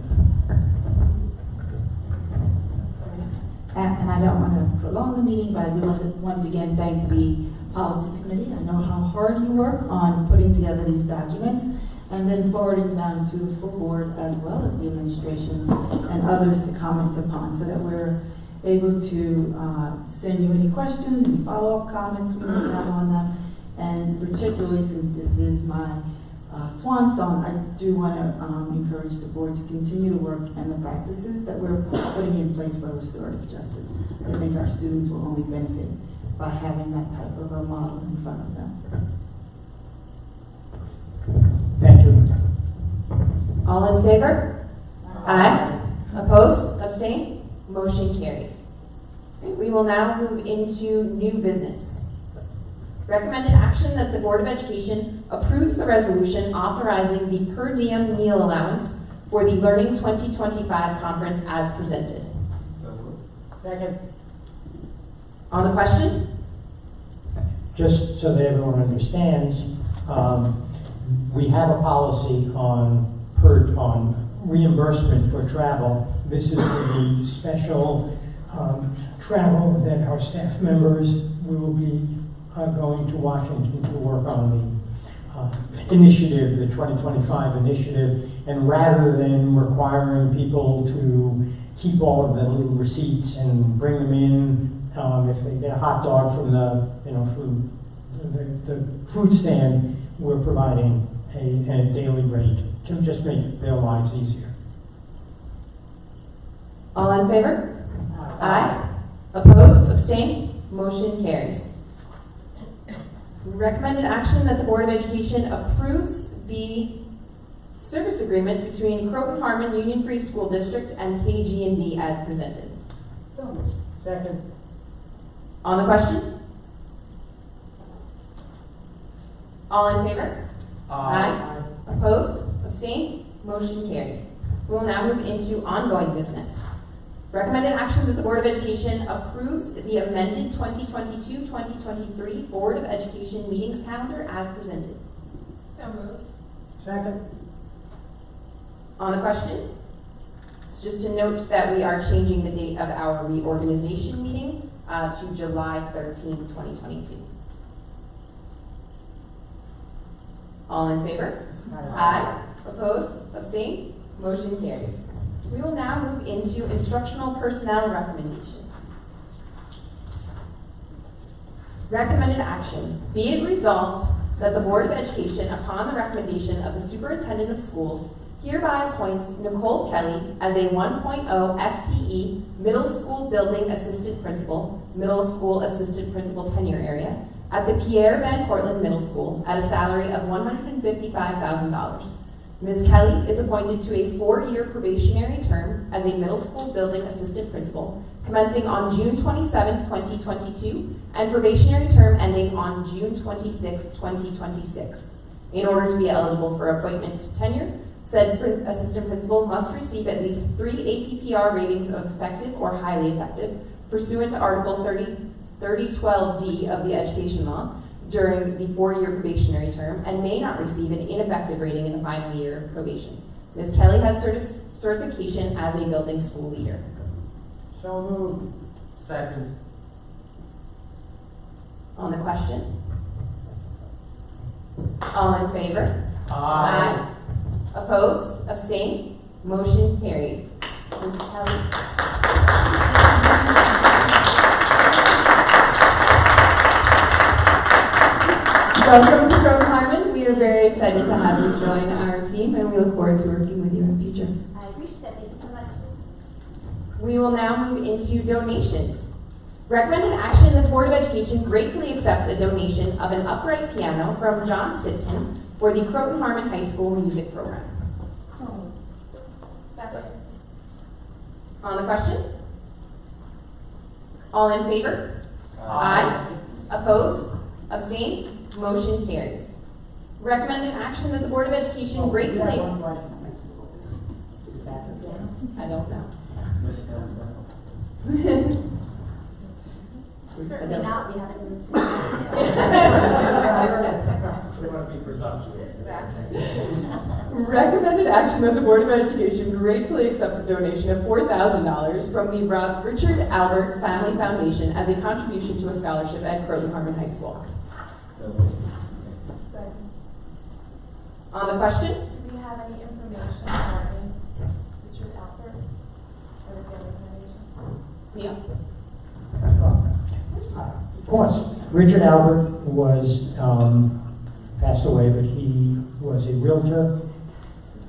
K: And I don't want to prolong the meeting, but I do want to once again thank the Policy Committee. I know how hard you work on putting together these documents and then forwarding them to the full board as well as the administration and others to comment upon, so that we're able to send you any questions, any follow-up comments we may have on them. And particularly since this is my swan song, I do want to encourage the board to continue to work and the practices that we're putting in place for restorative justice. I think our students will only benefit by having that type of a model in front of them.
Q: Thank you.
A: All in favor? Aye. Opposed? Abstain? Motion carries. Okay, we will now move into new business. Recommended action that the Board of Education approves the resolution authorizing the per diem meal allowance for the Learning 2025 conference as presented.
Q: Second.
A: On the question?
Q: Just so that everyone understands, we have a policy on reimbursement for travel. This is the special travel that our staff members will be going to Washington to work on the initiative, the 2025 initiative, and rather than requiring people to keep all of the little receipts and bring them in, if they get a hot dog from the food stand, we're providing a daily rate to just make their lives easier.
A: All in favor? Aye. Opposed? Abstain? Motion carries. Recommended action that the Board of Education approves the service agreement between Croton Harmon Union Free School District and KG&D as presented.
Q: Second.
A: On the question? All in favor? Aye. Opposed? Abstain? Motion carries. We will now move into ongoing business. Recommended action that the Board of Education approves the amended 2022-2023 Board of Education meetings calendar as presented.
K: So moved.
Q: Second.
A: On the question? It's just to note that we are changing the date of our reorganization meeting to July 13, 2022. All in favor? Aye. Opposed? Abstain? Motion carries. We will now move into instructional personnel recommendation. Recommended action. Be it resolved that the Board of Education, upon the recommendation of the Superintendent of Schools, hereby appoints Nicole Kelly as a 1.0 FTE Middle School Building Assistant Principal, Middle School Assistant Principal tenure area, at the Pierre Van Cortlandt Middle School at a salary of $155,000. Ms. Kelly is appointed to a 4-year probationary term as a middle school building assistant principal, commencing on June 27, 2022, and probationary term ending on June 26, 2026. In order to be eligible for appointment to tenure, said assistant principal must receive at least 3 APPR ratings of effective or highly effective, pursuant to Article 3012D of the Education Law, during the 4-year probationary term, and may not receive an ineffective rating in the final year of probation. Ms. Kelly has certification as a building school leader.
Q: So moved.
O: Second.
A: On the question? All in favor?
O: Aye.
A: Opposed? Abstain? Motion carries. Ms. Kelly. Welcome to Croton Harmon. We are very excited to have you join our team, and we look forward to working with you in the future.
V: I appreciate that. Thank you so much.
A: We will now move into donations. Recommended action that the Board of Education gratefully accepts a donation of an upright piano from John Sitkin for the Croton Harmon High School music program. On the question? All in favor? Aye. Opposed? Abstain? Motion carries. Recommended action that the Board of Education gratefully... I don't know.
V: Certainly not. We haven't moved
O: They must be presumptuous.
A: Recommended action that the Board of Education gratefully accepts a donation of $4,000 from the Richard Albert Family Foundation as a contribution to a scholarship at Croton Harmon High School. On the question?
V: Do we have any information regarding Richard Albert or the Family Foundation?
Q: Of course. Richard Albert was passed away, but he was a realtor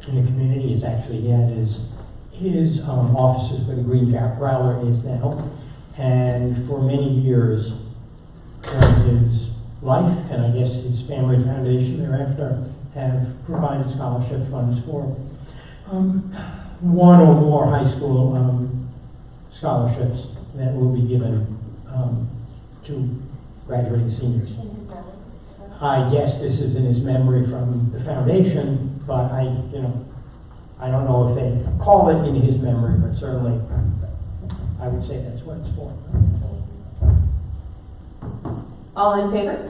Q: in the community. He's actually, he had his offices where the Green Growler is now. And for many years of his life, and I guess his family foundation thereafter, have provided scholarship funds for one or more high school scholarships that will be given to graduating seniors. I guess this is in his memory from the foundation, but I don't know if they call it in his memory, but certainly I would say that's what it's for.
A: All in favor?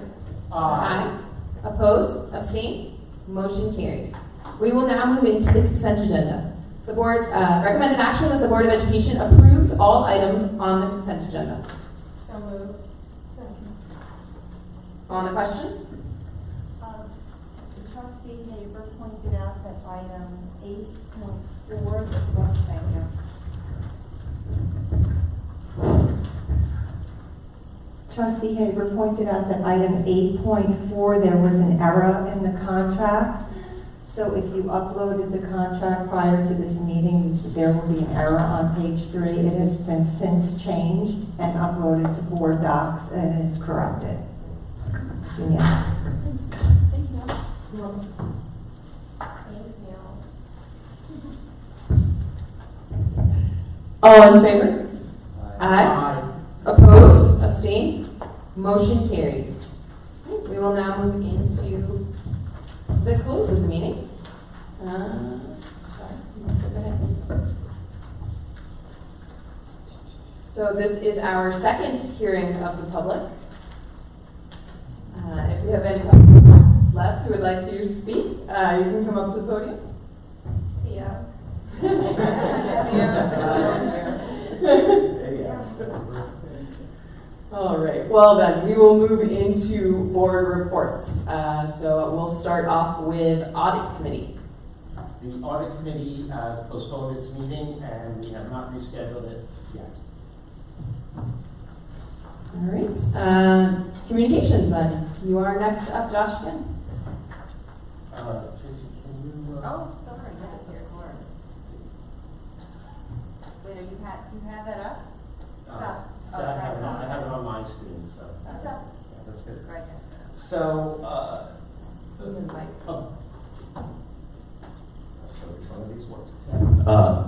A: Aye. Oppose? Abstain? Motion carries. We will now move into the consent agenda. The board recommended action that the Board of Education approves all items on the consent agenda.
B: So moved.
A: On the question?
E: Trustee Haber pointed out that item 8.4, thank you. Trustee Haber pointed out that item 8.4, there was an error in the contract. So if you uploaded the contract prior to this meeting, there will be an error on page 3. It has been since changed and uploaded to Board Docs and is corrected. Yeah.
A: All in favor? Aye. Oppose? Abstain? Motion carries. We will now move into the close of the meeting. So this is our second hearing of the public. If we have any public left who would like to speak, you can come up to the podium.
B: Yeah.
A: All right. Well then, we will move into board reports. So we'll start off with audit committee.
C: The audit committee has postponed its meeting and we have not rescheduled it yet.
A: All right. Communications then. You are next up, Josh again.
C: Tracy, can you?
E: Oh, sorry, yes, of course. Wait, you have that up?
C: I have it on my screen, so.
E: That's up.
C: Yeah, that's good.
E: Right.
C: So,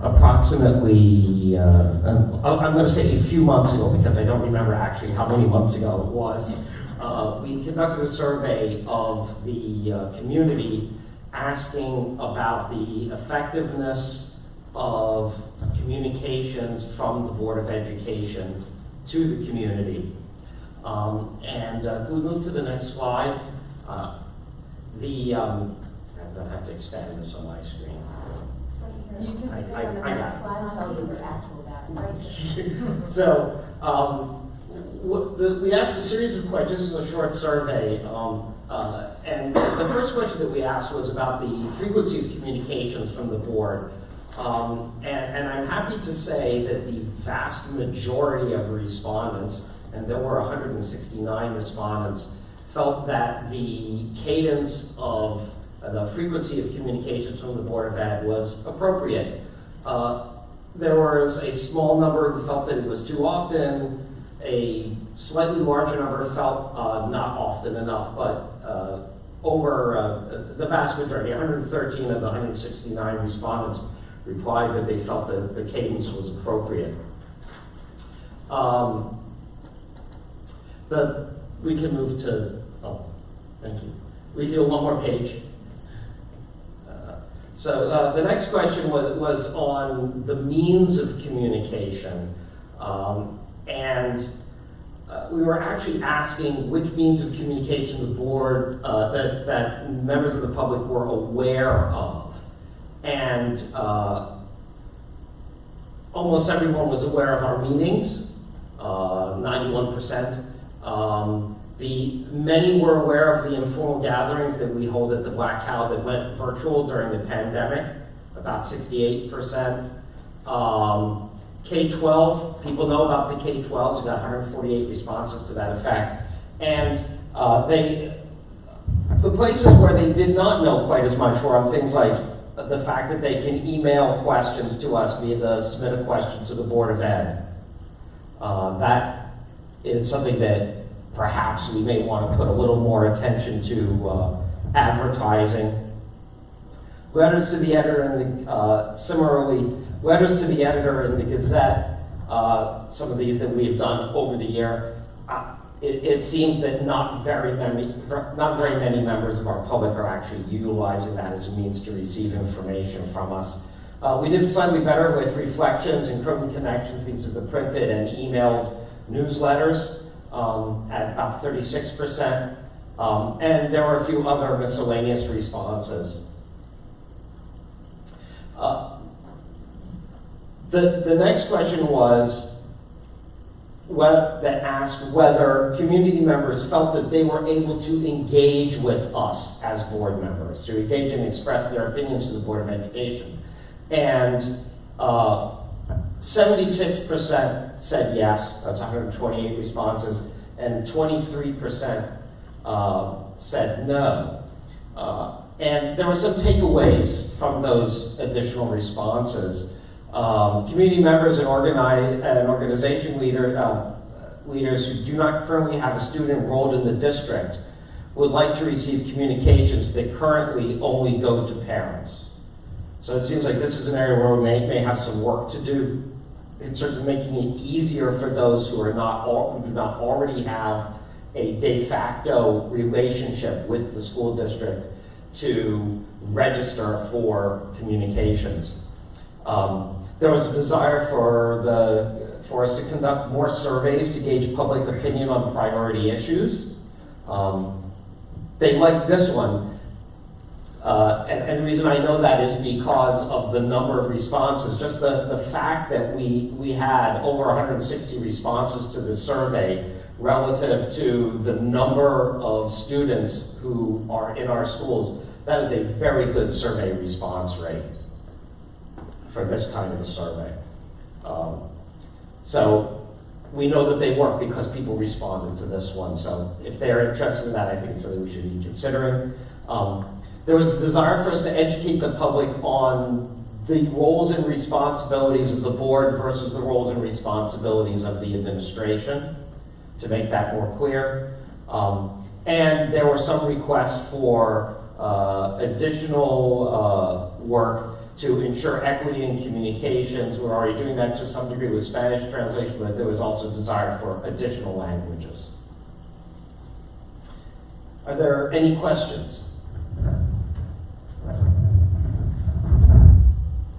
C: approximately, I'm going to say a few months ago because I don't remember actually how many months ago it was. We conducted a survey of the community asking about the effectiveness of communications from the Board of Education to the community. Can we move to the next slide? I'm going to have to expand this on my screen.
E: You can see on the next slide tells you the actual data.
C: So, we asked a series of questions. This is a short survey. And the first question that we asked was about the frequency of communications from the board. And I'm happy to say that the vast majority of respondents, and there were 169 respondents, felt that the cadence of the frequency of communications from the Board of Ed was appropriate. There was a small number who felt that it was too often, a slightly larger number felt not often enough, but over the vast majority, 113 of the 169 respondents replied that they felt that the cadence was appropriate. We can move to, thank you. We do one more page. So the next question was on the means of communication. We were actually asking which means of communication the board, that members of the public were aware of. And almost everyone was aware of our meetings, 91%. Many were aware of the informal gatherings that we hold at the Black Cow that went virtual during the pandemic, about 68%. K-12, people know about the K-12s, we got 148 responses to that effect. And The places where they did not know quite as much were on things like the fact that they can email questions to us via the submit a question to the Board of Ed. That is something that perhaps we may want to put a little more attention to advertising. Letters to the editor and similarly, letters to the editor in the Gazette, some of these that we have done over the year. It seems that not very many members of our public are actually utilizing that as a means to receive information from us. We did slightly better with reflections and Chrome Connections. These are the printed and emailed newsletters at about 36%. And there were a few other miscellaneous responses. The next question was that asked whether community members felt that they were able to engage with us as board members, to engage and express their opinions to the Board of Education. And 76% said yes, that's 128 responses, and 23% said no. And there were some takeaways from those additional responses. Community members and organization leaders who do not currently have a student enrolled in the district would like to receive communications that currently only go to parents. So it seems like this is an area where we may have some work to do in terms of making it easier for those who do not already have a de facto relationship with the school district to register for communications. There was a desire for us to conduct more surveys to gauge public opinion on priority issues. They liked this one. And the reason I know that is because of the number of responses. Just the fact that we had over 160 responses to the survey relative to the number of students who are in our schools, that is a very good survey response rate for this kind of a survey. So we know that they work because people responded to this one. So if they're interested in that, I think it's something we should be considering. There was a desire for us to educate the public on the roles and responsibilities of the board versus the roles and responsibilities of the administration, to make that more clear. And there were some requests for additional work to ensure equity in communications. We're already doing that to some degree with Spanish translation, but there was also desire for additional languages. Are there any questions?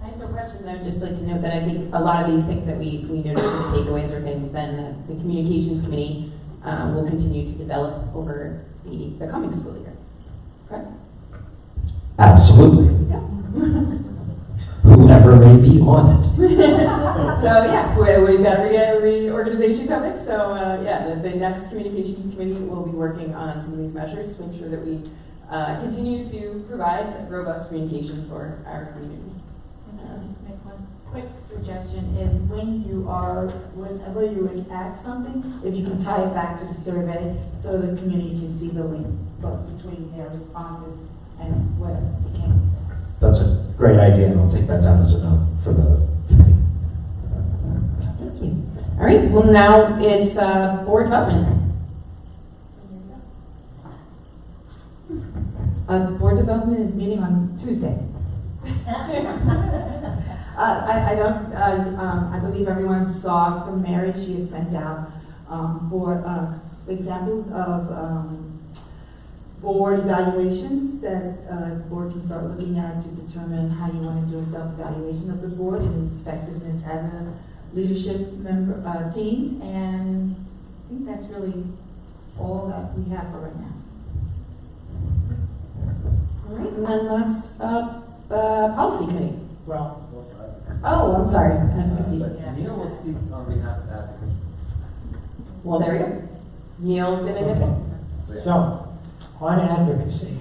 A: I have no questions. I would just like to note that I think a lot of these things that we noted as takeaways are things then that the communications committee will continue to develop over the coming school year. Correct?
C: Absolutely.
A: Yeah.
C: Whoever may be on it.
A: So yes, we've got a reorganization coming. So the next communications committee will be working on some of these measures to ensure that we continue to provide robust communication for our community.
K: Just make one quick suggestion is whenever you add something, if you can tie it back to the survey so the community can see the link between their responses and what became.
C: That's a great idea, and I'll take that down as a note for the committee.
A: Thank you. All right, well now it's board development.
K: Board development is meeting on Tuesday. I believe everyone saw from Mary, she had sent out for examples of board evaluations that the board can start looking at to determine how you want to do a self-evaluation of the board and its effectiveness as a leadership member team. And I think that's really all that we have for right now.
A: All right, and then last policy committee.
Q: Well,
A: oh, I'm sorry.
T: Neil will speak on behalf of advocacy.
A: Well, there we go. Neil's gonna get it.
Q: so, on advocacy,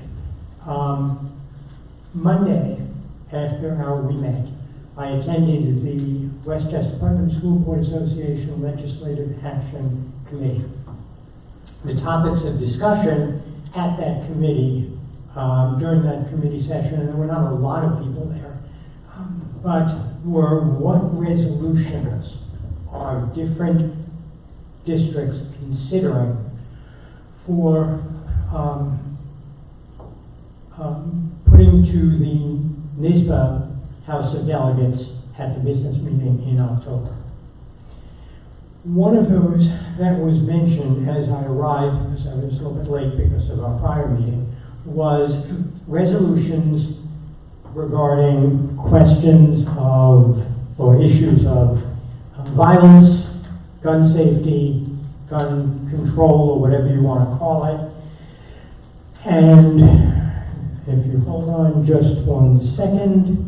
Q: Monday, after we met, I attended the Westchester Putnam School Board Association Legislative Action Committee. The topics of discussion at that committee, during that committee session, and there were not a lot of people there, but were what resolutions are different districts considering for putting to the NISBA House of Delegates at the business meeting in October. One of those that was mentioned as I arrived, because I was a little bit late because of our prior meeting, was resolutions regarding questions of, or issues of violence, gun safety, gun control, or whatever you want to call it. And if you hold on just 1 second,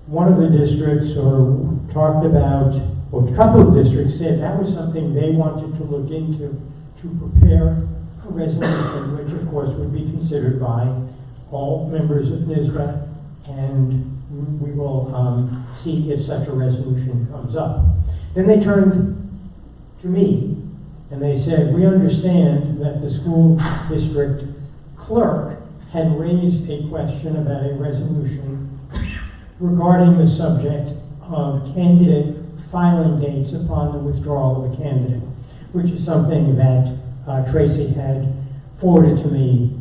Q: one of the districts talked about, or a couple of districts said that was something they wanted to look into to prepare a resolution, which of course would be considered by all members of NISBA, and we will see if such a resolution comes up. Then they turned to me and they said, we understand that the school district clerk had raised a question about a resolution regarding the subject of candidate filing dates upon the withdrawal of a candidate, which is something that Tracy had forwarded to me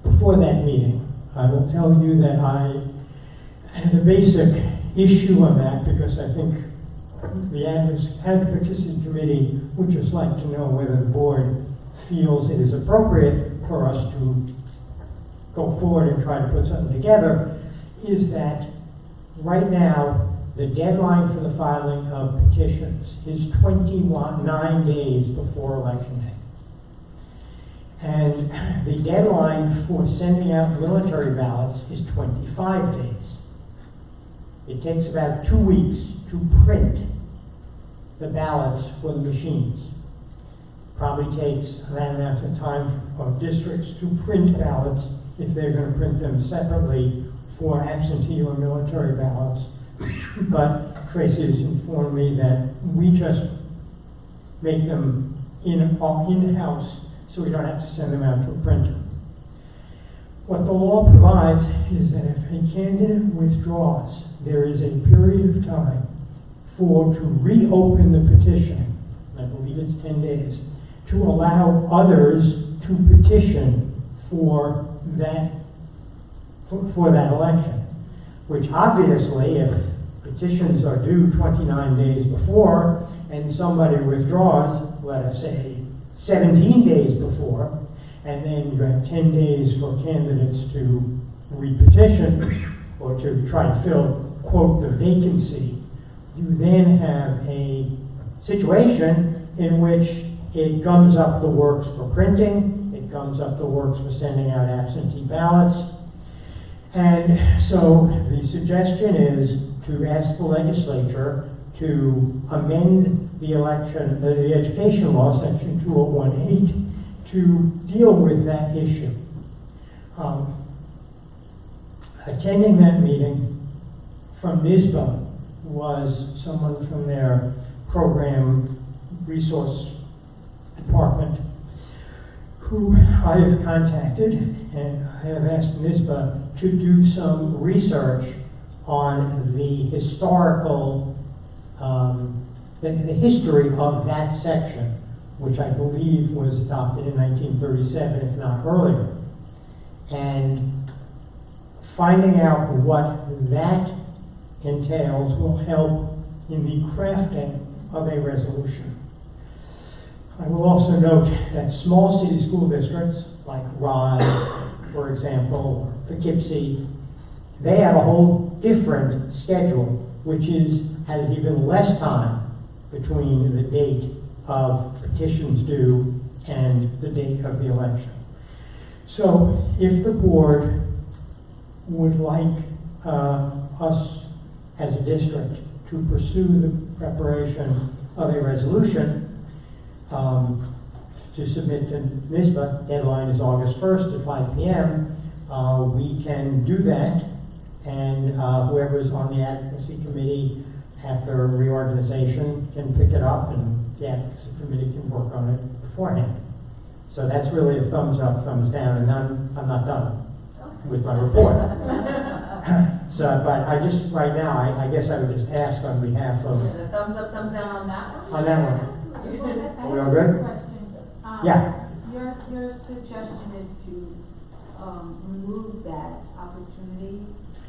Q: before that meeting. I will tell you that I had a basic issue on that because I think the Advocacy Committee would just like to know whether the board feels it is appropriate for us to go forward and try to put something together, is that right now the deadline for the filing of petitions is 29 days before Election Day. And the deadline for sending out military ballots is 25 days. It takes about 2 weeks to print the ballots for the machines. Probably takes that amount of time for districts to print ballots if they're going to print them separately for absentee or military ballots. But Tracy has informed me that we just make them in-house so we don't have to send them out to a printer. What the law provides is that if a candidate withdraws, there is a period of time to reopen the petition, I believe it's 10 days, to allow others to petition for that election, which obviously, if petitions are due 29 days before and somebody withdraws, let us say 17 days before, and then you have 10 days for candidates to repetition or to try to fill, quote, the vacancy, you then have a situation in which it gums up the works for printing, it gums up the works for sending out absentee ballots. And so the suggestion is to ask the legislature to amend the education law, section 2018, to deal with that issue. Attending that meeting from NISBA was someone from their program resource department who I have contacted, and I have asked NISBA to do some research on the historical, the history of that section, which I believe was adopted in 1937, if not earlier. And finding out what that entails will help in the crafting of a resolution. I will also note that small city school districts, like Rye, for example, or Poughkeepsie, they have a whole different schedule, which has even less time between the date of petitions due and the date of the election. So if the board would like us as a district to pursue the preparation of a resolution to submit to NISBA, deadline is August 1st at 5 p.m., we can do that, and whoever's on the advocacy committee after reorganization, can pick it up and the advocacy committee can work on it beforehand. So that's really a thumbs up, thumbs down, and I'm not done with my report. So, but I just, right now, I guess I would just ask on behalf of,
D: The thumbs up, thumbs down on that one?
Q: on that one. Are we all good? Yeah.
F: Your suggestion is to remove that opportunity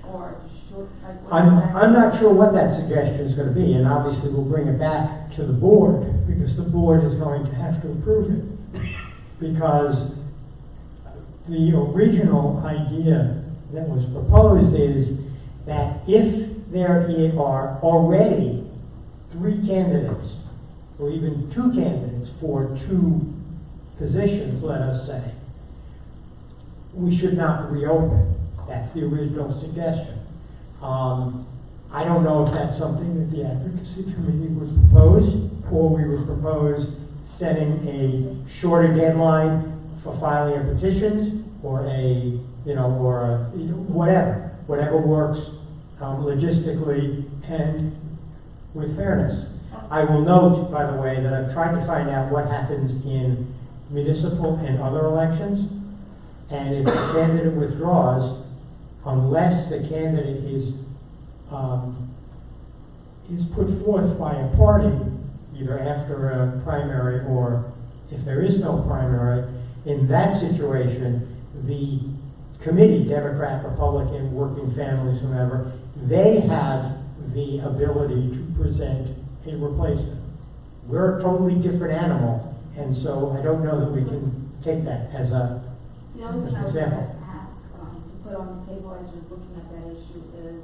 F: or to short, like what is that?
Q: I'm not sure what that suggestion is going to be, and obviously we'll bring it back to the board, because the board is going to have to approve it. Because the original idea that was proposed is that if there are already 3 candidates, or even 2 candidates for 2 positions, let us say, we should not reopen. That's the original suggestion. I don't know if that's something that the advocacy committee would propose, or we would propose setting a shorter deadline for filing of petitions, or whatever works logistically and with fairness. I will note, by the way, that I've tried to find out what happens in municipal and other elections, and if the candidate withdraws, unless the candidate is put forth by a party, either after a primary or if there is no primary, in that situation, the committee, Democrat, Republican, Working Families, whomever, they have the ability to present a replacement. We're a totally different animal, and so I don't know that we can take that as an
F: The other thing I was going
Q: example.
F: to ask, to put on the table as you're looking at that issue is,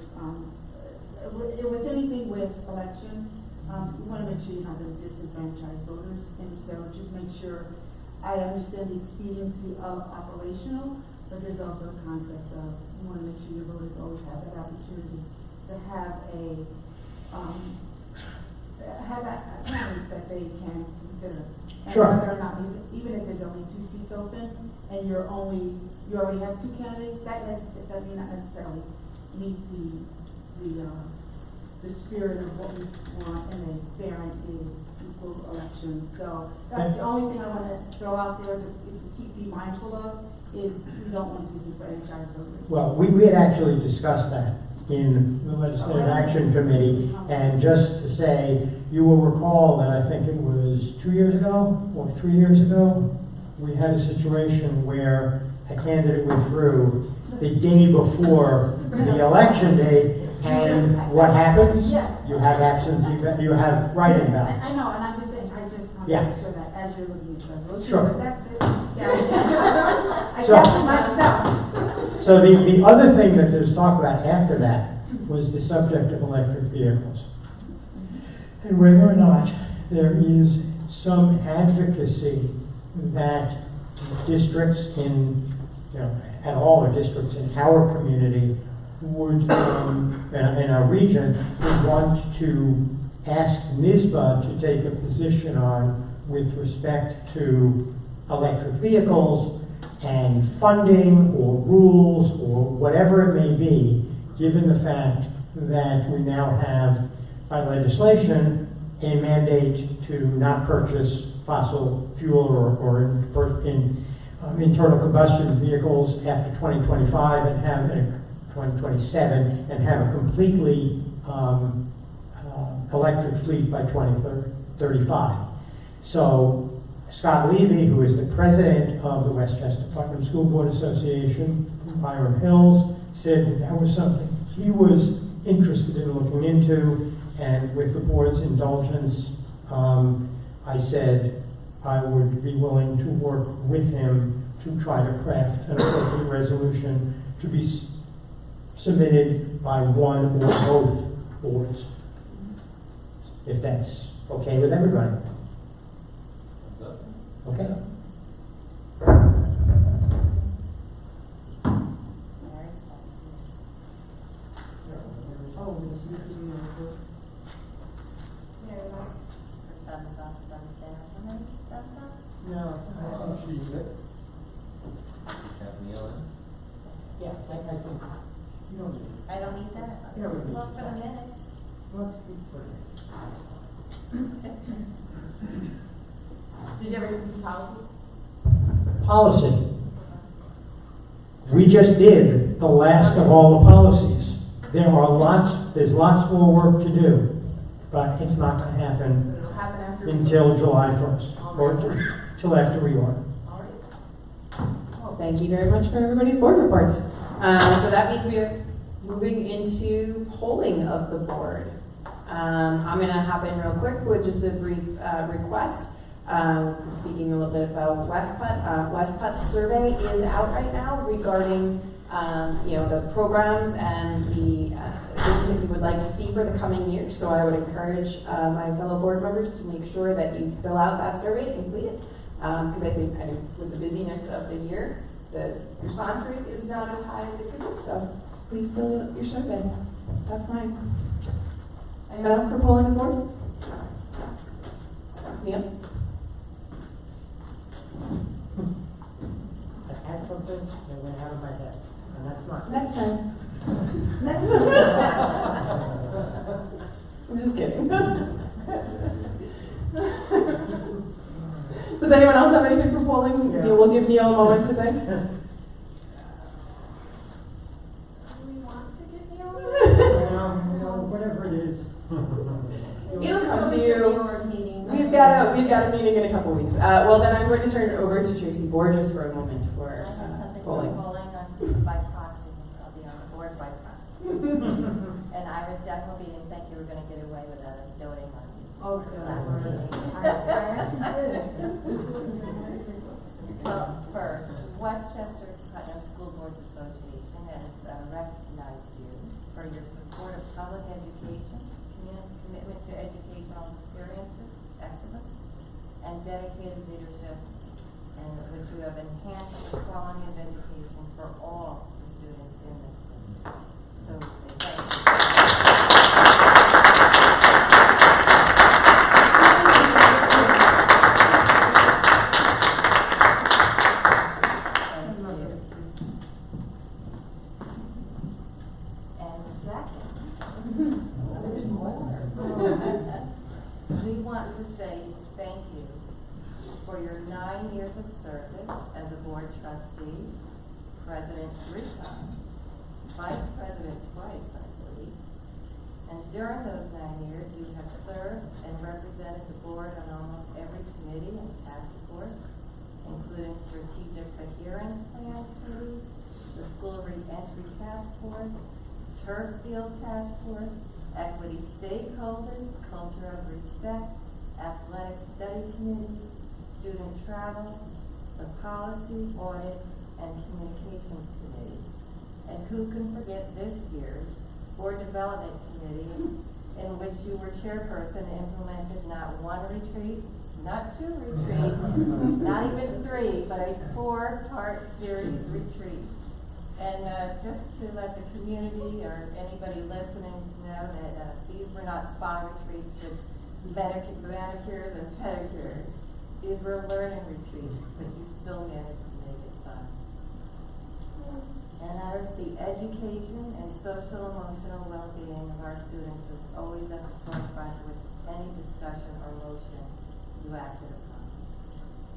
F: with anything with elections, you want to make sure you're not going to disenfranchise voters, and so just make sure, I understand the expediency of operational, but there's also a concept of, you want to make sure your voters always have that opportunity to have a candidates that they can consider. And
Q: Sure.
F: whether or not, even if there's only 2 seats open, and you already have 2 candidates, that may not necessarily meet the spirit of what we want in a fair and equal election. So that's the only thing I want to throw out there to be mindful of, is we don't want to disenfranchise voters.
Q: Well, we had actually discussed that in the Legislative Action Committee, and just to say, you will recall that I think it was 2 years ago, or 3 years ago, we had a situation where a candidate withdrew the day before the election day, and what happens? You have absentee, you have write-in ballots.
F: I know, and I'm just saying, I just want to
Q: Yeah.
F: make sure that as you're looking at the resolution,
Q: Sure.
F: that's it. Yeah. I got it myself.
Q: So the other thing that there's talk about after that was the subject of electric vehicles. And whether or not there is some advocacy that districts at all, or districts in our community would, in our region, would want to ask NISBA to take a position on with respect to electric vehicles and funding or rules or whatever it may be, given the fact that we now have, by legislation, a mandate to not purchase fossil fuel or internal combustion vehicles after 2025 and have 2027 and have a completely electric fleet by 2035. So Scott Levy, who is the president of the Westchester Putnam School Board Association from Byram Hills, said that was something he was interested in looking into, and with the board's indulgence, I said I would be willing to work with him to try to craft an appropriate resolution to be submitted by one or both boards, if that's okay with everybody. Okay.
D: No.
Q: Yeah, I think you don't need it.
D: I don't need that?
Q: You don't need it.
D: Well, for the minutes. Did you ever do policy?
Q: Policy. We just did the last of all the policies. There's lots more work to do, but it's not going to happen
D: It'll happen after.
Q: until July 1st, or till after reorg.
A: Well, thank you very much for everybody's board reports. So that means we are moving into polling of the board. I'm going to hop in real quick with just a brief request. Speaking a little bit about Westput. Westput's survey is out right now regarding the programs and the things that we would like to see for the coming year. So I would encourage my fellow board members to make sure that you fill out that survey, complete it, because I think with the busyness of the year, the response rate is not as high as it could be. So please fill out your survey. That's fine. Anyone else for polling the board? Neil?
Q: I had something that went out of my head, and that's not.
A: Next time. I'm just kidding. Does anyone else have anything for polling?
Q: Yeah.
A: We'll give Neil a moment to think.
Q: Whatever it is.
A: It'll come to you. We've got a meeting in a couple weeks. Well, then I'm going to turn it over to Tracy Borges for a moment for polling.
I: By proxy. I'll be on the board by proxy. And Iris definitely didn't think you were going to get away with us donating money.
F: Oh,
I: Last meeting. Well, first, Westchester Putnam School Boards Association has recognized you for your support of public education, commitment to educational experiences, excellence, and dedicated leadership, and which you have enhanced the quality of education for all the students in this state. So, thank you. And second, we want to say thank you for your 9 years of service as a board trustee, president 3 times, vice president twice, I believe. And during those 9 years, you have served and represented the board on almost every committee and task force, including strategic adherence plan committees, the school reentry task force, turf field task force, equity stakeholders, culture of respect, athletic study committees, student travel, the policy, audit, and communications committee. And who can forget this year's board development committee in which you were chairperson, implemented not 1 retreat, not 2 retreats, not even 3, but a 4-part series retreat. And just to let the community or anybody listening to know that these were not spa retreats with manicures and pedicures. These were learning retreats, but you still managed to make it fun. And ours, the education and social emotional well-being of our students is always at the forefront with any discussion or motion you acted upon.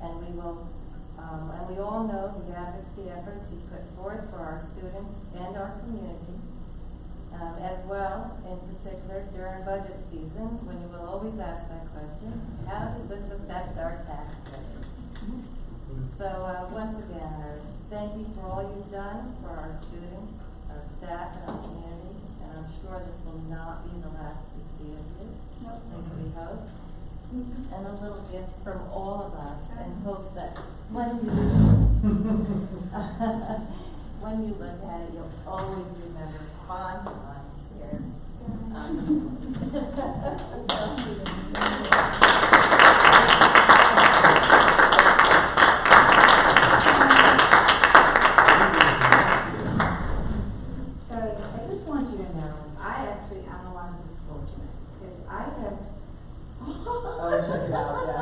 I: And we will, and we all know the advocacy efforts you put forth for our students and our community, as well, in particular during budget season, when you will always ask that question, how does this affect our tax base? So once again, thank you for all you've done for our students, our staff, and our community, and I'm sure this will not be the last we see of you, at least we hope. And a little gift from all of us in hopes that when you look at it, you'll always remember fond times here.
F: I just want you to know, I actually am the one who's fortunate, because I have
A: check it out, yeah.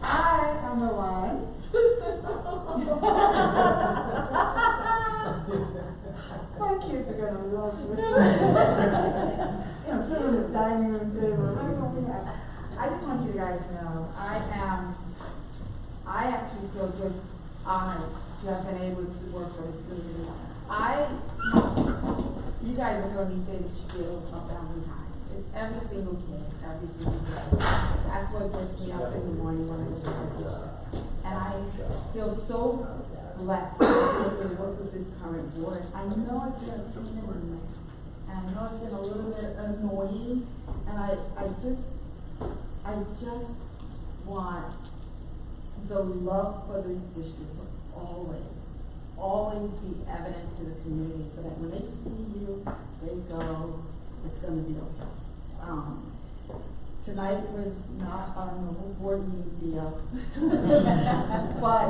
F: I am the one. My kids are gonna love this. to have been able to work for this community. You guys have heard me say this spiel 1,000 times. It's every single kid, every single day. That's what gets me up in the morning when I go to work. And I feel so blessed to be able to work with this current board. I know it's been a few minutes, and I know it's been a little bit annoying, and I just want the love for this district to always be evident to the community, so that when they see you, they go, it's going to be okay. Tonight was not our normal board meeting deal, but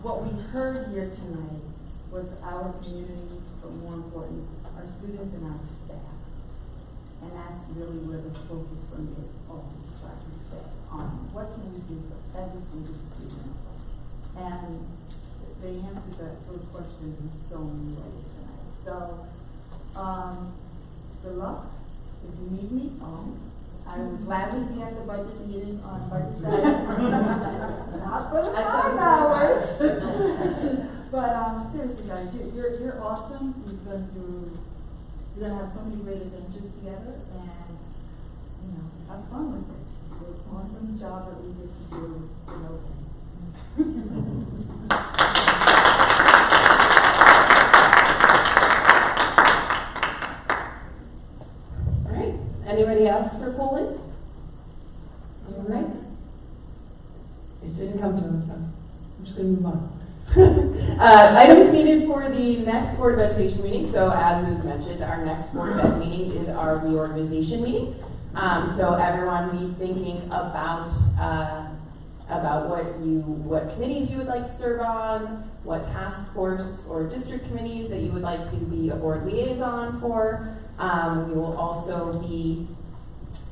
F: what we heard here tonight was our community, but more important, our students and our staff. And that's really where the focus for me is always try to stay on. What can we do for every single student? And they answered those questions in so many ways tonight. So, good luck. If you need me, I will gladly be at the budget meeting on budget Saturday. Not for the 5 hours. But seriously, guys, you're awesome. You're gonna have so many great adventures together, and have fun with it. It's an awesome job that we get to do.
A: All right. Anybody else for polling? All right. It didn't come to us, so I'm just going to move on. Items needed for the next Board of Education meeting. So as we've mentioned, our next Board of Ed meeting is our reorganization meeting. So everyone be thinking about what committees you would like to serve on, what task force or district committees that you would like to be a board liaison for. We will also be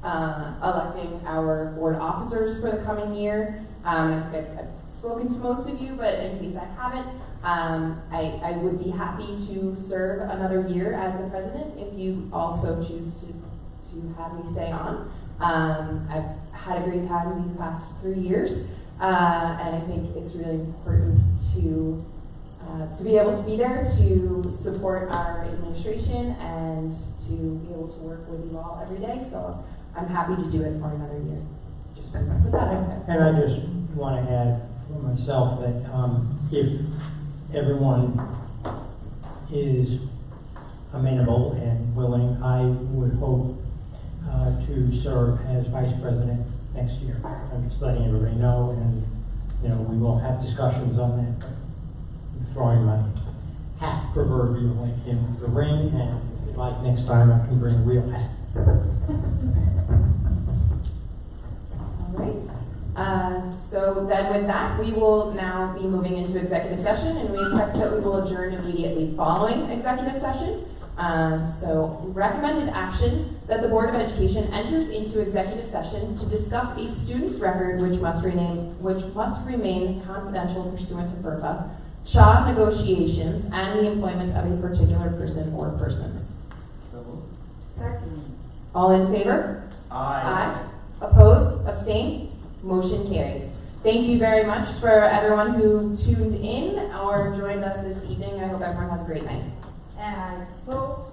A: electing our board officers for the coming year. I've spoken to most of you, but in case I haven't, I would be happy to serve another year as the president if you also choose to have me stay on. I've had a great time these past 3 years, and I think it's really important to be able to be there to support our administration and to be able to work with you all every day. So I'm happy to do it for another year. Just put that out there.
Q: And I just want to add for myself that if everyone is amenable and willing, I would hope to serve as vice president next year. I'm just letting everybody know, and we will have discussions on that. I'm throwing my hat proverbially in the ring, and if you'd like next time, I can bring a real hat.
A: All right. So then with that, we will now be moving into executive session, and we expect that we will adjourn immediately following executive session. So recommended action that the Board of Education enters into executive session to discuss a student's record which must remain confidential pursuant to FERPA, CHA negotiations, and the employment of a particular person or persons.
F: Second.
A: All in favor?
O: Aye.
A: Aye. Opposed? Abstain? Motion carries. Thank you very much for everyone who tuned in or joined us this evening. I hope everyone has a great night.
F: And so